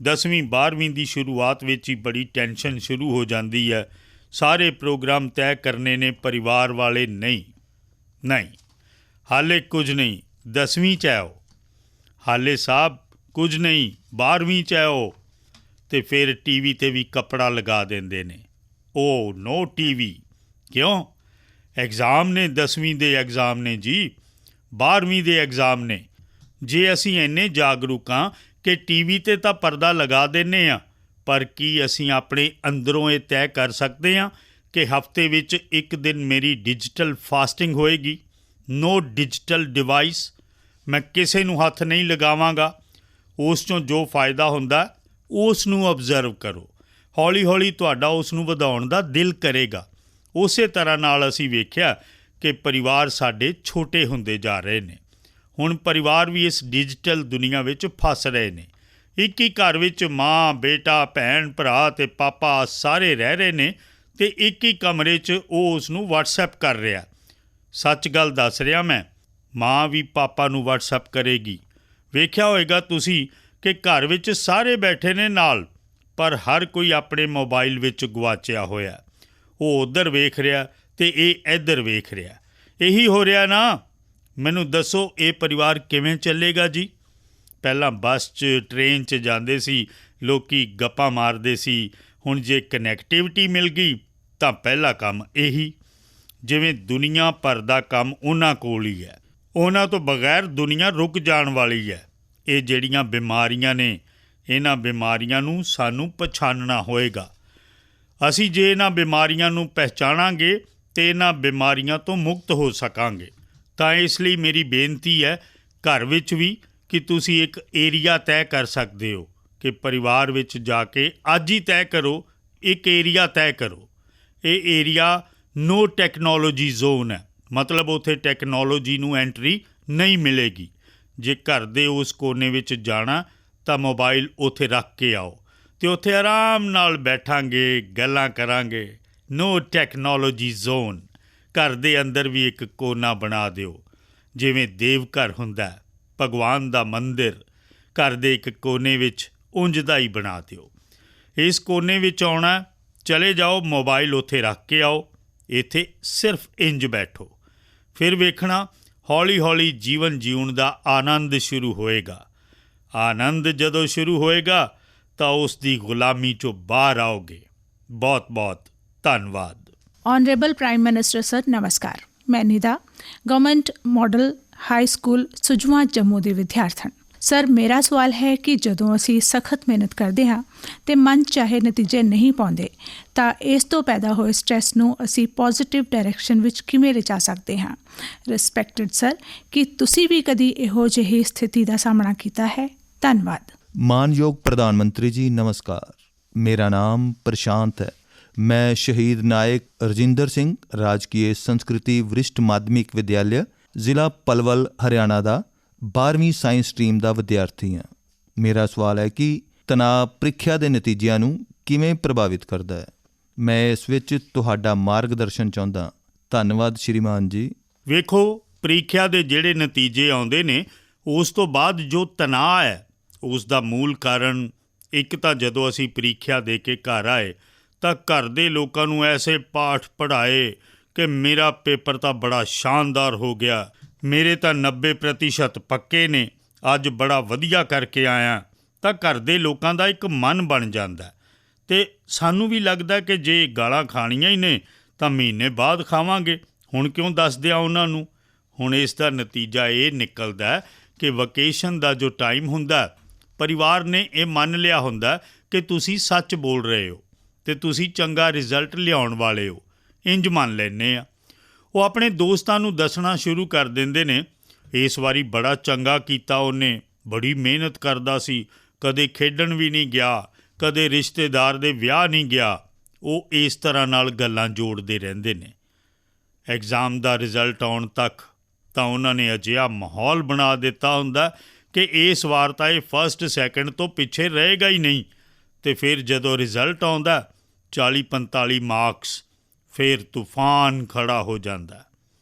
10ਵੀਂ 12ਵੀਂ ਦੀ ਸ਼ੁਰੂਆਤ ਵਿੱਚ ਹੀ ਬੜੀ ਟੈਨਸ਼ਨ ਸ਼ੁਰੂ ਹੋ ਜਾਂਦੀ ਹੈ। ਸਾਰੇ ਪ੍ਰੋਗਰਾਮ ਤੈਅ ਕਰਨੇ ਨੇ, ਪਰਿਵਾਰ ਵਾਲੇ ਨਹੀਂ ਹਾਲੇ ਕੁਝ ਨਹੀਂ, 10ਵੀਂ 'ਚ ਆਓ, ਹਾਲੇ ਸਾਹਿਬ ਕੁਝ ਨਹੀਂ, 12ਵੀਂ 'ਚ ਆਓ। ਅਤੇ ਫਿਰ ਟੀ ਵੀ 'ਤੇ ਵੀ ਕੱਪੜਾ ਲਗਾ ਦਿੰਦੇ ਨੇ, ਓ ਨੋ TV। ਕਿਉਂ? ਐਗਜ਼ਾਮ ਨੇ, 10ਵੀਂ ਦੇ ਐਗਜ਼ਾਮ ਨੇ ਜੀ, 12ਵੀਂ ਦੇ ਐਗਜ਼ਾਮ ਨੇ। ਜੇ ਅਸੀਂ ਇੰਨੇ ਜਾਗਰੂਕ ਹਾਂ ਕਿ TV 'ਤੇ ਤਾਂ ਪਰਦਾ ਲਗਾ ਦਿੰਦੇ ਹਾਂ, ਪਰ ਕੀ ਅਸੀਂ ਆਪਣੇ ਅੰਦਰੋਂ ਇਹ ਤੈਅ ਕਰ ਸਕਦੇ ਹਾਂ ਕਿ ਹਫ਼ਤੇ ਵਿੱਚ ਇੱਕ ਦਿਨ ਮੇਰੀ ਡਿਜੀਟਲ ਫਾਸਟਿੰਗ ਹੋਏਗੀ? ਨੋ ਡਿਜੀਟਲ ਡਿਵਾਈਸ, ਮੈਂ ਕਿਸੇ ਨੂੰ ਹੱਥ ਨਹੀਂ ਲਗਾਵਾਂਗਾ। ਉਸ 'ਚੋਂ ਜੋ ਫਾਇਦਾ ਹੁੰਦਾ ਉਸ ਨੂੰ ਓਬਜ਼ਰਵ ਕਰੋ। ਹੌਲੀ ਹੌਲੀ ਤੁਹਾਡਾ ਉਸ ਨੂੰ ਵਧਾਉਣ ਦਾ ਦਿਲ ਕਰੇਗਾ। ਉਸੇ ਤਰ੍ਹਾਂ ਨਾਲ ਅਸੀਂ ਵੇਖਿਆ ਕਿ ਪਰਿਵਾਰ ਸਾਡੇ ਛੋਟੇ ਹੁੰਦੇ ਜਾ ਰਹੇ ਨੇ। ਹੁਣ ਪਰਿਵਾਰ ਵੀ ਇਸ ਡਿਜੀਟਲ ਦੁਨੀਆ ਵਿੱਚ ਫਸ ਰਹੇ ਨੇ। ਇੱਕ ਹੀ ਘਰ ਵਿੱਚ ਮਾਂ, ਬੇਟਾ, ਭੈਣ, ਭਰਾ ਅਤੇ ਪਾਪਾ ਸਾਰੇ ਰਹਿ ਰਹੇ ਨੇ ਅਤੇ ਇੱਕ ਹੀ ਕਮਰੇ 'ਚ ਉਹ ਉਸ ਨੂੰ ਵਟਸਐਪ ਕਰ ਰਿਹਾ। ਸੱਚ ਗੱਲ ਦੱਸ ਰਿਹਾ ਮੈਂ, ਮਾਂ ਵੀ ਪਾਪਾ ਨੂੰ ਵਟਸਐਪ ਕਰੇਗੀ। ਵੇਖਿਆ ਹੋਏਗਾ ਤੁਸੀਂ ਕਿ ਘਰ ਵਿੱਚ ਸਾਰੇ ਬੈਠੇ ਨੇ ਨਾਲ, ਪਰ ਹਰ ਕੋਈ ਆਪਣੇ ਮੋਬਾਈਲ ਵਿੱਚ ਗੁਆਚਿਆ ਹੋਇਆ। ਉਹ ਉੱਧਰ ਵੇਖ ਰਿਹਾ ਅਤੇ ਇਹ ਇੱਧਰ ਵੇਖ ਰਿਹਾ। ਇਹੀ ਹੋ ਰਿਹਾ ਨਾ। ਮੈਨੂੰ ਦੱਸੋ ਇਹ ਪਰਿਵਾਰ ਕਿਵੇਂ ਚੱਲੇਗਾ ਜੀ? ਪਹਿਲਾਂ ਬੱਸ 'ਚ, ਟ੍ਰੇਨ 'ਚ ਜਾਂਦੇ ਸੀ, ਲੋਕ ਗੱਪਾਂ ਮਾਰਦੇ ਸੀ। ਹੁਣ ਜੇ ਕਨੈਕਟੀਵਿਟੀ ਮਿਲ ਗਈ ਤਾਂ ਪਹਿਲਾ ਕੰਮ ਇਹੀ। ਜਿਵੇਂ ਦੁਨੀਆ ਭਰ ਦਾ ਕੰਮ ਉਹਨਾਂ ਕੋਲ ਹੀ ਹੈ, ਉਹਨਾਂ ਤੋਂ ਬਗੈਰ ਦੁਨੀਆ ਰੁਕ ਜਾਣ ਵਾਲੀ ਹੈ। ਇਹ ਜਿਹੜੀਆਂ ਬਿਮਾਰੀਆਂ ਨੇ, ਇਹਨਾਂ ਬਿਮਾਰੀਆਂ ਨੂੰ ਸਾਨੂੰ ਪਛਾਣਨਾ ਹੋਏਗਾ। ਅਸੀਂ ਜੇ ਇਹਨਾਂ ਬਿਮਾਰੀਆਂ ਨੂੰ ਪਹਿਚਾਣਾਂਗੇ ਅਤੇ ਇਹਨਾਂ ਬਿਮਾਰੀਆਂ ਤੋਂ ਮੁਕਤ ਹੋ ਸਕਾਂਗੇ। ਤਾਂ ਇਸ ਲਈ ਮੇਰੀ ਬੇਨਤੀ ਹੈ ਘਰ ਵਿੱਚ ਵੀ ਕਿ ਤੁਸੀਂ ਇੱਕ ਏਰੀਆ ਤੈਅ ਕਰ ਸਕਦੇ ਹੋ ਕਿ ਪਰਿਵਾਰ ਵਿੱਚ ਜਾ ਕੇ ਅੱਜ ਹੀ ਤੈਅ ਕਰੋ, ਇੱਕ ਏਰੀਆ ਤੈਅ ਕਰੋ। ਇਹ ਏਰੀਆ ਨੋ ਟੈਕਨੋਲੋਜੀ ਜ਼ੋਨ ਹੈ, ਮਤਲਬ ਉੱਥੇ ਟੈਕਨੋਲੋਜੀ ਨੂੰ ਐਂਟਰੀ ਨਹੀਂ ਮਿਲੇਗੀ। ਜੇ ਘਰ ਦੇ ਉਸ ਕੋਨੇ ਵਿੱਚ ਜਾਣਾ ਤਾਂ ਮੋਬਾਈਲ ਉੱਥੇ ਰੱਖ ਕੇ ਆਓ ਅਤੇ ਉੱਥੇ ਆਰਾਮ ਨਾਲ ਬੈਠਾਂਗੇ, ਗੱਲਾਂ ਕਰਾਂਗੇ। ਨੋ ਟੈਕਨੋਲੋਜੀ ਜ਼ੋਨ। ਘਰ ਦੇ ਅੰਦਰ ਵੀ ਇੱਕ ਕੋਨਾ ਬਣਾ ਦਿਓ, ਜਿਵੇਂ ਦੇਵ ਘਰ ਹੁੰਦਾ, ਭਗਵਾਨ ਦਾ ਮੰਦਿਰ, ਘਰ ਦੇ ਇੱਕ ਕੋਨੇ ਵਿੱਚ ਉਂਝ ਦਾ ਹੀ ਬਣਾ ਦਿਓ। ਇਸ ਕੋਨੇ ਵਿੱਚ ਆਉਣਾ, ਚਲੇ ਜਾਓ, ਮੋਬਾਈਲ ਉੱਥੇ ਰੱਖ ਕੇ ਆਓ, ਇੱਥੇ ਸਿਰਫ ਇੰਝ ਬੈਠੋ। ਫਿਰ ਵੇਖਣਾ ਹੌਲੀ ਹੌਲੀ ਜੀਵਨ ਜਿਉਣ ਦਾ ਆਨੰਦ ਸ਼ੁਰੂ ਹੋਏਗਾ। ਆਨੰਦ ਜਦੋਂ ਸ਼ੁਰੂ ਹੋਏਗਾ ਤਾਂ ਉਸ ਦੀ ਗੁਲਾਮੀ 'ਚੋਂ ਬਾਹਰ ਆਓਗੇ। ਬਹੁਤ ਬਹੁਤ ਧੰਨਵਾਦ। ऑनरेबल प्राइम मिनिस्टर सर नमस्कार। मैं Nida government model high school Sujwa Jammu ਦੇ ਵਿਦਿਆਰਥਣ। ਸਰ ਮੇਰਾ ਸਵਾਲ ਹੈ ਕਿ ਜਦੋਂ ਅਸੀਂ ਸਖਤ ਮਿਹਨਤ ਕਰਦੇ ਹਾਂ ਤੇ ਮਨ ਚਾਹੇ ਨਤੀਜੇ ਨਹੀਂ ਪਾਉਂਦੇ ਤਾਂ ਇਸ ਤੋਂ ਪੈਦਾ ਹੋਏ ਸਟ੍ਰੈਸ ਨੂੰ ਅਸੀਂ ਪੋਜ਼ਿਟਿਵ ਡਾਇਰੈਕਸ਼ਨ ਵਿੱਚ ਕਿਵੇਂ ਲਿਜਾ ਸਕਦੇ ਹਾਂ। ਰਿਸਪੈਕਟਡ ਸਰ, ਕੀ ਤੁਸੀਂ ਵੀ ਕਦੀ ਇਹੋ ਜਿਹੀ ਸਥਿਤੀ ਦਾ ਸਾਹਮਣਾ ਕੀਤਾ ਹੈ? ਧੰਨਵਾਦ। ਮਾਨਯੋਗ ਪ੍ਰਧਾਨ ਮੰਤਰੀ ਜੀ ਨਮਸਕਾਰ। ਮੇਰਾ ਨਾਮ ਪ੍ਰਸ਼ਾਂਤ ਹੈ। मैं शहीद नायक रजिंदर सिंह राजकीय संस्कृति वरिष्ठ माध्यमिक विद्यालय ਜ਼ਿਲ੍ਹਾ ਪਲਵਲ ਹਰਿਆਣਾ ਦਾ 12ਵੀਂ ਸਾਇੰਸ ਸਟਰੀਮ ਦਾ ਵਿਦਿਆਰਥੀ ਹਾਂ। ਮੇਰਾ ਸਵਾਲ ਹੈ ਕਿ ਤਣਾਅ ਪ੍ਰੀਖਿਆ ਦੇ ਨਤੀਜਿਆਂ ਨੂੰ ਕਿਵੇਂ ਪ੍ਰਭਾਵਿਤ ਕਰਦਾ ਹੈ। ਮੈਂ ਇਸ ਵਿੱਚ ਤੁਹਾਡਾ ਮਾਰਗਦਰਸ਼ਨ ਚਾਹੁੰਦਾ। ਧੰਨਵਾਦ ਸ਼੍ਰੀਮਾਨ ਜੀ। ਵੇਖੋ, ਪ੍ਰੀਖਿਆ ਦੇ ਜਿਹੜੇ ਨਤੀਜੇ ਆਉਂਦੇ ਨੇ ਉਸ ਤੋਂ ਬਾਅਦ ਜੋ ਤਣਾਅ ਹੈ ਉਸ ਦਾ ਮੂਲ ਕਾਰਨ, ਇੱਕ ਤਾਂ ਜਦੋਂ ਅਸੀਂ ਪ੍ਰੀਖਿਆ ਦੇ ਕੇ ਘਰ ਆਏ ਤਾਂ ਘਰ ਦੇ ਲੋਕਾਂ ਨੂੰ ਐਸੇ ਪਾਠ ਪੜ੍ਹਾਏ ਕਿ ਮੇਰਾ ਪੇਪਰ ਤਾਂ ਬੜਾ ਸ਼ਾਨਦਾਰ ਹੋ ਗਿਆ, ਮੇਰੇ ਤਾਂ 90% ਪੱਕੇ ਨੇ, ਅੱਜ ਬੜਾ ਵਧੀਆ ਕਰਕੇ ਆਇਆ। ਤਾਂ ਘਰ ਦੇ ਲੋਕਾਂ ਦਾ ਇੱਕ ਮਨ ਬਣ ਜਾਂਦਾ ਅਤੇ ਸਾਨੂੰ ਵੀ ਲੱਗਦਾ ਕਿ ਜੇ ਗਾਲਾਂ ਖਾਣੀਆਂ ਹੀ ਨੇ ਤਾਂ ਮਹੀਨੇ ਬਾਅਦ ਖਾਵਾਂਗੇ, ਹੁਣ ਕਿਉਂ ਦੱਸਦੇ ਆ ਉਹਨਾਂ ਨੂੰ। ਹੁਣ ਇਸ ਦਾ ਨਤੀਜਾ ਇਹ ਨਿਕਲਦਾ ਕਿ ਵਕੇਸ਼ਨ ਦਾ ਜੋ ਟਾਈਮ ਹੁੰਦਾ, ਪਰਿਵਾਰ ਨੇ ਇਹ ਮੰਨ ਲਿਆ ਹੁੰਦਾ ਕਿ ਤੁਸੀਂ ਸੱਚ ਬੋਲ ਰਹੇ ਹੋ ਅਤੇ ਤੁਸੀਂ ਚੰਗਾ ਰਿਜ਼ਲਟ ਲਿਆਉਣ ਵਾਲੇ ਹੋ, ਇੰਝ ਮੰਨ ਲੈਂਦੇ ਆ। ਉਹ ਆਪਣੇ ਦੋਸਤਾਂ ਨੂੰ ਦੱਸਣਾ ਸ਼ੁਰੂ ਕਰ ਦਿੰਦੇ ਨੇ, ਇਸ ਵਾਰੀ ਬੜਾ ਚੰਗਾ ਕੀਤਾ ਉਹਨੇ, ਬੜੀ ਮਿਹਨਤ ਕਰਦਾ ਸੀ, ਕਦੇ ਖੇਡਣ ਵੀ ਨਹੀਂ ਗਿਆ, ਕਦੇ ਰਿਸ਼ਤੇਦਾਰ ਦੇ ਵਿਆਹ ਨਹੀਂ ਗਿਆ। ਉਹ ਇਸ ਤਰ੍ਹਾਂ ਨਾਲ ਗੱਲਾਂ ਜੋੜਦੇ ਰਹਿੰਦੇ ਨੇ। ਐਗਜ਼ਾਮ ਦਾ ਰਿਜ਼ਲਟ ਆਉਣ ਤੱਕ ਤਾਂ ਉਹਨਾਂ ਨੇ ਅਜਿਹਾ ਮਾਹੌਲ ਬਣਾ ਦਿੱਤਾ ਹੁੰਦਾ ਕਿ ਇਸ ਵਾਰ ਤਾਂ ਇਹ ਫਸਟ ਸੈਕਿੰਡ ਤੋਂ ਪਿੱਛੇ ਰਹੇਗਾ ਹੀ ਨਹੀਂ। ਅਤੇ ਫਿਰ ਜਦੋਂ ਰਿਜ਼ਲਟ ਆਉਂਦਾ 40-45 ਮਾਰਕਸ, ਫਿਰ ਤੂਫਾਨ ਖੜ੍ਹਾ ਹੋ ਜਾਂਦਾ।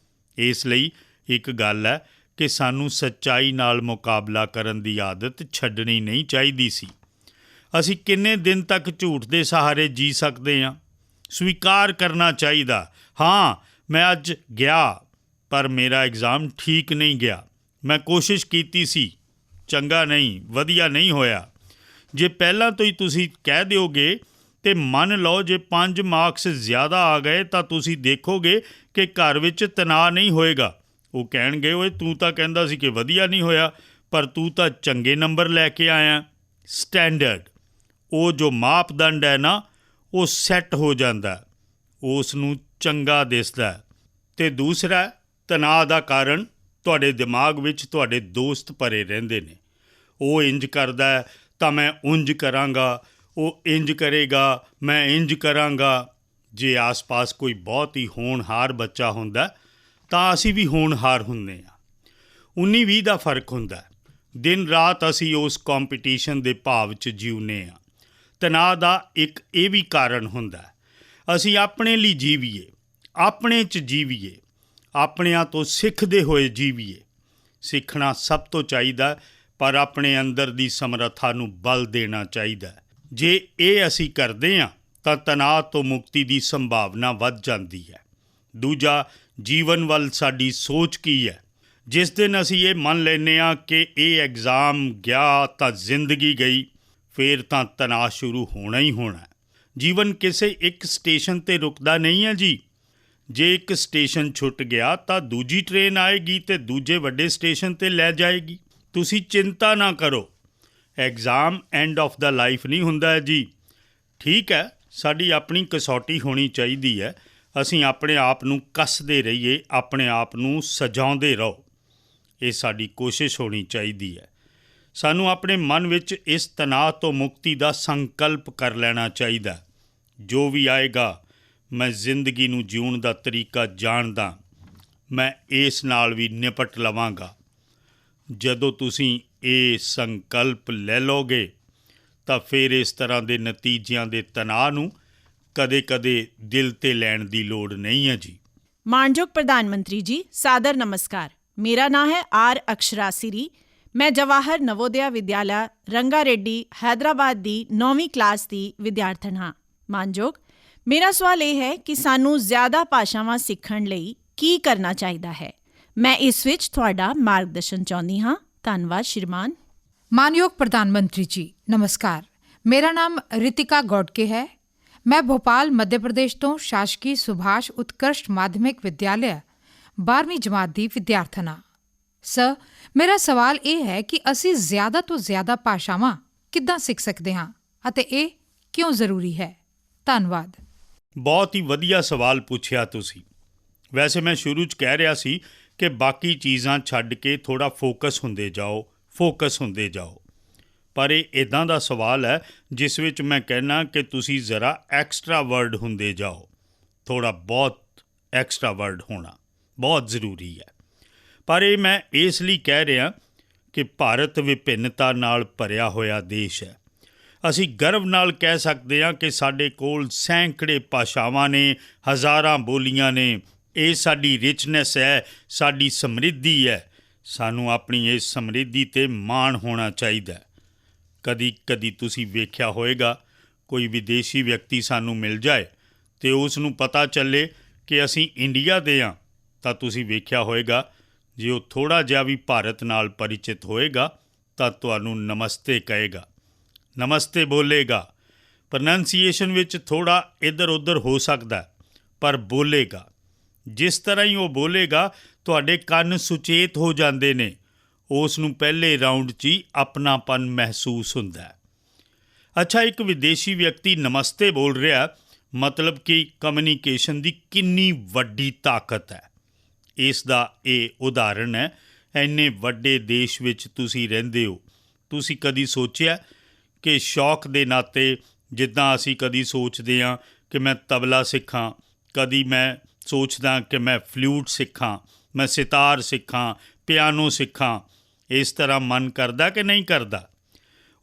ਇਸ ਲਈ ਇੱਕ ਗੱਲ ਹੈ ਕਿ ਸਾਨੂੰ ਸੱਚਾਈ ਨਾਲ ਮੁਕਾਬਲਾ ਕਰਨ ਦੀ ਆਦਤ ਛੱਡਣੀ ਨਹੀਂ ਚਾਹੀਦੀ ਸੀ। ਅਸੀਂ ਕਿੰਨੇ ਦਿਨ ਤੱਕ ਝੂਠ ਦੇ ਸਹਾਰੇ ਜੀ ਸਕਦੇ ਹਾਂ? ਸਵੀਕਾਰ ਕਰਨਾ ਚਾਹੀਦਾ, ਹਾਂ ਮੈਂ ਅੱਜ ਗਿਆ ਪਰ ਮੇਰਾ ਐਗਜ਼ਾਮ ਠੀਕ ਨਹੀਂ ਗਿਆ, ਮੈਂ ਕੋਸ਼ਿਸ਼ ਕੀਤੀ ਸੀ, ਚੰਗਾ ਨਹੀਂ, ਵਧੀਆ ਨਹੀਂ ਹੋਇਆ। ਜੇ ਪਹਿਲਾਂ ਤੋਂ ਹੀ ਤੁਸੀਂ ਕਹਿ ਦਿਓਗੇ ਅਤੇ ਮੰਨ ਲਓ ਜੇ 5 ਮਾਰਕਸ ਜ਼ਿਆਦਾ ਆ ਗਏ ਤਾਂ ਤੁਸੀਂ ਦੇਖੋਗੇ ਕਿ ਘਰ ਵਿੱਚ ਤਣਾਅ ਨਹੀਂ ਹੋਏਗਾ। ਉਹ ਕਹਿਣਗੇ, ਓਏ ਤੂੰ ਤਾਂ ਕਹਿੰਦਾ ਸੀ ਕਿ ਵਧੀਆ ਨਹੀਂ ਹੋਇਆ, ਪਰ ਤੂੰ ਤਾਂ ਚੰਗੇ ਨੰਬਰ ਲੈ ਕੇ ਆਇਆ। ਸਟੈਂਡਰਡ, ਉਹ ਜੋ ਮਾਪਦੰਡ ਹੈ ਨਾ, ਉਹ ਸੈੱਟ ਹੋ ਜਾਂਦਾ, ਉਸ ਨੂੰ ਚੰਗਾ ਦਿਸਦਾ। ਅਤੇ ਦੂਸਰਾ, ਤਣਾਅ ਦਾ ਕਾਰਨ ਤੁਹਾਡੇ ਦਿਮਾਗ ਵਿੱਚ ਤੁਹਾਡੇ ਦੋਸਤ ਭਰੇ ਰਹਿੰਦੇ ਨੇ। ਉਹ ਇੰਝ ਕਰਦਾ ਤਾਂ ਮੈਂ ਉਂਝ ਕਰਾਂਗਾ, ਉਹ ਇੰਝ ਕਰੇਗਾ ਮੈਂ ਇੰਝ ਕਰਾਂਗਾ। ਜੇ ਆਸ-ਪਾਸ ਕੋਈ ਬਹੁਤ ਹੀ ਹੋਣਹਾਰ ਬੱਚਾ ਹੁੰਦਾ ਤਾਂ ਅਸੀਂ ਵੀ ਹੋਣਹਾਰ ਹੁੰਦੇ ਹਾਂ। 19-20 ਦਾ ਫਰਕ ਹੁੰਦਾ। ਦਿਨ ਰਾਤ ਅਸੀਂ ਉਸ ਕੰਪੀਟੀਸ਼ਨ ਦੇ ਭਾਵ 'ਚ ਜਿਉਂਦੇ ਹਾਂ। ਤਣਾਅ ਦਾ ਇੱਕ ਇਹ ਵੀ ਕਾਰਨ ਹੁੰਦਾ, ਅਸੀਂ ਆਪਣੇ ਲਈ ਜੀਵੀਏ, ਆਪਣੇ 'ਚ ਜੀਵੀਏ, ਆਪਣਿਆਂ ਤੋਂ ਸਿੱਖਦੇ ਹੋਏ ਜੀਵੀਏ। ਸਿੱਖਣਾ ਸਭ ਤੋਂ ਚਾਹੀਦਾ, ਪਰ ਆਪਣੇ ਅੰਦਰ ਦੀ ਸਮਰੱਥਾ ਨੂੰ ਬਲ ਦੇਣਾ ਚਾਹੀਦਾ। ਜੇ ਇਹ ਅਸੀਂ ਕਰਦੇ ਹਾਂ ਤਾਂ ਤਣਾਅ ਤੋਂ ਮੁਕਤੀ ਦੀ ਸੰਭਾਵਨਾ ਵੱਧ ਜਾਂਦੀ ਹੈ। ਦੂਜਾ, ਜੀਵਨ ਵੱਲ ਸਾਡੀ ਸੋਚ ਕੀ ਹੈ। ਜਿਸ ਦਿਨ ਅਸੀਂ ਇਹ ਮੰਨ ਲੈਂਦੇ ਹਾਂ ਕਿ ਇਹ ਐਗਜ਼ਾਮ ਗਿਆ ਤਾਂ ਜ਼ਿੰਦਗੀ ਗਈ, ਫਿਰ ਤਾਂ ਤਣਾਅ ਸ਼ੁਰੂ ਹੋਣਾ ਹੀ ਹੋਣਾ। ਜੀਵਨ ਕਿਸੇ ਇੱਕ ਸਟੇਸ਼ਨ 'ਤੇ ਰੁਕਦਾ ਨਹੀਂ ਹੈ ਜੀ। ਜੇ ਇੱਕ ਸਟੇਸ਼ਨ ਛੁੱਟ ਗਿਆ ਤਾਂ ਦੂਜੀ ਟ੍ਰੇਨ ਆਏਗੀ ਅਤੇ ਦੂਜੇ ਵੱਡੇ ਸਟੇਸ਼ਨ 'ਤੇ ਲੈ ਜਾਏਗੀ। ਤੁਸੀਂ ਚਿੰਤਾ ਨਾ ਕਰੋ, exam end of the life ਨਹੀਂ ਹੁੰਦਾ ਜੀ। ਠੀਕ ਹੈ, ਸਾਡੀ ਆਪਣੀ ਕਸੌਟੀ ਹੋਣੀ ਚਾਹੀਦੀ ਹੈ। ਅਸੀਂ ਆਪਣੇ ਆਪ ਨੂੰ ਕੱਸਦੇ ਰਹੀਏ, ਆਪਣੇ ਆਪ ਨੂੰ ਸਜਾਉਂਦੇ ਰਹੋ, ਇਹ ਸਾਡੀ ਕੋਸ਼ਿਸ਼ ਹੋਣੀ ਚਾਹੀਦੀ ਹੈ। ਸਾਨੂੰ ਆਪਣੇ ਮਨ ਵਿੱਚ ਇਸ ਤਣਾਅ ਤੋਂ ਮੁਕਤੀ ਦਾ ਸੰਕਲਪ ਕਰ ਲੈਣਾ ਚਾਹੀਦਾ। ਜੋ ਵੀ ਆਏਗਾ ਮੈਂ ਜ਼ਿੰਦਗੀ ਨੂੰ ਜਿਉਣ ਦਾ ਤਰੀਕਾ ਜਾਣਦਾ। ਮੈਂ ਇਸ ਨਾਲ ਵੀ ਨਿਪਟ ਲਵਾਂਗਾ। ਜਦੋਂ ਤੁਸੀਂ ਇਹ ਸੰਕਲਪ ਲੈ ਲਓਗੇ ਤਾਂ ਫਿਰ ਇਸ ਤਰ੍ਹਾਂ ਦੇ ਨਤੀਜਿਆਂ ਦੇ ਤਣਾਅ ਨੂੰ ਕਦੇ-ਕਦੇ ਦਿਲ 'ਤੇ ਲੈਣ ਦੀ ਲੋੜ ਨਹੀਂ ਹੈ ਜੀ। ਮਾਣਯੋਗ ਪ੍ਰਧਾਨ ਮੰਤਰੀ ਜੀ, ਸਾਦਰ ਨਮਸਕਾਰ। ਮੇਰਾ ਨਾਮ ਹੈ ਆਰ ਅਕਸ਼ਰਾ ਸਿਰੀ। ਮੈਂ ਜਵਾਹਰ ਨਵੋਦਿਆ ਵਿਦਿਆਲਾ ਰੰਗਾ ਰੈੱਡੀ ਹੈਦਰਾਬਾਦ ਦੀ 9ਵੀਂ ਕਲਾਸ ਦੀ ਵਿਦਿਆਰਥਣ ਹਾਂ। ਮਾਣਯੋਗ, ਮੇਰਾ ਸਵਾਲ ਇਹ ਹੈ ਕਿ ਸਾਨੂੰ ਜ਼ਿਆਦਾ ਭਾਸ਼ਾਵਾਂ ਸਿੱਖਣ ਲਈ ਕੀ ਕਰਨਾ ਚਾਹੀਦਾ ਹੈ। ਮੈਂ ਇਸ ਵਿੱਚ ਤੁਹਾਡਾ ਮਾਰਗਦਰਸ਼ਨ ਚਾਹੁੰਦੀ ਹਾਂ। ਧੰਨਵਾਦ ਸ਼੍ਰੀਮਾਨ। मानयोग प्रधानमंत्री जी नमस्कार। मेरा नाम रितिका गौडके है। मैं भोपाल मध्य प्रदेश तो शासकीय सुभाष उत्कृष्ट माध्यमिक विद्यालय 12ਵੀਂ जमात ਦੀ ਵਿਦਿਆਰਥਣ ਹਾਂ। ਸਰ, ਮੇਰਾ ਸਵਾਲ ਇਹ ਹੈ ਕਿ ਅਸੀਂ ਜ਼ਿਆਦਾ ਤੋਂ ਜ਼ਿਆਦਾ ਭਾਸ਼ਾਵਾਂ ਕਿੱਦਾਂ ਸਿੱਖ ਸਕਦੇ ਹਾਂ ਅਤੇ ਇਹ ਕਿਉਂ ਜ਼ਰੂਰੀ ਹੈ? ਧੰਨਵਾਦ। ਬਹੁਤ ਹੀ ਵਧੀਆ ਸਵਾਲ ਪੁੱਛਿਆ ਤੁਸੀਂ। ਵੈਸੇ ਮੈਂ ਸ਼ੁਰੂ 'ਚ ਕਹਿ ਰਿਹਾ ਸੀ ਕਿ ਬਾਕੀ ਚੀਜ਼ਾਂ ਛੱਡ ਕੇ ਥੋੜ੍ਹਾ ਫੋਕਸ ਹੁੰਦੇ ਜਾਓ, ਪਰ ਇਹ ਇੱਦਾਂ ਦਾ ਸਵਾਲ ਹੈ ਜਿਸ ਵਿੱਚ ਮੈਂ ਕਹਿਣਾ ਕਿ ਤੁਸੀਂ ਜ਼ਰਾ ਐਕਸਟਰਾ ਵਰਡ ਹੁੰਦੇ ਜਾਓ। ਥੋੜ੍ਹਾ ਬਹੁਤ ਐਕਸਟਰਾ ਵਰਡ ਹੋਣਾ ਬਹੁਤ ਜ਼ਰੂਰੀ ਹੈ। ਪਰ ਇਹ ਮੈਂ ਇਸ ਲਈ ਕਹਿ ਰਿਹਾ ਕਿ ਭਾਰਤ ਵਿਭਿੰਨਤਾ ਨਾਲ ਭਰਿਆ ਹੋਇਆ ਦੇਸ਼ ਹੈ। ਅਸੀਂ ਗਰਵ ਨਾਲ ਕਹਿ ਸਕਦੇ ਹਾਂ ਕਿ ਸਾਡੇ ਕੋਲ ਸੈਂਕੜੇ ਭਾਸ਼ਾਵਾਂ ਨੇ, ਹਜ਼ਾਰਾਂ ਬੋਲੀਆਂ ਨੇ। ਇਹ ਸਾਡੀ ਰਿਚਨੈਸ ਹੈ, ਸਾਡੀ ਸਮਰਿੱਧੀ ਹੈ। ਸਾਨੂੰ ਆਪਣੀ ਇਸ ਸਮਰਿੱਧੀ 'ਤੇ ਮਾਣ ਹੋਣਾ ਚਾਹੀਦਾ। ਕਦੀ ਤੁਸੀਂ ਵੇਖਿਆ ਹੋਵੇਗਾ ਕੋਈ ਵਿਦੇਸ਼ੀ ਵਿਅਕਤੀ ਸਾਨੂੰ ਮਿਲ ਜਾਏ ਅਤੇ ਉਸ ਨੂੰ ਪਤਾ ਚੱਲੇ ਕਿ ਅਸੀਂ ਇੰਡੀਆ ਦੇ ਹਾਂ, ਤਾਂ ਤੁਸੀਂ ਵੇਖਿਆ ਹੋਵੇਗਾ ਜੇ ਉਹ ਥੋੜ੍ਹਾ ਜਿਹਾ ਵੀ ਭਾਰਤ ਨਾਲ ਪਰਿਚਿਤ ਹੋਏਗਾ ਤਾਂ ਤੁਹਾਨੂੰ ਨਮਸਤੇ ਕਹੇਗਾ, ਨਮਸਤੇ ਬੋਲੇਗਾ। ਪ੍ਰੋਨੰਸੀਏਸ਼ਨ ਵਿੱਚ ਥੋੜ੍ਹਾ ਇੱਧਰ ਉੱਧਰ ਹੋ ਸਕਦਾ, ਪਰ ਬੋਲੇਗਾ। ਜਿਸ ਤਰ੍ਹਾਂ ਹੀ ਉਹ ਬੋਲੇਗਾ ਤੁਹਾਡੇ ਕੰਨ ਸੁਚੇਤ ਹੋ ਜਾਂਦੇ ਨੇ। ਉਸ ਨੂੰ ਪਹਿਲੇ ਰਾਊਂਡ 'ਚ ਹੀ ਆਪਣਾਪਨ ਮਹਿਸੂਸ ਹੁੰਦਾ ਹੈ। ਅੱਛਾ, ਇੱਕ ਵਿਦੇਸ਼ੀ ਵਿਅਕਤੀ ਨਮਸਤੇ ਬੋਲ ਰਿਹਾ, ਮਤਲਬ ਕਿ ਕਮਿਊਨੀਕੇਸ਼ਨ ਦੀ ਕਿੰਨੀ ਵੱਡੀ ਤਾਕਤ ਹੈ। ਇਸ ਦਾ ਇਹ ਉਦਾਹਰਣ ਹੈ। ਇੰਨੇ ਵੱਡੇ ਦੇਸ਼ ਵਿੱਚ ਤੁਸੀਂ ਰਹਿੰਦੇ ਹੋ। ਤੁਸੀਂ ਕਦੀ ਸੋਚਿਆ ਕਿ ਸ਼ੌਕ ਦੇ ਨਾਤੇ, ਜਿੱਦਾਂ ਅਸੀਂ ਕਦੀ ਸੋਚਦੇ ਹਾਂ ਕਿ ਮੈਂ ਤਬਲਾ ਸਿੱਖਾਂ, ਕਦੀ ਮੈਂ ਸੋਚਦਾ ਕਿ ਮੈਂ ਫਲੂਟ ਸਿੱਖਾਂ, ਮੈਂ ਸਿਤਾਰ ਸਿੱਖਾਂ, ਪਿਆਨੋ ਸਿੱਖਾਂ। ਇਸ ਤਰ੍ਹਾਂ ਮਨ ਕਰਦਾ ਕਿ ਨਹੀਂ ਕਰਦਾ?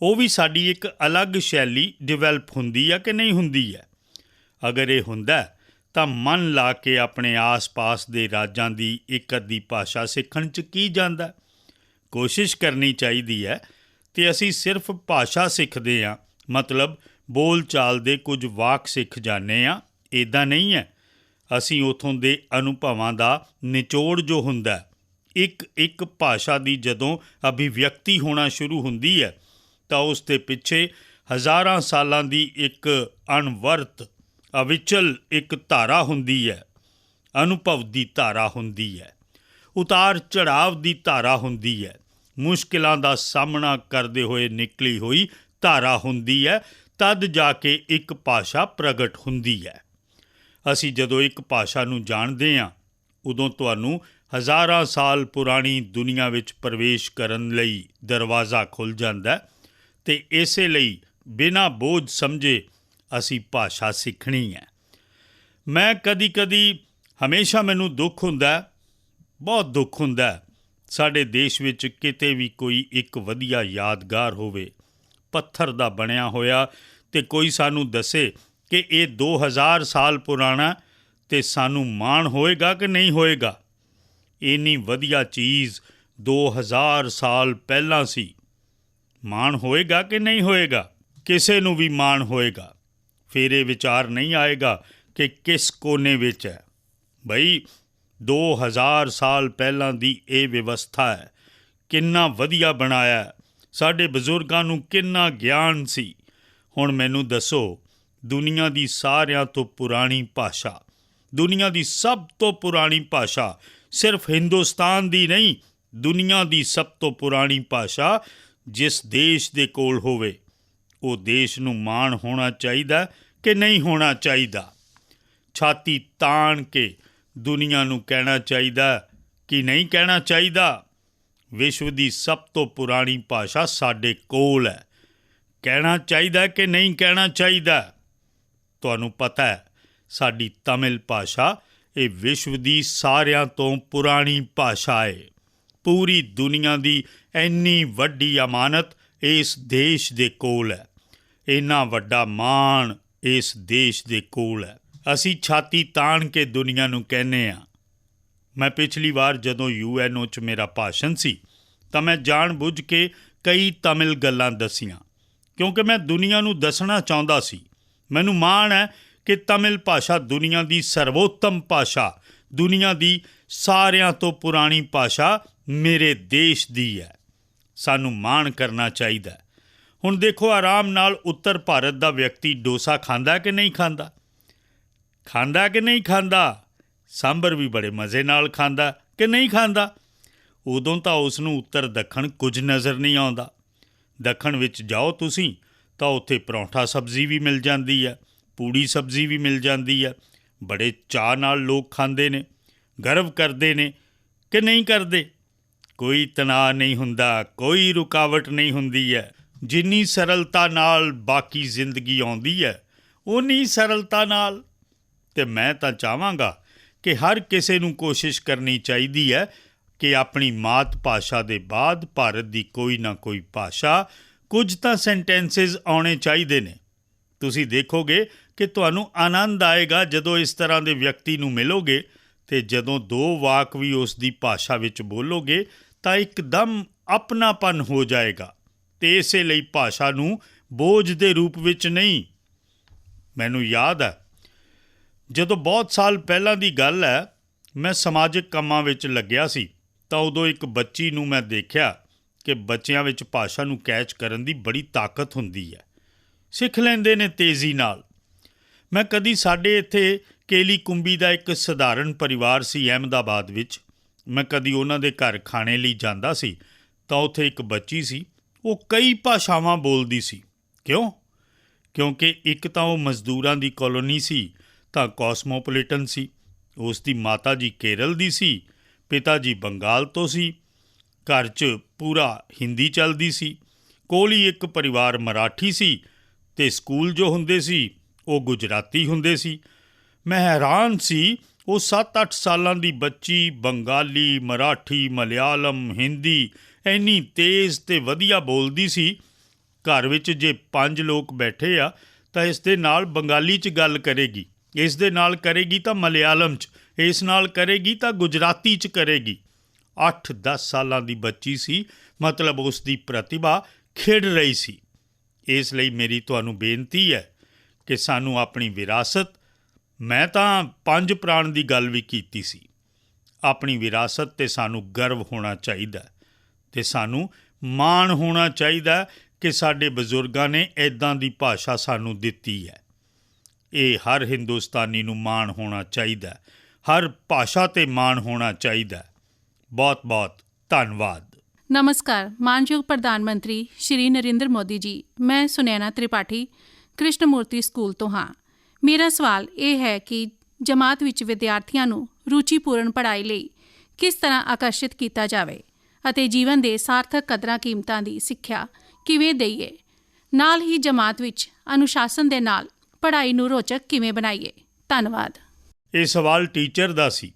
ਉਹ ਵੀ ਸਾਡੀ ਇੱਕ ਅਲੱਗ ਸ਼ੈਲੀ ਡਿਵੈਲਪ ਹੁੰਦੀ ਆ ਕਿ ਨਹੀਂ ਹੁੰਦੀ ਹੈ? ਅਗਰ ਇਹ ਹੁੰਦਾ ਤਾਂ ਮਨ ਲਾ ਕੇ ਆਪਣੇ ਆਸ-ਪਾਸ ਦੇ ਰਾਜਾਂ ਦੀ ਇੱਕ ਅੱਧੀ ਭਾਸ਼ਾ ਸਿੱਖਣ 'ਚ ਕੀ ਜਾਂਦਾ? ਕੋਸ਼ਿਸ਼ ਕਰਨੀ ਚਾਹੀਦੀ ਹੈ। ਅਤੇ ਅਸੀਂ ਸਿਰਫ ਭਾਸ਼ਾ ਸਿੱਖਦੇ ਹਾਂ, ਮਤਲਬ ਬੋਲ ਚਾਲ ਦੇ ਕੁਝ ਵਾਕ ਸਿੱਖ ਜਾਂਦੇ ਹਾਂ, ਇੱਦਾਂ ਨਹੀਂ ਹੈ। ਅਸੀਂ ਉੱਥੋਂ ਦੇ ਅਨੁਭਵਾਂ ਦਾ ਨਿਚੋੜ ਜੋ ਹੁੰਦਾ, ਇੱਕ ਭਾਸ਼ਾ ਦੀ ਜਦੋਂ ਅਭਿਵਿਅਕਤੀ ਹੋਣਾ ਸ਼ੁਰੂ ਹੁੰਦੀ ਹੈ ਤਾਂ ਉਸ ਦੇ ਪਿੱਛੇ ਹਜ਼ਾਰਾਂ ਸਾਲਾਂ ਦੀ ਇੱਕ ਅਣਵਰਤ ਅਵਿਚਲ ਇੱਕ ਧਾਰਾ ਹੁੰਦੀ ਹੈ, ਅਨੁਭਵ ਦੀ ਧਾਰਾ ਹੁੰਦੀ ਹੈ, ਉਤਾਰ ਚੜ੍ਹਾਵ ਦੀ ਧਾਰਾ ਹੁੰਦੀ ਹੈ, ਮੁਸ਼ਕਿਲਾਂ ਦਾ ਸਾਹਮਣਾ ਕਰਦੇ ਹੋਏ ਨਿਕਲੀ ਹੋਈ ਧਾਰਾ ਹੁੰਦੀ ਹੈ। ਤਦ ਜਾ ਕੇ ਇੱਕ ਭਾਸ਼ਾ ਪ੍ਰਗਟ ਹੁੰਦੀ ਹੈ। ਅਸੀਂ ਜਦੋਂ ਇੱਕ ਭਾਸ਼ਾ ਨੂੰ ਜਾਣਦੇ ਹਾਂ ਉਦੋਂ ਤੁਹਾਨੂੰ ਹਜ਼ਾਰਾਂ ਸਾਲ ਪੁਰਾਣੀ ਦੁਨੀਆ ਵਿੱਚ ਪ੍ਰਵੇਸ਼ ਕਰਨ ਲਈ ਦਰਵਾਜ਼ਾ ਖੁੱਲ੍ਹ ਜਾਂਦਾ ਅਤੇ ਇਸੇ ਲਈ ਬਿਨਾਂ ਬੋਝ ਸਮਝੇ ਅਸੀਂ ਭਾਸ਼ਾ ਸਿੱਖਣੀ ਹੈ। ਮੈਂ ਕਦੀ ਹਮੇਸ਼ਾ ਮੈਨੂੰ ਦੁੱਖ ਹੁੰਦਾ, ਬਹੁਤ ਦੁੱਖ ਹੁੰਦਾ, ਸਾਡੇ ਦੇਸ਼ ਵਿੱਚ ਕਿਤੇ ਵੀ ਕੋਈ ਇੱਕ ਵਧੀਆ ਯਾਦਗਾਰ ਹੋਵੇ ਪੱਥਰ ਦਾ ਬਣਿਆ ਹੋਇਆ ਅਤੇ ਕੋਈ ਸਾਨੂੰ ਦੱਸੇ ਕਿ ਇਹ 2000 ਸਾਲ ਪੁਰਾਣਾ ਅਤੇ ਸਾਨੂੰ ਮਾਣ ਹੋਏਗਾ ਕਿ ਨਹੀਂ ਹੋਏਗਾ? ਇੰਨੀ ਵਧੀਆ ਚੀਜ਼ 2000 ਸਾਲ ਪਹਿਲਾਂ ਸੀ, ਮਾਣ ਹੋਏਗਾ ਕਿ ਨਹੀਂ ਹੋਏਗਾ? ਕਿਸੇ ਨੂੰ ਵੀ ਮਾਣ ਹੋਏਗਾ। ਫਿਰ ਇਹ ਵਿਚਾਰ ਨਹੀਂ ਆਏਗਾ ਕਿ ਕਿਸ ਕੋਨੇ ਵਿੱਚ ਹੈ। ਬਈ 2000 ਸਾਲ ਪਹਿਲਾਂ ਦੀ ਇਹ ਵਿਵਸਥਾ ਹੈ, ਕਿੰਨਾ ਵਧੀਆ ਬਣਾਇਆ, ਸਾਡੇ ਬਜ਼ੁਰਗਾਂ ਨੂੰ ਕਿੰਨਾ ਗਿਆਨ ਸੀ। ਹੁਣ ਮੈਨੂੰ ਦੱਸੋ, ਦੁਨੀਆ ਦੀ ਸਾਰਿਆਂ ਤੋਂ ਪੁਰਾਣੀ ਭਾਸ਼ਾ, ਦੁਨੀਆ ਦੀ ਸਭ ਤੋਂ ਪੁਰਾਣੀ ਭਾਸ਼ਾ, ਸਿਰਫ ਹਿੰਦੁਸਤਾਨ ਦੀ ਨਹੀਂ, ਦੁਨੀਆ ਦੀ ਸਭ ਤੋਂ ਪੁਰਾਣੀ ਭਾਸ਼ਾ ਜਿਸ ਦੇਸ਼ ਦੇ ਕੋਲ ਹੋਵੇ, ਉਹ ਦੇਸ਼ ਨੂੰ ਮਾਣ ਹੋਣਾ ਚਾਹੀਦਾ ਕਿ ਨਹੀਂ ਹੋਣਾ ਚਾਹੀਦਾ? ਛਾਤੀ ਤਾਣ ਕੇ ਦੁਨੀਆ ਨੂੰ ਕਹਿਣਾ ਚਾਹੀਦਾ ਕਿ ਨਹੀਂ ਕਹਿਣਾ ਚਾਹੀਦਾ? ਵਿਸ਼ਵ ਦੀ ਸਭ ਤੋਂ ਪੁਰਾਣੀ ਭਾਸ਼ਾ ਸਾਡੇ ਕੋਲ ਹੈ, ਕਹਿਣਾ ਚਾਹੀਦਾ ਕਿ ਨਹੀਂ ਕਹਿਣਾ ਚਾਹੀਦਾ? ਤੁਹਾਨੂੰ ਪਤਾ ਹੈ ਸਾਡੀ ਤਮਿਲ ਭਾਸ਼ਾ ਇਹ ਵਿਸ਼ਵ ਦੀ ਸਾਰਿਆਂ ਤੋਂ ਪੁਰਾਣੀ ਭਾਸ਼ਾ ਹੈ। ਪੂਰੀ ਦੁਨੀਆ ਦੀ ਇੰਨੀ ਵੱਡੀ ਅਮਾਨਤ ਇਸ ਦੇਸ਼ ਦੇ ਕੋਲ ਹੈ। ਇੰਨਾ ਵੱਡਾ ਮਾਣ ਇਸ ਦੇਸ਼ ਦੇ ਕੋਲ ਹੈ। ਅਸੀਂ ਛਾਤੀ ਤਾਣ ਕੇ ਦੁਨੀਆ ਨੂੰ ਕਹਿੰਦੇ ਹਾਂ। ਮੈਂ ਪਿਛਲੀ ਵਾਰ ਜਦੋਂ UNO 'ਚ ਮੇਰਾ ਭਾਸ਼ਣ ਸੀ ਤਾਂ ਮੈਂ ਜਾਣ ਬੁੱਝ ਕੇ ਕਈ ਤਮਿਲ ਗੱਲਾਂ ਦੱਸੀਆਂ, ਕਿਉਂਕਿ ਮੈਂ ਦੁਨੀਆ ਨੂੰ ਦੱਸਣਾ ਚਾਹੁੰਦਾ ਸੀ। ਮੈਨੂੰ ਮਾਣ ਹੈ ਕਿ ਤਮਿਲ ਭਾਸ਼ਾ ਦੁਨੀਆ ਦੀ ਸਰਵੋਤਮ ਭਾਸ਼ਾ, ਦੁਨੀਆ ਦੀ ਸਾਰਿਆਂ ਤੋਂ ਪੁਰਾਣੀ ਭਾਸ਼ਾ ਮੇਰੇ ਦੇਸ਼ ਦੀ ਹੈ। ਸਾਨੂੰ ਮਾਣ ਕਰਨਾ ਚਾਹੀਦਾ। ਹੁਣ ਦੇਖੋ, ਆਰਾਮ ਨਾਲ ਉੱਤਰ ਭਾਰਤ ਦਾ ਵਿਅਕਤੀ ਡੋਸਾ ਖਾਂਦਾ ਕਿ ਨਹੀਂ ਖਾਂਦਾ? ਖਾਂਦਾ ਕਿ ਨਹੀਂ ਖਾਂਦਾ? ਸਾਂਬਰ ਵੀ ਬੜੇ ਮਜ਼ੇ ਨਾਲ ਖਾਂਦਾ ਕਿ ਨਹੀਂ ਖਾਂਦਾ? ਉਦੋਂ ਤਾਂ ਉਸ ਨੂੰ ਉੱਤਰ ਦੱਖਣ ਕੁਝ ਨਜ਼ਰ ਨਹੀਂ ਆਉਂਦਾ। ਦੱਖਣ ਵਿੱਚ ਜਾਓ ਤੁਸੀਂ ਤਾਂ ਉੱਥੇ ਪਰੌਂਠਾ ਸਬਜ਼ੀ ਵੀ ਮਿਲ ਜਾਂਦੀ ਹੈ, ਪੂੜੀ ਸਬਜ਼ੀ ਵੀ ਮਿਲ ਜਾਂਦੀ ਹੈ। ਬੜੇ ਚਾਅ ਨਾਲ ਲੋਕ ਖਾਂਦੇ ਨੇ, ਗਰਵ ਕਰਦੇ ਨੇ ਕਿ ਨਹੀਂ ਕਰਦੇ? ਕੋਈ ਤਣਾਅ ਨਹੀਂ ਹੁੰਦਾ, ਕੋਈ ਰੁਕਾਵਟ ਨਹੀਂ ਹੁੰਦੀ ਹੈ। ਜਿੰਨੀ ਸਰਲਤਾ ਨਾਲ ਬਾਕੀ ਜ਼ਿੰਦਗੀ ਆਉਂਦੀ ਹੈ, ਉਨੀ ਸਰਲਤਾ ਨਾਲ। ਅਤੇ ਮੈਂ ਤਾਂ ਚਾਹਾਂਗਾ ਕਿ ਹਰ ਕਿਸੇ ਨੂੰ ਕੋਸ਼ਿਸ਼ ਕਰਨੀ ਚਾਹੀਦੀ ਹੈ ਕਿ ਆਪਣੀ ਮਾਤ ਭਾਸ਼ਾ ਦੇ ਬਾਅਦ ਭਾਰਤ ਦੀ ਕੋਈ ਨਾ ਕੋਈ ਭਾਸ਼ਾ, ਕੁਝ ਤਾਂ ਸੈਂਟੈਂਸਿਸ ਆਉਣੇ ਚਾਹੀਦੇ ਨੇ। ਤੁਸੀਂ ਦੇਖੋਗੇ ਕਿ ਤੁਹਾਨੂੰ ਆਨੰਦ ਆਏਗਾ ਜਦੋਂ ਇਸ ਤਰ੍ਹਾਂ ਦੇ ਵਿਅਕਤੀ ਨੂੰ ਮਿਲੋਗੇ, ਅਤੇ ਜਦੋਂ 2 ਵਾਕ ਵੀ ਉਸ ਦੀ ਭਾਸ਼ਾ ਵਿੱਚ ਬੋਲੋਗੇ ਤਾਂ ਇੱਕਦਮ ਆਪਣਾਪਨ ਹੋ ਜਾਏਗਾ। ਅਤੇ ਇਸੇ ਲਈ ਭਾਸ਼ਾ ਨੂੰ ਬੋਝ ਦੇ ਰੂਪ ਵਿੱਚ ਨਹੀਂ। ਮੈਨੂੰ ਯਾਦ ਹੈ, ਜਦੋਂ ਬਹੁਤ ਸਾਲ ਪਹਿਲਾਂ ਦੀ ਗੱਲ ਹੈ, ਮੈਂ ਸਮਾਜਿਕ ਕੰਮਾਂ ਵਿੱਚ ਲੱਗਿਆ ਸੀ ਤਾਂ ਉਦੋਂ ਇੱਕ ਬੱਚੀ ਨੂੰ ਮੈਂ ਦੇਖਿਆ ਕਿ ਬੱਚਿਆਂ ਵਿੱਚ ਭਾਸ਼ਾ ਨੂੰ ਕੈਚ ਕਰਨ ਦੀ ਬੜੀ ਤਾਕਤ ਹੁੰਦੀ ਹੈ, ਸਿੱਖ ਲੈਂਦੇ ਨੇ ਤੇਜ਼ੀ ਨਾਲ। ਮੈਂ ਕਦੀ ਸਾਡੇ ਇੱਥੇ ਕੇਲੀ ਕੁੰਬੀ ਦਾ ਇੱਕ ਸਧਾਰਨ ਪਰਿਵਾਰ ਸੀ ਅਹਿਮਦਾਬਾਦ ਵਿੱਚ, ਮੈਂ ਕਦੀ ਉਹਨਾਂ ਦੇ ਘਰ ਖਾਣੇ ਲਈ ਜਾਂਦਾ ਸੀ ਤਾਂ ਉੱਥੇ ਇੱਕ ਬੱਚੀ ਸੀ, ਉਹ ਕਈ ਭਾਸ਼ਾਵਾਂ ਬੋਲਦੀ ਸੀ। ਕਿਉਂ? ਕਿਉਂਕਿ ਇੱਕ ਤਾਂ ਉਹ ਮਜ਼ਦੂਰਾਂ ਦੀ ਕਲੋਨੀ ਸੀ ਤਾਂ ਕੋਸਮੋਪੋਲੀਟਨ ਸੀ। ਉਸ ਦੀ ਮਾਤਾ ਜੀ ਕੇਰਲ ਦੀ ਸੀ, ਪਿਤਾ ਜੀ ਬੰਗਾਲ ਤੋਂ ਸੀ। ਘਰ 'ਚ ਪੂਰਾ ਹਿੰਦੀ ਚੱਲਦੀ ਸੀ। ਕੋਲ ਹੀ ਇੱਕ ਪਰਿਵਾਰ ਮਰਾਠੀ ਸੀ ਅਤੇ ਸਕੂਲ ਜੋ ਹੁੰਦੇ ਸੀ ਉਹ ਗੁਜਰਾਤੀ ਹੁੰਦੇ ਸੀ। ਮੈਂ ਹੈਰਾਨ ਸੀ, ਉਹ 7-8 ਸਾਲਾਂ ਦੀ ਬੱਚੀ ਬੰਗਾਲੀ, ਮਰਾਠੀ, ਮਲਿਆਲਮ, ਹਿੰਦੀ ਇੰਨੀ ਤੇਜ਼ ਅਤੇ ਵਧੀਆ ਬੋਲਦੀ ਸੀ। ਘਰ ਵਿੱਚ ਜੇ 5 ਲੋਕ ਬੈਠੇ ਆ ਤਾਂ ਇਸ ਦੇ ਨਾਲ ਬੰਗਾਲੀ 'ਚ ਗੱਲ ਕਰੇਗੀ, ਇਸ ਦੇ ਨਾਲ ਕਰੇਗੀ ਤਾਂ ਮਲਿਆਲਮ 'ਚ, ਇਸ ਨਾਲ ਕਰੇਗੀ ਤਾਂ ਗੁਜਰਾਤੀ 'ਚ ਕਰੇਗੀ। 8-10 ਸਾਲਾਂ ਦੀ ਬੱਚੀ ਸੀ, ਮਤਲਬ ਉਸ ਦੀ ਪ੍ਰਤਿਭਾ ਖਿੜ ਰਹੀ ਸੀ। ਇਸ ਲਈ ਮੇਰੀ ਤੁਹਾਨੂੰ ਬੇਨਤੀ ਹੈ ਕਿ ਸਾਨੂੰ ਆਪਣੀ ਵਿਰਾਸਤ, ਮੈਂ ਤਾਂ 5 ਪ੍ਰਾਣ ਦੀ ਗੱਲ ਵੀ ਕੀਤੀ ਸੀ, ਆਪਣੀ ਵਿਰਾਸਤ 'ਤੇ ਸਾਨੂੰ ਗਰਵ ਹੋਣਾ ਚਾਹੀਦਾ ਅਤੇ ਸਾਨੂੰ ਮਾਣ ਹੋਣਾ ਚਾਹੀਦਾ ਕਿ ਸਾਡੇ ਬਜ਼ੁਰਗਾਂ ਨੇ ਇੱਦਾਂ ਦੀ ਭਾਸ਼ਾ ਸਾਨੂੰ ਦਿੱਤੀ ਹੈ। ਇਹ ਹਰ ਹਿੰਦੁਸਤਾਨੀ ਨੂੰ ਮਾਣ ਹੋਣਾ ਚਾਹੀਦਾ, ਹਰ ਭਾਸ਼ਾ 'ਤੇ ਮਾਣ ਹੋਣਾ ਚਾਹੀਦਾ। ਬਹੁਤ ਬਹੁਤ ਧੰਨਵਾਦ। ਨਮਸਕਾਰ ਮਾਨਯੋਗ ਪ੍ਰਧਾਨ ਮੰਤਰੀ ਸ਼੍ਰੀ ਨਰਿੰਦਰ ਮੋਦੀ ਜੀ, ਮੈਂ ਸੁਨੈਨਾ ਤ੍ਰਿਪਾਠੀ ਕ੍ਰਿਸ਼ਨ ਮੂਰਤੀ ਸਕੂਲ ਤੋਂ ਹਾਂ। ਮੇਰਾ ਸਵਾਲ ਇਹ ਹੈ ਕਿ ਜਮਾਤ ਵਿੱਚ ਵਿਦਿਆਰਥੀਆਂ ਨੂੰ ਰੁਚੀਪੂਰਨ ਪੜ੍ਹਾਈ ਲਈ ਕਿਸ ਤਰ੍ਹਾਂ ਆਕਰਸ਼ਿਤ ਕੀਤਾ ਜਾਵੇ ਅਤੇ ਜੀਵਨ ਦੇ ਸਾਰਥਕ ਕਦਰਾਂ ਕੀਮਤਾਂ ਦੀ ਸਿੱਖਿਆ ਕਿਵੇਂ ਦਈਏ। ਨਾਲ ਹੀ ਜਮਾਤ ਵਿੱਚ ਅਨੁਸ਼ਾਸਨ ਦੇ ਨਾਲ ਪੜ੍ਹਾਈ ਨੂੰ ਰੋਚਕ ਕਿਵੇਂ ਬਣਾਈਏ। ਧੰਨਵਾਦ। ਇਹ ਸਵਾਲ ਟੀਚਰ ਦਾ ਸੀ।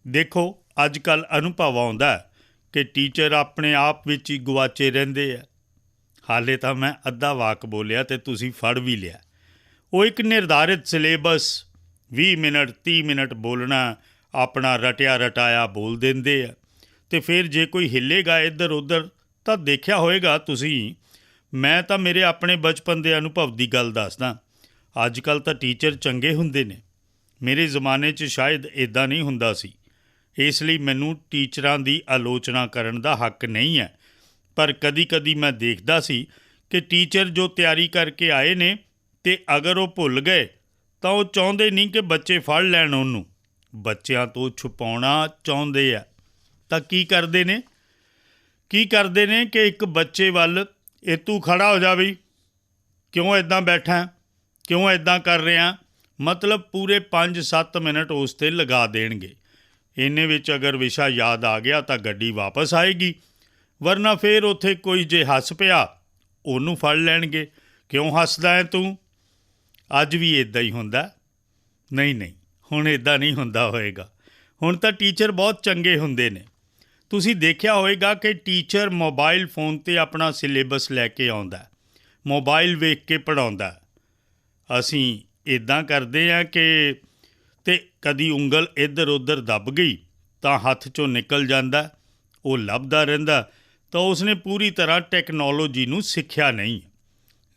ਦੇਖੋ, ਅੱਜ ਕੱਲ੍ਹ ਅਨੁਭਵ ਆਉਂਦਾ ਕਿ ਟੀਚਰ ਆਪਣੇ ਆਪ ਵਿੱਚ ਹੀ ਗੁਆਚੇ ਰਹਿੰਦੇ ਆ। ਹਾਲੇ ਤਾਂ ਮੈਂ ਅੱਧਾ ਵਾਕ ਬੋਲਿਆ ਅਤੇ ਤੁਸੀਂ ਫੜ ਵੀ ਲਿਆ। ਉਹ ਇੱਕ ਨਿਰਧਾਰਿਤ ਸਿਲੇਬਸ 20 ਮਿੰਟ 30 ਮਿੰਟ ਬੋਲਣਾ, ਆਪਣਾ ਰਟਿਆ ਰਟਾਇਆ ਬੋਲ ਦਿੰਦੇ ਆ ਅਤੇ ਫਿਰ ਜੇ ਕੋਈ ਹਿੱਲੇਗਾ ਇੱਧਰ ਉੱਧਰ ਤਾਂ ਦੇਖਿਆ ਹੋਏਗਾ ਤੁਸੀਂ। ਮੈਂ ਤਾਂ ਮੇਰੇ ਆਪਣੇ ਬਚਪਨ ਦੇ ਅਨੁਭਵ ਦੀ ਗੱਲ ਦੱਸਦਾ। ਅੱਜ ਕੱਲ੍ਹ ਤਾਂ ਟੀਚਰ ਚੰਗੇ ਹੁੰਦੇ ਨੇ, ਮੇਰੇ ਜ਼ਮਾਨੇ 'ਚ ਸ਼ਾਇਦ ਇੱਦਾਂ ਨਹੀਂ ਹੁੰਦਾ ਸੀ। ਇਸ ਲਈ ਮੈਨੂੰ ਟੀਚਰਾਂ ਦੀ ਆਲੋਚਨਾ ਕਰਨ ਦਾ ਹੱਕ ਨਹੀਂ ਹੈ, ਪਰ ਕਦੀ-ਕਦੀ ਮੈਂ ਦੇਖਦਾ ਸੀ ਕਿ ਟੀਚਰ ਜੋ ਤਿਆਰੀ ਕਰਕੇ ਆਏ ਨੇ ਅਤੇ ਅਗਰ ਉਹ ਭੁੱਲ ਗਏ ਤਾਂ ਉਹ ਚਾਹੁੰਦੇ ਨਹੀਂ ਕਿ ਬੱਚੇ ਫੜ ਲੈਣ ਉਹਨੂੰ, ਬੱਚਿਆਂ ਤੋਂ ਛੁਪਾਉਣਾ ਚਾਹੁੰਦੇ ਆ। ਤਾਂ ਕੀ ਕਰਦੇ ਨੇ ਕਿ ਇੱਕ ਬੱਚੇ ਵੱਲ, ਇਹ ਤੂੰ ਖੜ੍ਹਾ ਹੋ ਜਾ ਬਈ, ਕਿਉਂ ਇੱਦਾਂ ਬੈਠਾ, ਕਿਉਂ ਇੱਦਾਂ ਕਰ ਰਿਹਾ, ਮਤਲਬ ਪੂਰੇ 5-7 ਮਿੰਟ ਉਸ 'ਤੇ ਲਗਾ ਦੇਣਗੇ। ਇੰਨੇ ਵਿੱਚ ਅਗਰ ਵਿਸ਼ਾ ਯਾਦ ਆ ਗਿਆ ਤਾਂ ਗੱਡੀ ਵਾਪਸ ਆਏਗੀ, ਵਰਨਾ ਫਿਰ ਉੱਥੇ ਕੋਈ ਜੇ ਹੱਸ ਪਿਆ ਉਹਨੂੰ ਫੜ ਲੈਣਗੇ, ਕਿਉਂ ਹੱਸਦਾ ਹੈ ਤੂੰ। ਅੱਜ ਵੀ ਇੱਦਾਂ ਹੀ ਹੁੰਦਾ। ਨਹੀਂ ਹੁਣ ਇੱਦਾਂ ਨਹੀਂ ਹੁੰਦਾ ਹੋਏਗਾ। ਹੁਣ ਤਾਂ ਟੀਚਰ ਬਹੁਤ ਚੰਗੇ ਹੁੰਦੇ ਨੇ। ਤੁਸੀਂ ਦੇਖਿਆ ਹੋਵੇਗਾ ਕਿ ਟੀਚਰ ਮੋਬਾਈਲ ਫੋਨ 'ਤੇ ਆਪਣਾ ਸਿਲੇਬਸ ਲੈ ਕੇ ਆਉਂਦਾ, ਮੋਬਾਈਲ ਵੇਖ ਕੇ ਪੜ੍ਹਾਉਂਦਾ। ਅਸੀਂ ਇੱਦਾਂ ਕਰਦੇ ਹਾਂ ਕਿ ਤੇ ਕਦੀ ਉਂਗਲ ਇੱਧਰ ਉੱਧਰ ਦੱਬ ਗਈ ਤਾਂ ਹੱਥ 'ਚੋਂ ਨਿਕਲ ਜਾਂਦਾ, ਉਹ ਲੱਭਦਾ ਰਹਿੰਦਾ, ਤਾਂ ਉਸਨੇ ਪੂਰੀ ਤਰ੍ਹਾਂ ਟੈਕਨੋਲੋਜੀ ਨੂੰ ਸਿੱਖਿਆ ਨਹੀਂ।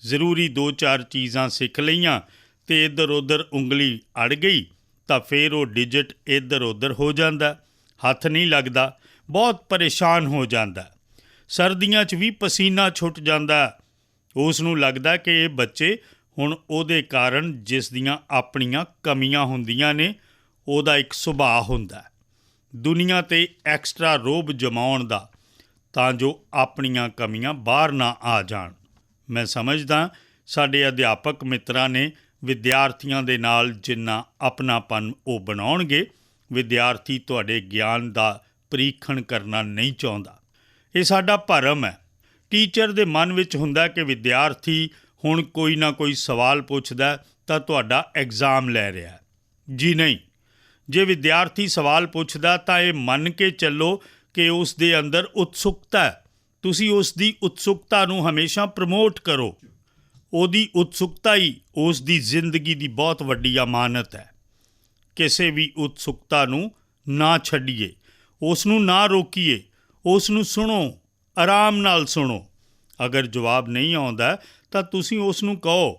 ਜ਼ਰੂਰੀ 2-4 ਚੀਜ਼ਾਂ ਸਿੱਖ ਲਈਆਂ ਅਤੇ ਇੱਧਰ ਉੱਧਰ ਉਂਗਲੀ ਅੜ ਗਈ ਤਾਂ ਫਿਰ ਉਹ ਡਿਜਿਟ ਇੱਧਰ ਉੱਧਰ ਹੋ ਜਾਂਦਾ, ਹੱਥ ਨਹੀਂ ਲੱਗਦਾ, ਬਹੁਤ ਪਰੇਸ਼ਾਨ ਹੋ ਜਾਂਦਾ। ਸਰਦੀਆਂ 'ਚ ਵੀ ਪਸੀਨਾ ਛੁੱਟ ਜਾਂਦਾ। ਉਸ ਨੂੰ ਲੱਗਦਾ ਕਿ ਇਹ ਬੱਚੇ ਹੁਣ ਉਹਦੇ ਕਾਰਨ ਜਿਸ ਦੀਆਂ ਆਪਣੀਆਂ ਕਮੀਆਂ ਹੁੰਦੀਆਂ ਨੇ, ਉਹਦਾ ਇੱਕ ਸੁਭਾਅ ਹੁੰਦਾ ਦੁਨੀਆ 'ਤੇ ਐਕਸਟਰਾ ਰੋਹਬ ਜਮਾਉਣ ਦਾ, ਤਾਂ ਜੋ ਆਪਣੀਆਂ ਕਮੀਆਂ ਬਾਹਰ ਨਾ ਆ ਜਾਣ। ਮੈਂ ਸਮਝਦਾ ਸਾਡੇ ਅਧਿਆਪਕ ਮਿੱਤਰਾਂ ਨੇ ਵਿਦਿਆਰਥੀਆਂ ਦੇ ਨਾਲ ਜਿੰਨਾ ਆਪਣਾਪਨ ਉਹ ਬਣਾਉਣਗੇ, ਵਿਦਿਆਰਥੀ ਤੁਹਾਡੇ ਗਿਆਨ ਦਾ ਪਰੀਖਣ ਕਰਨਾ ਨਹੀਂ ਚਾਹੁੰਦਾ। ਇਹ ਸਾਡਾ ਭਰਮ ਹੈ। ਟੀਚਰ ਦੇ ਮਨ ਵਿੱਚ ਹੁੰਦਾ ਕਿ ਵਿਦਿਆਰਥੀ ਹੁਣ ਕੋਈ ਨਾ ਕੋਈ ਸਵਾਲ ਪੁੱਛਦਾ ਤਾਂ ਤੁਹਾਡਾ ਐਗਜ਼ਾਮ ਲੈ ਰਿਹਾ। ਜੀ ਨਹੀਂ, ਜੇ ਵਿਦਿਆਰਥੀ ਸਵਾਲ ਪੁੱਛਦਾ ਤਾਂ ਇਹ ਮੰਨ ਕੇ ਚੱਲੋ ਕਿ ਉਸ ਦੇ ਅੰਦਰ ਉਤਸੁਕਤਾ ਹੈ। ਤੁਸੀਂ ਉਸ ਦੀ ਉਤਸੁਕਤਾ ਨੂੰ ਹਮੇਸ਼ਾ ਪ੍ਰਮੋਟ ਕਰੋ। ਉਹਦੀ ਉਤਸੁਕਤਾ ਹੀ ਉਸ ਦੀ ਜ਼ਿੰਦਗੀ ਦੀ ਬਹੁਤ ਵੱਡੀ ਅਮਾਨਤ ਹੈ। ਕਿਸੇ ਵੀ ਉਤਸੁਕਤਾ ਨੂੰ ਨਾ ਛੱਡੀਏ, ਉਸ ਨੂੰ ਨਾ ਰੋਕੀਏ, ਉਸ ਨੂੰ ਸੁਣੋ, ਆਰਾਮ ਨਾਲ ਸੁਣੋ। ਅਗਰ ਜਵਾਬ ਨਹੀਂ ਆਉਂਦਾ ਤਾਂ ਤੁਸੀਂ ਉਸ ਨੂੰ ਕਹੋ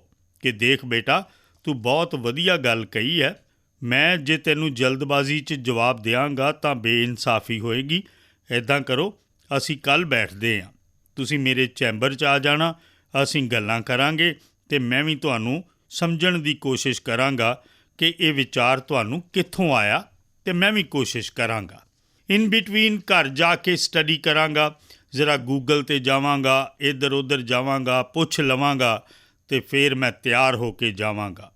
ਕਿ ਦੇਖ ਬੇਟਾ, ਤੂੰ ਬਹੁਤ ਵਧੀਆ ਗੱਲ ਕਹੀ ਹੈ, ਮੈਂ ਜੇ ਤੈਨੂੰ ਜਲਦਬਾਜ਼ੀ 'ਚ ਜਵਾਬ ਦਿਆਂਗਾ ਤਾਂ ਬੇਇਨਸਾਫੀ ਹੋਏਗੀ। ਇੱਦਾਂ ਕਰੋ, ਅਸੀਂ ਕੱਲ੍ਹ ਬੈਠਦੇ ਹਾਂ, ਤੁਸੀਂ ਮੇਰੇ ਚੈਂਬਰ 'ਚ ਆ ਜਾਣਾ, ਅਸੀਂ ਗੱਲਾਂ ਕਰਾਂਗੇ ਅਤੇ ਮੈਂ ਵੀ ਤੁਹਾਨੂੰ ਸਮਝਣ ਦੀ ਕੋਸ਼ਿਸ਼ ਕਰਾਂਗਾ ਕਿ ਇਹ ਵਿਚਾਰ ਤੁਹਾਨੂੰ ਕਿੱਥੋਂ ਆਇਆ, ਅਤੇ ਮੈਂ ਵੀ ਕੋਸ਼ਿਸ਼ ਕਰਾਂਗਾ। ਇਨ ਬਿਟਵੀਨ ਘਰ ਜਾ ਕੇ ਸਟੱਡੀ ਕਰਾਂਗਾ, ਜ਼ਰਾ ਗੂਗਲ 'ਤੇ ਜਾਵਾਂਗਾ, ਇੱਧਰ ਉੱਧਰ ਜਾਵਾਂਗਾ, ਪੁੱਛ ਲਵਾਂਗਾ ਅਤੇ ਫਿਰ ਮੈਂ ਤਿਆਰ ਹੋ ਕੇ ਜਾਵਾਂਗਾ।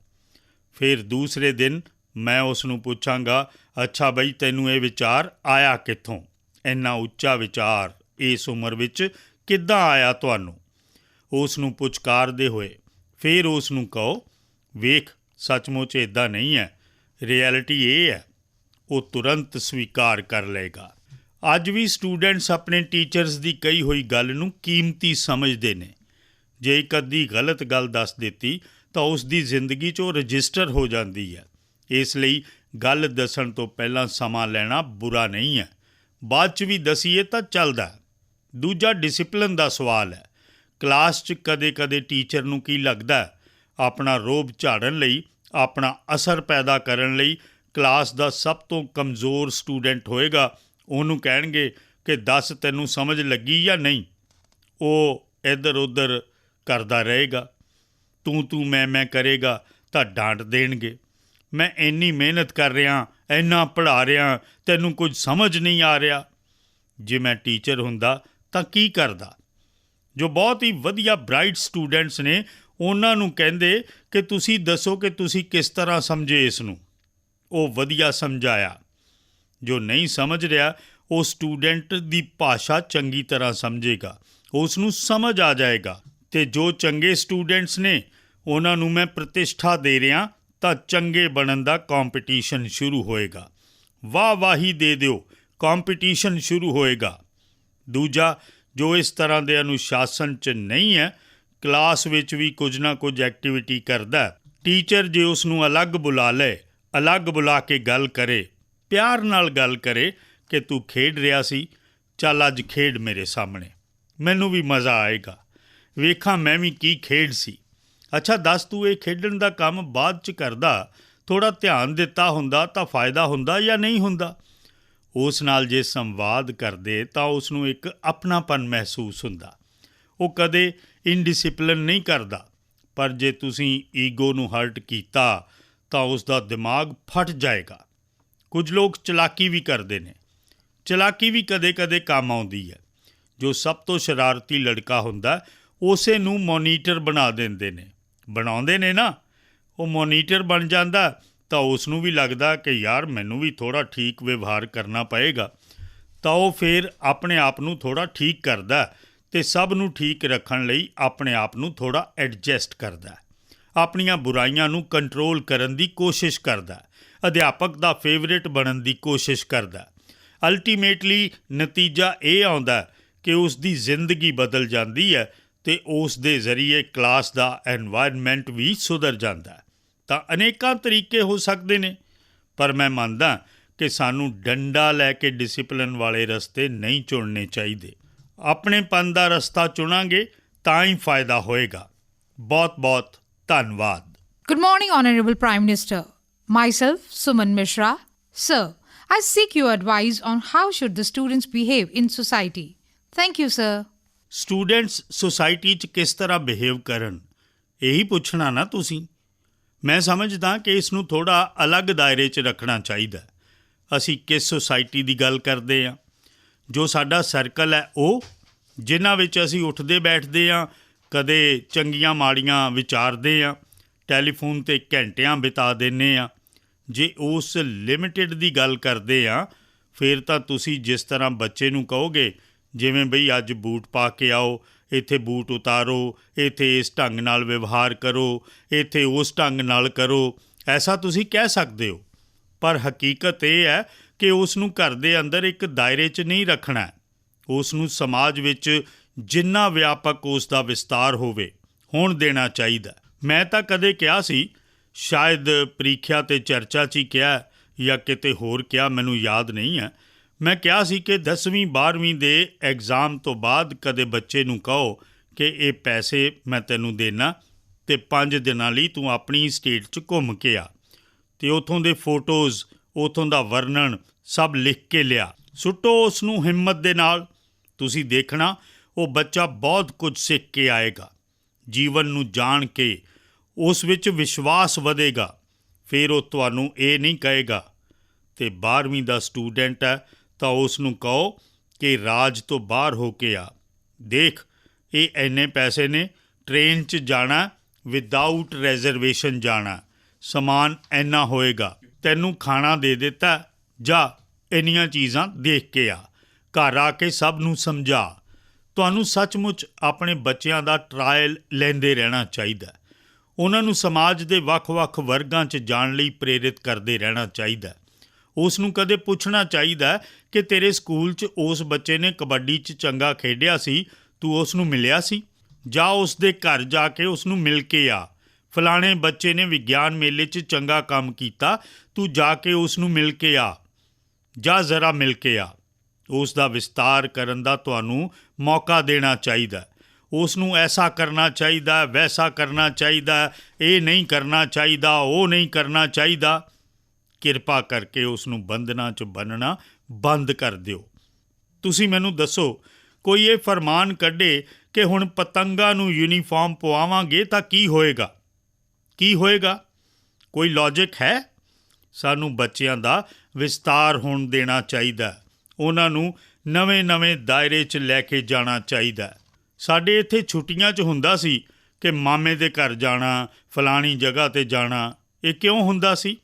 ਫਿਰ ਦੂਸਰੇ ਦਿਨ ਮੈਂ ਉਸ ਨੂੰ ਪੁੱਛਾਂਗਾ, ਅੱਛਾ ਬਈ ਤੈਨੂੰ ਇਹ ਵਿਚਾਰ ਆਇਆ ਕਿੱਥੋਂ? ਇੰਨਾ ਉੱਚਾ ਵਿਚਾਰ ਇਸ ਉਮਰ ਵਿੱਚ ਕਿੱਦਾਂ ਆਇਆ ਤੁਹਾਨੂੰ? ਉਸ ਨੂੰ ਪੁਚਕਾਰਦੇ ਹੋਏ ਫਿਰ ਉਸ ਨੂੰ ਕਹੋ, ਵੇਖ ਸੱਚਮੁੱਚ ਇੱਦਾਂ ਨਹੀਂ ਹੈ, ਰਿਐਲਿਟੀ ਇਹ ਹੈ। ਉਹ ਤੁਰੰਤ ਸਵੀਕਾਰ ਕਰ ਲਏਗਾ। ਅੱਜ ਵੀ ਸਟੂਡੈਂਟਸ ਆਪਣੇ ਟੀਚਰਸ ਦੀ ਕਹੀ ਹੋਈ ਗੱਲ ਨੂੰ ਕੀਮਤੀ ਸਮਝਦੇ ਨੇ। ਜੇ ਇੱਕ ਅੱਧੀ ਗਲਤ ਗੱਲ ਦੱਸ ਦਿੱਤੀ ਤਾਂ ਉਸ ਦੀ ਜ਼ਿੰਦਗੀ 'ਚ ਉਹ ਰਜਿਸਟਰ ਹੋ ਜਾਂਦੀ ਹੈ। ਇਸ ਲਈ ਗੱਲ ਦੱਸਣ ਤੋਂ ਪਹਿਲਾਂ ਸਮਾਂ ਲੈਣਾ ਬੁਰਾ ਨਹੀਂ ਹੈ, ਬਾਅਦ 'ਚ ਵੀ ਦਸੀਏ ਤਾਂ ਚੱਲਦਾ। ਦੂਜਾ ਡਿਸਿਪਲਿਨ ਦਾ ਸਵਾਲ ਹੈ। ਕਲਾਸ 'ਚ ਕਦੇ ਟੀਚਰ ਨੂੰ ਕੀ ਲੱਗਦਾ, ਆਪਣਾ ਰੋਹਬ ਝਾੜਨ ਲਈ, ਆਪਣਾ ਅਸਰ ਪੈਦਾ ਕਰਨ ਲਈ ਕਲਾਸ ਦਾ ਸਭ ਤੋਂ ਕਮਜ਼ੋਰ ਸਟੂਡੈਂਟ ਹੋਏਗਾ, ਉਹਨੂੰ ਕਹਿਣਗੇ ਕਿ ਦੱਸ ਤੈਨੂੰ ਸਮਝ ਲੱਗੀ ਜਾਂ ਨਹੀਂ। ਉਹ ਇੱਧਰ ਉੱਧਰ ਕਰਦਾ ਰਹੇਗਾ, ਤੂੰ ਮੈਂ ਕਰੇਗਾ ਤਾਂ ਡਾਂਟ ਦੇਣਗੇ। ਮੈਂ ਇੰਨੀ ਮਿਹਨਤ ਕਰ ਰਿਹਾ, ਇੰਨਾ ਪੜ੍ਹਾ ਰਿਹਾ, ਤੈਨੂੰ ਕੁਝ ਸਮਝ ਨਹੀਂ ਆ ਰਿਹਾ। ਜੇ ਮੈਂ ਟੀਚਰ ਹੁੰਦਾ ਤਾਂ ਕੀ ਕਰਦਾ? ਜੋ ਬਹੁਤ ਹੀ ਵਧੀਆ ਬ੍ਰਾਈਟ ਸਟੂਡੈਂਟਸ ਨੇ, ਉਹਨਾਂ ਨੂੰ ਕਹਿੰਦੇ ਕਿ ਤੁਸੀਂ ਦੱਸੋ ਕਿ ਤੁਸੀਂ ਕਿਸ ਤਰ੍ਹਾਂ ਸਮਝੇ ਇਸ ਨੂੰ। ਉਹ ਵਧੀਆ ਸਮਝਾਇਆ। ਜੋ ਨਹੀਂ ਸਮਝ ਰਿਹਾ, ਉਹ ਸਟੂਡੈਂਟ ਦੀ ਭਾਸ਼ਾ ਚੰਗੀ ਤਰ੍ਹਾਂ ਸਮਝੇਗਾ, ਉਸ ਨੂੰ ਸਮਝ ਆ ਜਾਏਗਾ। ਅਤੇ ਜੋ ਚੰਗੇ ਸਟੂਡੈਂਟਸ ਨੇ, ਉਹਨਾਂ ਨੂੰ ਮੈਂ ਪ੍ਰਤਿਸ਼ਠਾ ਦੇ ਰਿਹਾ ਤਾਂ ਚੰਗੇ ਬਣਨ ਦਾ ਕੰਪੀਟੀਸ਼ਨ ਸ਼ੁਰੂ ਹੋਏਗਾ। ਵਾਹੀ ਦੇ ਦਿਓ, ਕੰਪੀਟੀਸ਼ਨ ਸ਼ੁਰੂ ਹੋਏਗਾ। ਦੂਜਾ, ਜੋ ਇਸ ਤਰ੍ਹਾਂ ਦੇ ਅਨੁਸ਼ਾਸਨ 'ਚ ਨਹੀਂ ਹੈ, ਕਲਾਸ ਵਿੱਚ ਵੀ ਕੁਝ ਨਾ ਕੁਝ ਐਕਟੀਵਿਟੀ ਕਰਦਾ, ਟੀਚਰ ਜੇ ਉਸ ਨੂੰ ਅਲੱਗ ਬੁਲਾ ਲਏ, ਅਲੱਗ ਬੁਲਾ ਕੇ ਗੱਲ ਕਰੇ, ਪਿਆਰ ਨਾਲ ਗੱਲ ਕਰੇ ਕਿ ਤੂੰ ਖੇਡ ਰਿਹਾ ਸੀ, ਚੱਲ ਅੱਜ ਖੇਡ ਮੇਰੇ ਸਾਹਮਣੇ, ਮੈਨੂੰ ਵੀ ਮਜ਼ਾ ਆਏਗਾ, ਵੇਖਾਂ ਮੈਂ ਵੀ ਕੀ ਖੇਡ ਸੀ। ਅੱਛਾ ਦੱਸ, ਤੂੰ ਇਹ ਖੇਡਣ ਦਾ ਕੰਮ ਬਾਅਦ 'ਚ ਕਰਦਾ, ਥੋੜ੍ਹਾ ਧਿਆਨ ਦਿੱਤਾ ਹੁੰਦਾ ਤਾਂ ਫਾਇਦਾ ਹੁੰਦਾ ਜਾਂ ਨਹੀਂ ਹੁੰਦਾ? ਉਸ ਨਾਲ ਜੇ ਸੰਵਾਦ ਕਰਦੇ ਤਾਂ ਉਸ ਨੂੰ ਇੱਕ ਆਪਣਾਪਨ ਮਹਿਸੂਸ ਹੁੰਦਾ। ਉਹ ਕਦੇ ਇਨਡਿਸਿਪਲਿਨ ਨਹੀਂ ਕਰਦਾ। ਪਰ ਜੇ ਤੁਸੀਂ ਈਗੋ ਨੂੰ ਹਰਟ ਕੀਤਾ ਤਾਂ ਉਸ ਦਾ ਦਿਮਾਗ ਫਟ ਜਾਏਗਾ। ਕੁਝ ਲੋਕ ਚਲਾਕੀ ਵੀ ਕਰਦੇ ਨੇ। ਚਲਾਕੀ ਵੀ ਕਦੇ ਕੰਮ ਆਉਂਦੀ ਹੈ। ਜੋ ਸਭ ਤੋਂ ਸ਼ਰਾਰਤੀ ਲੜਕਾ ਹੁੰਦਾ, ਉਸੇ ਨੂੰ ਮੋਨੀਟਰ ਬਣਾਉਂਦੇ ਨੇ ਨਾ, ਉਹ ਮੋਨੀਟਰ ਬਣ ਜਾਂਦਾ ਤਾਂ ਉਸ ਨੂੰ ਵੀ ਲੱਗਦਾ ਕਿ ਯਾਰ ਮੈਨੂੰ ਵੀ ਥੋੜ੍ਹਾ ਠੀਕ ਵਿਵਹਾਰ ਕਰਨਾ ਪਏਗਾ, ਤਾਂ ਉਹ ਫਿਰ ਆਪਣੇ ਆਪ ਨੂੰ ਥੋੜ੍ਹਾ ਠੀਕ ਕਰਦਾ ਅਤੇ ਸਭ ਨੂੰ ਠੀਕ ਰੱਖਣ ਲਈ ਆਪਣੇ ਆਪ ਨੂੰ ਥੋੜ੍ਹਾ ਐਡਜਸਟ ਕਰਦਾ। ਆਪਣੀਆਂ ਬੁਰਾਈਆਂ ਨੂੰ ਕੰਟਰੋਲ ਕਰਨ ਦੀ ਕੋਸ਼ਿਸ਼ ਕਰਦਾ ਹੈ, ਅਧਿਆਪਕ ਦਾ ਫੇਵਰੇਟ ਬਣਨ ਦੀ ਕੋਸ਼ਿਸ਼ ਕਰਦਾ ਹੈ। ਅਲਟੀਮੇਟਲੀ ਨਤੀਜਾ ਇਹ ਆਉਂਦਾ ਕਿ ਉਸ ਦੀ ਜ਼ਿੰਦਗੀ ਬਦਲ ਜਾਂਦੀ ਹੈ ਅਤੇ ਉਸ ਦੇ ਜ਼ਰੀਏ ਕਲਾਸ ਦਾ ਐਨਵਾਇਰਨਮੈਂਟ ਵੀ ਸੁਧਰ ਜਾਂਦਾ ਹੈ। ਤਾਂ ਅਨੇਕਾਂ ਤਰੀਕੇ ਹੋ ਸਕਦੇ ਨੇ, ਪਰ ਮੈਂ ਮੰਨਦਾ ਕਿ ਸਾਨੂੰ ਡੰਡਾ ਲੈ ਕੇ ਡਿਸਿਪਲਿਨ ਵਾਲੇ ਰਸਤੇ ਨਹੀਂ ਚੁਣਨੇ ਚਾਹੀਦੇ। ਆਪਣੇਪਨ ਦਾ ਰਸਤਾ ਚੁਣਾਂਗੇ ਤਾਂ ਹੀ ਫਾਇਦਾ ਹੋਏਗਾ। ਬਹੁਤ-ਬਹੁਤ ਧੰਨਵਾਦ। Good morning, Honorable Prime Minister. Myself, Suman Mishra. Sir, I seek your advice on how should the students behave in society. Thank you, sir. Students society 'ਚ ਕਿਸ ਤਰ੍ਹਾਂ ਬਿਹੇਵ ਕਰਨ, ਇਹੀ ਪੁੱਛਣਾ ਨਾ ਤੁਸੀਂ। ਮੈਂ ਸਮਝਦਾ ਕਿ ਇਸ ਨੂੰ ਥੋੜ੍ਹਾ ਅਲੱਗ ਦਾਇਰੇ 'ਚ ਰੱਖਣਾ ਚਾਹੀਦਾ। ਅਸੀਂ ਕਿਸ ਸੁਸਾਇਟੀ ਦੀ ਗੱਲ ਕਰਦੇ ਹਾਂ? ਜੋ ਸਾਡਾ ਸਰਕਲ ਹੈ ਉਹ, ਜਿਨ੍ਹਾਂ ਵਿੱਚ ਅਸੀਂ ਉੱਠਦੇ ਬੈਠਦੇ ਹਾਂ, ਕਦੇ ਚੰਗੀਆਂ ਮਾੜੀਆਂ ਵਿਚਾਰਦੇ ਹਾਂ, ਟੈਲੀਫੋਨ 'ਤੇ ਘੰਟਿਆਂ ਬਿਤਾ ਦਿੰਦੇ ਹਾਂ। ਜੇ ਉਸ ਲਿਮਿਟਿਡ ਦੀ ਗੱਲ ਕਰਦੇ ਹਾਂ, ਫਿਰ ਤਾਂ ਤੁਸੀਂ ਜਿਸ ਤਰ੍ਹਾਂ ਬੱਚੇ ਨੂੰ ਕਹੋਗੇ, ਜਿਵੇਂ ਬਈ ਅੱਜ ਬੂਟ ਪਾ ਕੇ ਆਓ, ਇੱਥੇ ਬੂਟ ਉਤਾਰੋ, ਇੱਥੇ ਇਸ ਢੰਗ ਨਾਲ ਵਿਵਹਾਰ ਕਰੋ, ਇੱਥੇ ਉਸ ਢੰਗ ਨਾਲ ਕਰੋ, ਐਸਾ ਤੁਸੀਂ ਕਹਿ ਸਕਦੇ ਹੋ। ਪਰ ਹਕੀਕਤ ਇਹ ਹੈ ਕਿ ਉਸ ਨੂੰ ਘਰ ਦੇ ਅੰਦਰ ਇੱਕ ਦਾਇਰੇ 'ਚ ਨਹੀਂ ਰੱਖਣਾ। ਉਸ ਨੂੰ ਸਮਾਜ ਵਿੱਚ ਜਿੰਨਾ ਵਿਆਪਕ ਉਸ ਦਾ ਵਿਸਤਾਰ ਹੋਵੇ ਹੋਣ ਦੇਣਾ ਚਾਹੀਦਾ। ਮੈਂ ਤਾਂ ਕਦੇ ਕਿਹਾ ਸੀ, ਸ਼ਾਇਦ ਪ੍ਰੀਖਿਆ 'ਤੇ ਚਰਚਾ 'ਚ ਹੀ ਕਿਹਾ ਜਾਂ ਕਿਤੇ ਹੋਰ ਕਿਹਾ, ਮੈਨੂੰ ਯਾਦ ਨਹੀਂ ਹੈ। ਮੈਂ ਕਿਹਾ ਸੀ ਕਿ 10ਵੀਂ 12ਵੀਂ ਦੇ ਐਗਜ਼ਾਮ ਤੋਂ ਬਾਅਦ ਕਦੇ ਬੱਚੇ ਨੂੰ ਕਹੋ ਕਿ ਇਹ ਪੈਸੇ ਮੈਂ ਤੈਨੂੰ ਦੇਣਾ ਅਤੇ 5 ਦਿਨਾਂ ਲਈ ਤੂੰ ਆਪਣੀ ਸਟੇਟ 'ਚ ਘੁੰਮ ਕੇ ਆ, ਅਤੇ ਉੱਥੋਂ ਦੇ ਫੋਟੋਜ਼, ਉੱਥੋਂ ਦਾ ਵਰਣਨ ਸਭ ਲਿਖ ਕੇ ਲਿਆ, ਸੁੱਟੋ ਉਸ ਨੂੰ ਹਿੰਮਤ ਦੇ ਨਾਲ। ਤੁਸੀਂ ਦੇਖਣਾ ਉਹ ਬੱਚਾ ਬਹੁਤ ਕੁਝ ਸਿੱਖ ਕੇ ਆਏਗਾ। ਜੀਵਨ ਨੂੰ ਜਾਣ ਕੇ ਉਸ ਵਿੱਚ ਵਿਸ਼ਵਾਸ ਵਧੇਗਾ। ਫਿਰ ਉਹ ਤੁਹਾਨੂੰ ਇਹ ਨਹੀਂ ਕਹੇਗਾ। ਅਤੇ 12ਵੀਂ ਦਾ ਸਟੂਡੈਂਟ ਹੈ ਤਾਂ ਉਸ ਨੂੰ ਕਹੋ ਕਿ ਰਾਜ ਤੋਂ ਬਾਹਰ ਹੋ ਕੇ ਆ, ਦੇਖ ਇਹ ਇੰਨੇ ਪੈਸੇ ਨੇ, ਟ੍ਰੇਨ 'ਚ ਜਾਣਾ, ਵਿਦਆਊਟ ਰਿਜ਼ਰਵੇਸ਼ਨ ਜਾਣਾ, ਸਮਾਨ ਇੰਨਾ ਹੋਏਗਾ, ਤੈਨੂੰ ਖਾਣਾ ਦੇ ਦਿੱਤਾ, ਜਾ ਇੰਨੀਆਂ ਚੀਜ਼ਾਂ ਦੇਖ ਕੇ ਆ, ਘਰ ਆ ਕੇ ਸਭ ਨੂੰ ਸਮਝਾ। ਤੁਹਾਨੂੰ ਸੱਚਮੁੱਚ ਆਪਣੇ ਬੱਚਿਆਂ ਦਾ ਟਰਾਇਲ ਲੈਂਦੇ ਰਹਿਣਾ ਚਾਹੀਦਾ। ਉਹਨਾਂ ਨੂੰ ਸਮਾਜ ਦੇ ਵੱਖ-ਵੱਖ ਵਰਗਾਂ 'ਚ ਜਾਣ ਲਈ ਪ੍ਰੇਰਿਤ ਕਰਦੇ ਰਹਿਣਾ ਚਾਹੀਦਾ। ਉਸ ਨੂੰ ਕਦੇ ਪੁੱਛਣਾ ਚਾਹੀਦਾ ਕਿ ਤੇਰੇ ਸਕੂਲ 'ਚ ਉਸ ਬੱਚੇ ਨੇ ਕਬੱਡੀ 'ਚ ਚੰਗਾ ਖੇਡਿਆ ਸੀ, ਤੂੰ ਉਸ ਨੂੰ ਮਿਲਿਆ ਸੀ? ਜਾਂ ਉਸ ਦੇ ਘਰ ਜਾ ਕੇ ਉਸ ਨੂੰ ਮਿਲ ਕੇ ਆ। ਫਲਾਣੇ ਬੱਚੇ ਨੇ ਵਿਗਿਆਨ ਮੇਲੇ 'ਚ ਚੰਗਾ ਕੰਮ ਕੀਤਾ, ਤੂੰ ਜਾ ਕੇ ਉਸ ਨੂੰ ਮਿਲ ਕੇ ਆ, ਜਾਂ ਜ਼ਰਾ ਮਿਲ ਕੇ ਆ। ਉਸ ਦਾ ਵਿਸਤਾਰ ਕਰਨ ਦਾ ਤੁਹਾਨੂੰ ਮੌਕਾ ਦੇਣਾ ਚਾਹੀਦਾ। ਉਸ ਨੂੰ ਐਸਾ ਕਰਨਾ ਚਾਹੀਦਾ, ਵੈਸਾ ਕਰਨਾ ਚਾਹੀਦਾ, ਇਹ ਨਹੀਂ ਕਰਨਾ ਚਾਹੀਦਾ, ਉਹ ਨਹੀਂ ਕਰਨਾ ਚਾਹੀਦਾ। ਕਿਰਪਾ ਕਰਕੇ ਉਸ ਨੂੰ ਬੰਧਨਾਂ 'ਚ ਬੰਨ੍ਹਣਾ ਬੰਦ ਕਰ ਦਿਓ। ਤੁਸੀਂ ਮੈਨੂੰ ਦੱਸੋ, ਕੋਈ ਇਹ ਫਰਮਾਨ ਕੱਢੇ ਕਿ ਹੁਣ ਪਤੰਗਾਂ ਨੂੰ ਯੂਨੀਫਾਰਮ ਪਵਾਵਾਂਗੇ ਤਾਂ ਕੀ ਹੋਏਗਾ? ਕੀ ਹੋਏਗਾ? ਕੋਈ ਲੌਜਿਕ ਹੈ? ਸਾਨੂੰ ਬੱਚਿਆਂ ਦਾ ਵਿਸਤਾਰ ਹੋਣ ਦੇਣਾ ਚਾਹੀਦਾ। ਉਹਨਾਂ ਨੂੰ ਨਵੇਂ-ਨਵੇਂ ਦਾਇਰੇ 'ਚ ਲੈ ਕੇ ਜਾਣਾ ਚਾਹੀਦਾ। ਸਾਡੇ ਇੱਥੇ ਛੁੱਟੀਆਂ 'ਚ ਹੁੰਦਾ ਸੀ ਕਿ ਮਾਮੇ ਦੇ ਘਰ ਜਾਣਾ, ਫਲਾਣੀ ਜਗ੍ਹਾ 'ਤੇ ਜਾਣਾ। ਇਹ ਕਿਉਂ ਹੁੰਦਾ ਸੀ?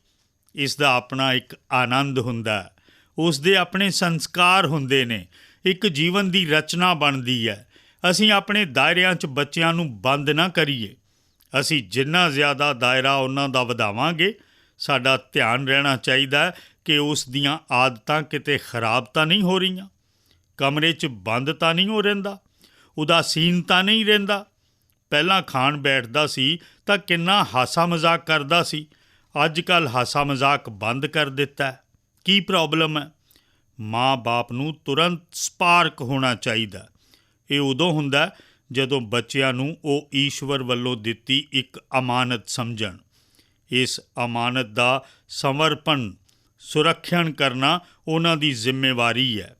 ਇਸ ਦਾ ਆਪਣਾ ਇੱਕ ਆਨੰਦ ਹੁੰਦਾ, ਉਸ ਦੇ ਆਪਣੇ ਸੰਸਕਾਰ ਹੁੰਦੇ ਨੇ, ਇੱਕ ਜੀਵਨ ਦੀ ਰਚਨਾ ਬਣਦੀ ਹੈ। ਅਸੀਂ ਆਪਣੇ ਦਾਇਰਿਆਂ 'ਚ ਬੱਚਿਆਂ ਨੂੰ ਬੰਦ ਨਾ ਕਰੀਏ। ਅਸੀਂ ਜਿੰਨਾ ਜ਼ਿਆਦਾ ਦਾਇਰਾ ਉਹਨਾਂ ਦਾ ਵਧਾਵਾਂਗੇ, ਸਾਡਾ ਧਿਆਨ ਰਹਿਣਾ ਚਾਹੀਦਾ ਕਿ ਉਸ ਦੀਆਂ ਆਦਤਾਂ ਕਿਤੇ ਖਰਾਬ ਤਾਂ ਨਹੀਂ ਹੋ ਰਹੀਆਂ, ਕਮਰੇ 'ਚ ਬੰਦ ਤਾਂ ਨਹੀਂ ਹੋ ਰਹਿੰਦਾ, ਉਦਾਸੀਨ ਤਾਂ ਨਹੀਂ ਰਹਿੰਦਾ। ਪਹਿਲਾਂ ਖਾਣ ਬੈਠਦਾ ਸੀ ਤਾਂ ਕਿੰਨਾ ਹਾਸਾ ਮਜ਼ਾਕ ਕਰਦਾ ਸੀ, ਅੱਜ ਕੱਲ੍ਹ ਹਾਸਾ ਮਜ਼ਾਕ ਬੰਦ ਕਰ ਦਿੱਤਾ। ਕੀ ਪ੍ਰੋਬਲਮ ਹੈ? ਮਾਂ-ਬਾਪ ਨੂੰ ਤੁਰੰਤ ਸਪਾਰਕ ਹੋਣਾ ਚਾਹੀਦਾ। ਇਹ ਉਦੋਂ ਹੁੰਦਾ ਜਦੋਂ ਬੱਚਿਆਂ ਨੂੰ ਉਹ ਈਸ਼ਵਰ ਵੱਲੋਂ ਦਿੱਤੀ ਇੱਕ ਅਮਾਨਤ ਸਮਝਣ। ਇਸ ਅਮਾਨਤ ਦਾ ਸਮਰਪਣ, ਸੁਰੱਖਿਅਣ ਕਰਨਾ ਉਹਨਾਂ ਦੀ ਜ਼ਿੰਮੇਵਾਰੀ ਹੈ।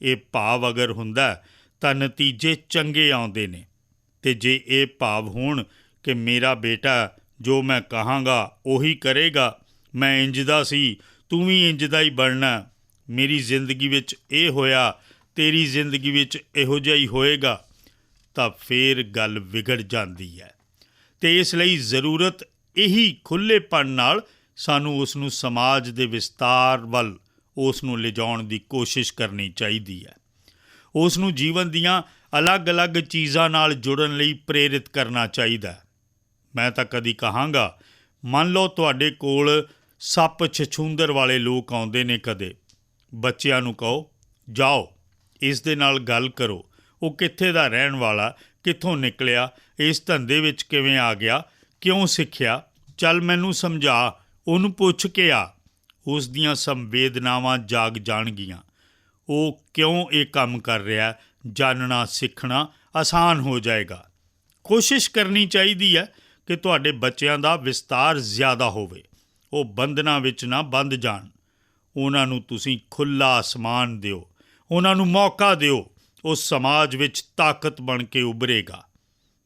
ਇਹ ਭਾਵ ਅਗਰ ਹੁੰਦਾ ਤਾਂ ਨਤੀਜੇ ਚੰਗੇ ਆਉਂਦੇ ਨੇ। ਅਤੇ ਜੇ ਇਹ ਭਾਵ ਹੋਣ ਕਿ ਮੇਰਾ ਬੇਟਾ ਜੋ ਮੈਂ ਕਹਾਂਗਾ ਉਹੀ ਕਰੇਗਾ, ਮੈਂ ਇੰਜ ਦਾ ਸੀ, ਤੂੰ ਵੀ ਇੰਜ ਦਾ ਹੀ ਬਣਨਾ, ਮੇਰੀ ਜ਼ਿੰਦਗੀ ਵਿੱਚ ਇਹ ਹੋਇਆ, ਤੇਰੀ ਜ਼ਿੰਦਗੀ ਵਿੱਚ ਇਹੋ ਜਿਹਾ ਹੀ ਹੋਏਗਾ, ਤਾਂ ਫਿਰ ਗੱਲ ਵਿਗੜ ਜਾਂਦੀ ਹੈ। ਅਤੇ ਇਸ ਲਈ ਜ਼ਰੂਰਤ ਇਹੀ ਖੁੱਲ੍ਹੇਪਣ ਨਾਲ ਸਾਨੂੰ ਉਸ ਨੂੰ ਸਮਾਜ ਦੇ ਵਿਸਤਾਰ ਵੱਲ ਉਸ ਨੂੰ ਲਿਜਾਉਣ ਦੀ ਕੋਸ਼ਿਸ਼ ਕਰਨੀ ਚਾਹੀਦੀ ਹੈ। ਉਸ ਨੂੰ ਜੀਵਨ ਦੀਆਂ ਅਲੱਗ-ਅਲੱਗ ਚੀਜ਼ਾਂ ਨਾਲ ਜੁੜਨ ਲਈ ਪ੍ਰੇਰਿਤ ਕਰਨਾ ਚਾਹੀਦਾ। ਮੈਂ ਤਾਂ ਕਦੀ ਕਹਾਂਗਾ, ਮੰਨ ਲਓ ਤੁਹਾਡੇ ਕੋਲ ਸੱਪ ਛਛੂੰਦਰ ਵਾਲੇ ਲੋਕ ਆਉਂਦੇ ਨੇ ਕਦੇ, ਬੱਚਿਆਂ ਨੂੰ ਕਹੋ ਜਾਓ ਇਸ ਦੇ ਨਾਲ ਗੱਲ ਕਰੋ, ਉਹ ਕਿੱਥੇ ਦਾ ਰਹਿਣ ਵਾਲਾ, ਕਿੱਥੋਂ ਨਿਕਲਿਆ, ਇਸ ਧੰਦੇ ਵਿੱਚ ਕਿਵੇਂ ਆ ਗਿਆ, ਕਿਉਂ ਸਿੱਖਿਆ, ਚੱਲ ਮੈਨੂੰ ਸਮਝਾ, ਉਹਨੂੰ ਪੁੱਛ ਕੇ ਆ। ਉਸ ਦੀਆਂ ਸੰਵੇਦਨਾਵਾਂ ਜਾਗ ਜਾਣਗੀਆਂ। ਉਹ ਕਿਉਂ ਇਹ ਕੰਮ ਕਰ ਰਿਹਾ, ਜਾਣਨਾ ਸਿੱਖਣਾ ਆਸਾਨ ਹੋ ਜਾਏਗਾ। ਕੋਸ਼ਿਸ਼ ਕਰਨੀ ਚਾਹੀਦੀ ਹੈ ਕਿ ਤੁਹਾਡੇ ਬੱਚਿਆਂ ਦਾ ਵਿਸਤਾਰ ਜ਼ਿਆਦਾ ਹੋਵੇ, ਉਹ ਬੰਧਨਾਂ ਵਿੱਚ ਨਾ ਬੰਧ ਜਾਣ। ਉਹਨਾਂ ਨੂੰ ਤੁਸੀਂ ਖੁੱਲ੍ਹਾ ਅਸਮਾਨ ਦਿਓ, ਉਹਨਾਂ ਨੂੰ ਮੌਕਾ ਦਿਓ, ਉਹ ਸਮਾਜ ਵਿੱਚ ਤਾਕਤ ਬਣ ਕੇ ਉੱਭਰੇਗਾ।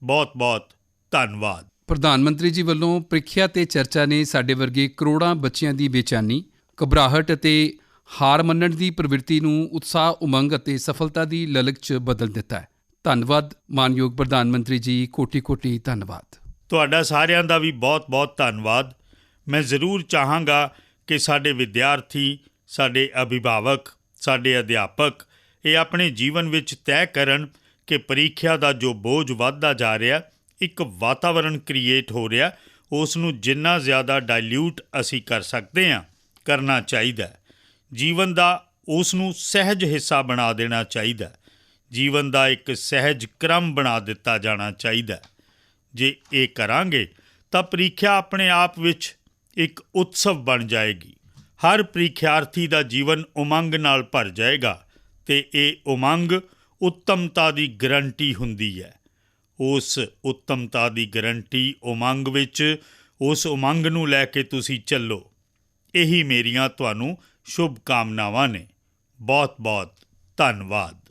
ਬਹੁਤ-ਬਹੁਤ ਧੰਨਵਾਦ। ਪ੍ਰਧਾਨ ਮੰਤਰੀ ਜੀ ਵੱਲੋਂ ਪ੍ਰੀਖਿਆ ਤੇ ਚਰਚਾ ਨੇ ਸਾਡੇ ਵਰਗੇ ਕਰੋੜਾਂ ਬੱਚਿਆਂ ਦੀ ਬੇਚੈਨੀ, ਘਬਰਾਹਟ ਅਤੇ ਹਾਰ ਮੰਨਣ ਦੀ ਪ੍ਰਵਿਰਤੀ ਨੂੰ ਉਤਸ਼ਾਹ, ਉਮੰਗ ਅਤੇ ਸਫਲਤਾ ਦੀ ਲਲਕ 'ਚ ਬਦਲ ਦਿੱਤਾ ਹੈ। ਧੰਨਵਾਦ ਮਾਨਯੋਗ ਪ੍ਰਧਾਨ ਮੰਤਰੀ ਜੀ, ਕੋਟੀ-ਕੋਟੀ ਧੰਨਵਾਦ। ਤੁਹਾਡਾ ਸਾਰਿਆਂ ਦਾ ਵੀ ਬਹੁਤ-ਬਹੁਤ ਧੰਨਵਾਦ। ਮੈਂ ਜ਼ਰੂਰ ਚਾਹਾਂਗਾ ਕਿ ਸਾਡੇ ਵਿਦਿਆਰਥੀ, ਸਾਡੇ ਅਭਿਭਾਵਕ, ਸਾਡੇ ਅਧਿਆਪਕ ਇਹ ਆਪਣੇ ਜੀਵਨ ਵਿੱਚ ਤੈਅ ਕਰਨ ਕਿ ਪ੍ਰੀਖਿਆ ਦਾ ਜੋ ਬੋਝ ਵੱਧਦਾ ਜਾ ਰਿਹਾ, ਇੱਕ ਵਾਤਾਵਰਣ ਕ੍ਰੀਏਟ ਹੋ ਰਿਹਾ, ਉਸ ਨੂੰ ਜਿੰਨਾ ਜ਼ਿਆਦਾ ਡਾਇਲਿਊਟ ਅਸੀਂ ਕਰ ਸਕਦੇ ਹਾਂ ਕਰਨਾ ਚਾਹੀਦਾ। ਜੀਵਨ ਦਾ ਉਸ ਨੂੰ ਸਹਿਜ ਹਿੱਸਾ ਬਣਾ ਦੇਣਾ ਚਾਹੀਦਾ। ਜੀਵਨ ਦਾ ਇੱਕ ਸਹਿਜ ਕ੍ਰਮ ਬਣਾ ਦਿੱਤਾ ਜਾਣਾ ਚਾਹੀਦਾ। ਜੇ ਇਹ ਕਰਾਂਗੇ ਤਾਂ ਪ੍ਰੀਖਿਆ ਆਪਣੇ ਆਪ ਵਿੱਚ ਇੱਕ ਉਤਸਵ ਬਣ ਜਾਏਗੀ। ਹਰ ਪ੍ਰੀਖਿਆਰਥੀ ਦਾ ਜੀਵਨ ਉਮੰਗ ਨਾਲ ਭਰ ਜਾਏਗਾ ਅਤੇ ਇਹ ਉਮੰਗ ਉੱਤਮਤਾ ਦੀ ਗਰੰਟੀ ਹੁੰਦੀ ਹੈ। ਉਸ ਉੱਤਮਤਾ ਦੀ ਗਰੰਟੀ ਉਮੰਗ ਵਿੱਚ, ਉਸ ਉਮੰਗ ਨੂੰ ਲੈ ਕੇ ਤੁਸੀਂ ਚੱਲੋ। ਇਹੀ ਮੇਰੀਆਂ ਤੁਹਾਨੂੰ ਸ਼ੁਭ ਕਾਮਨਾਵਾਂ ਨੇ। ਬਹੁਤ-ਬਹੁਤ ਧੰਨਵਾਦ।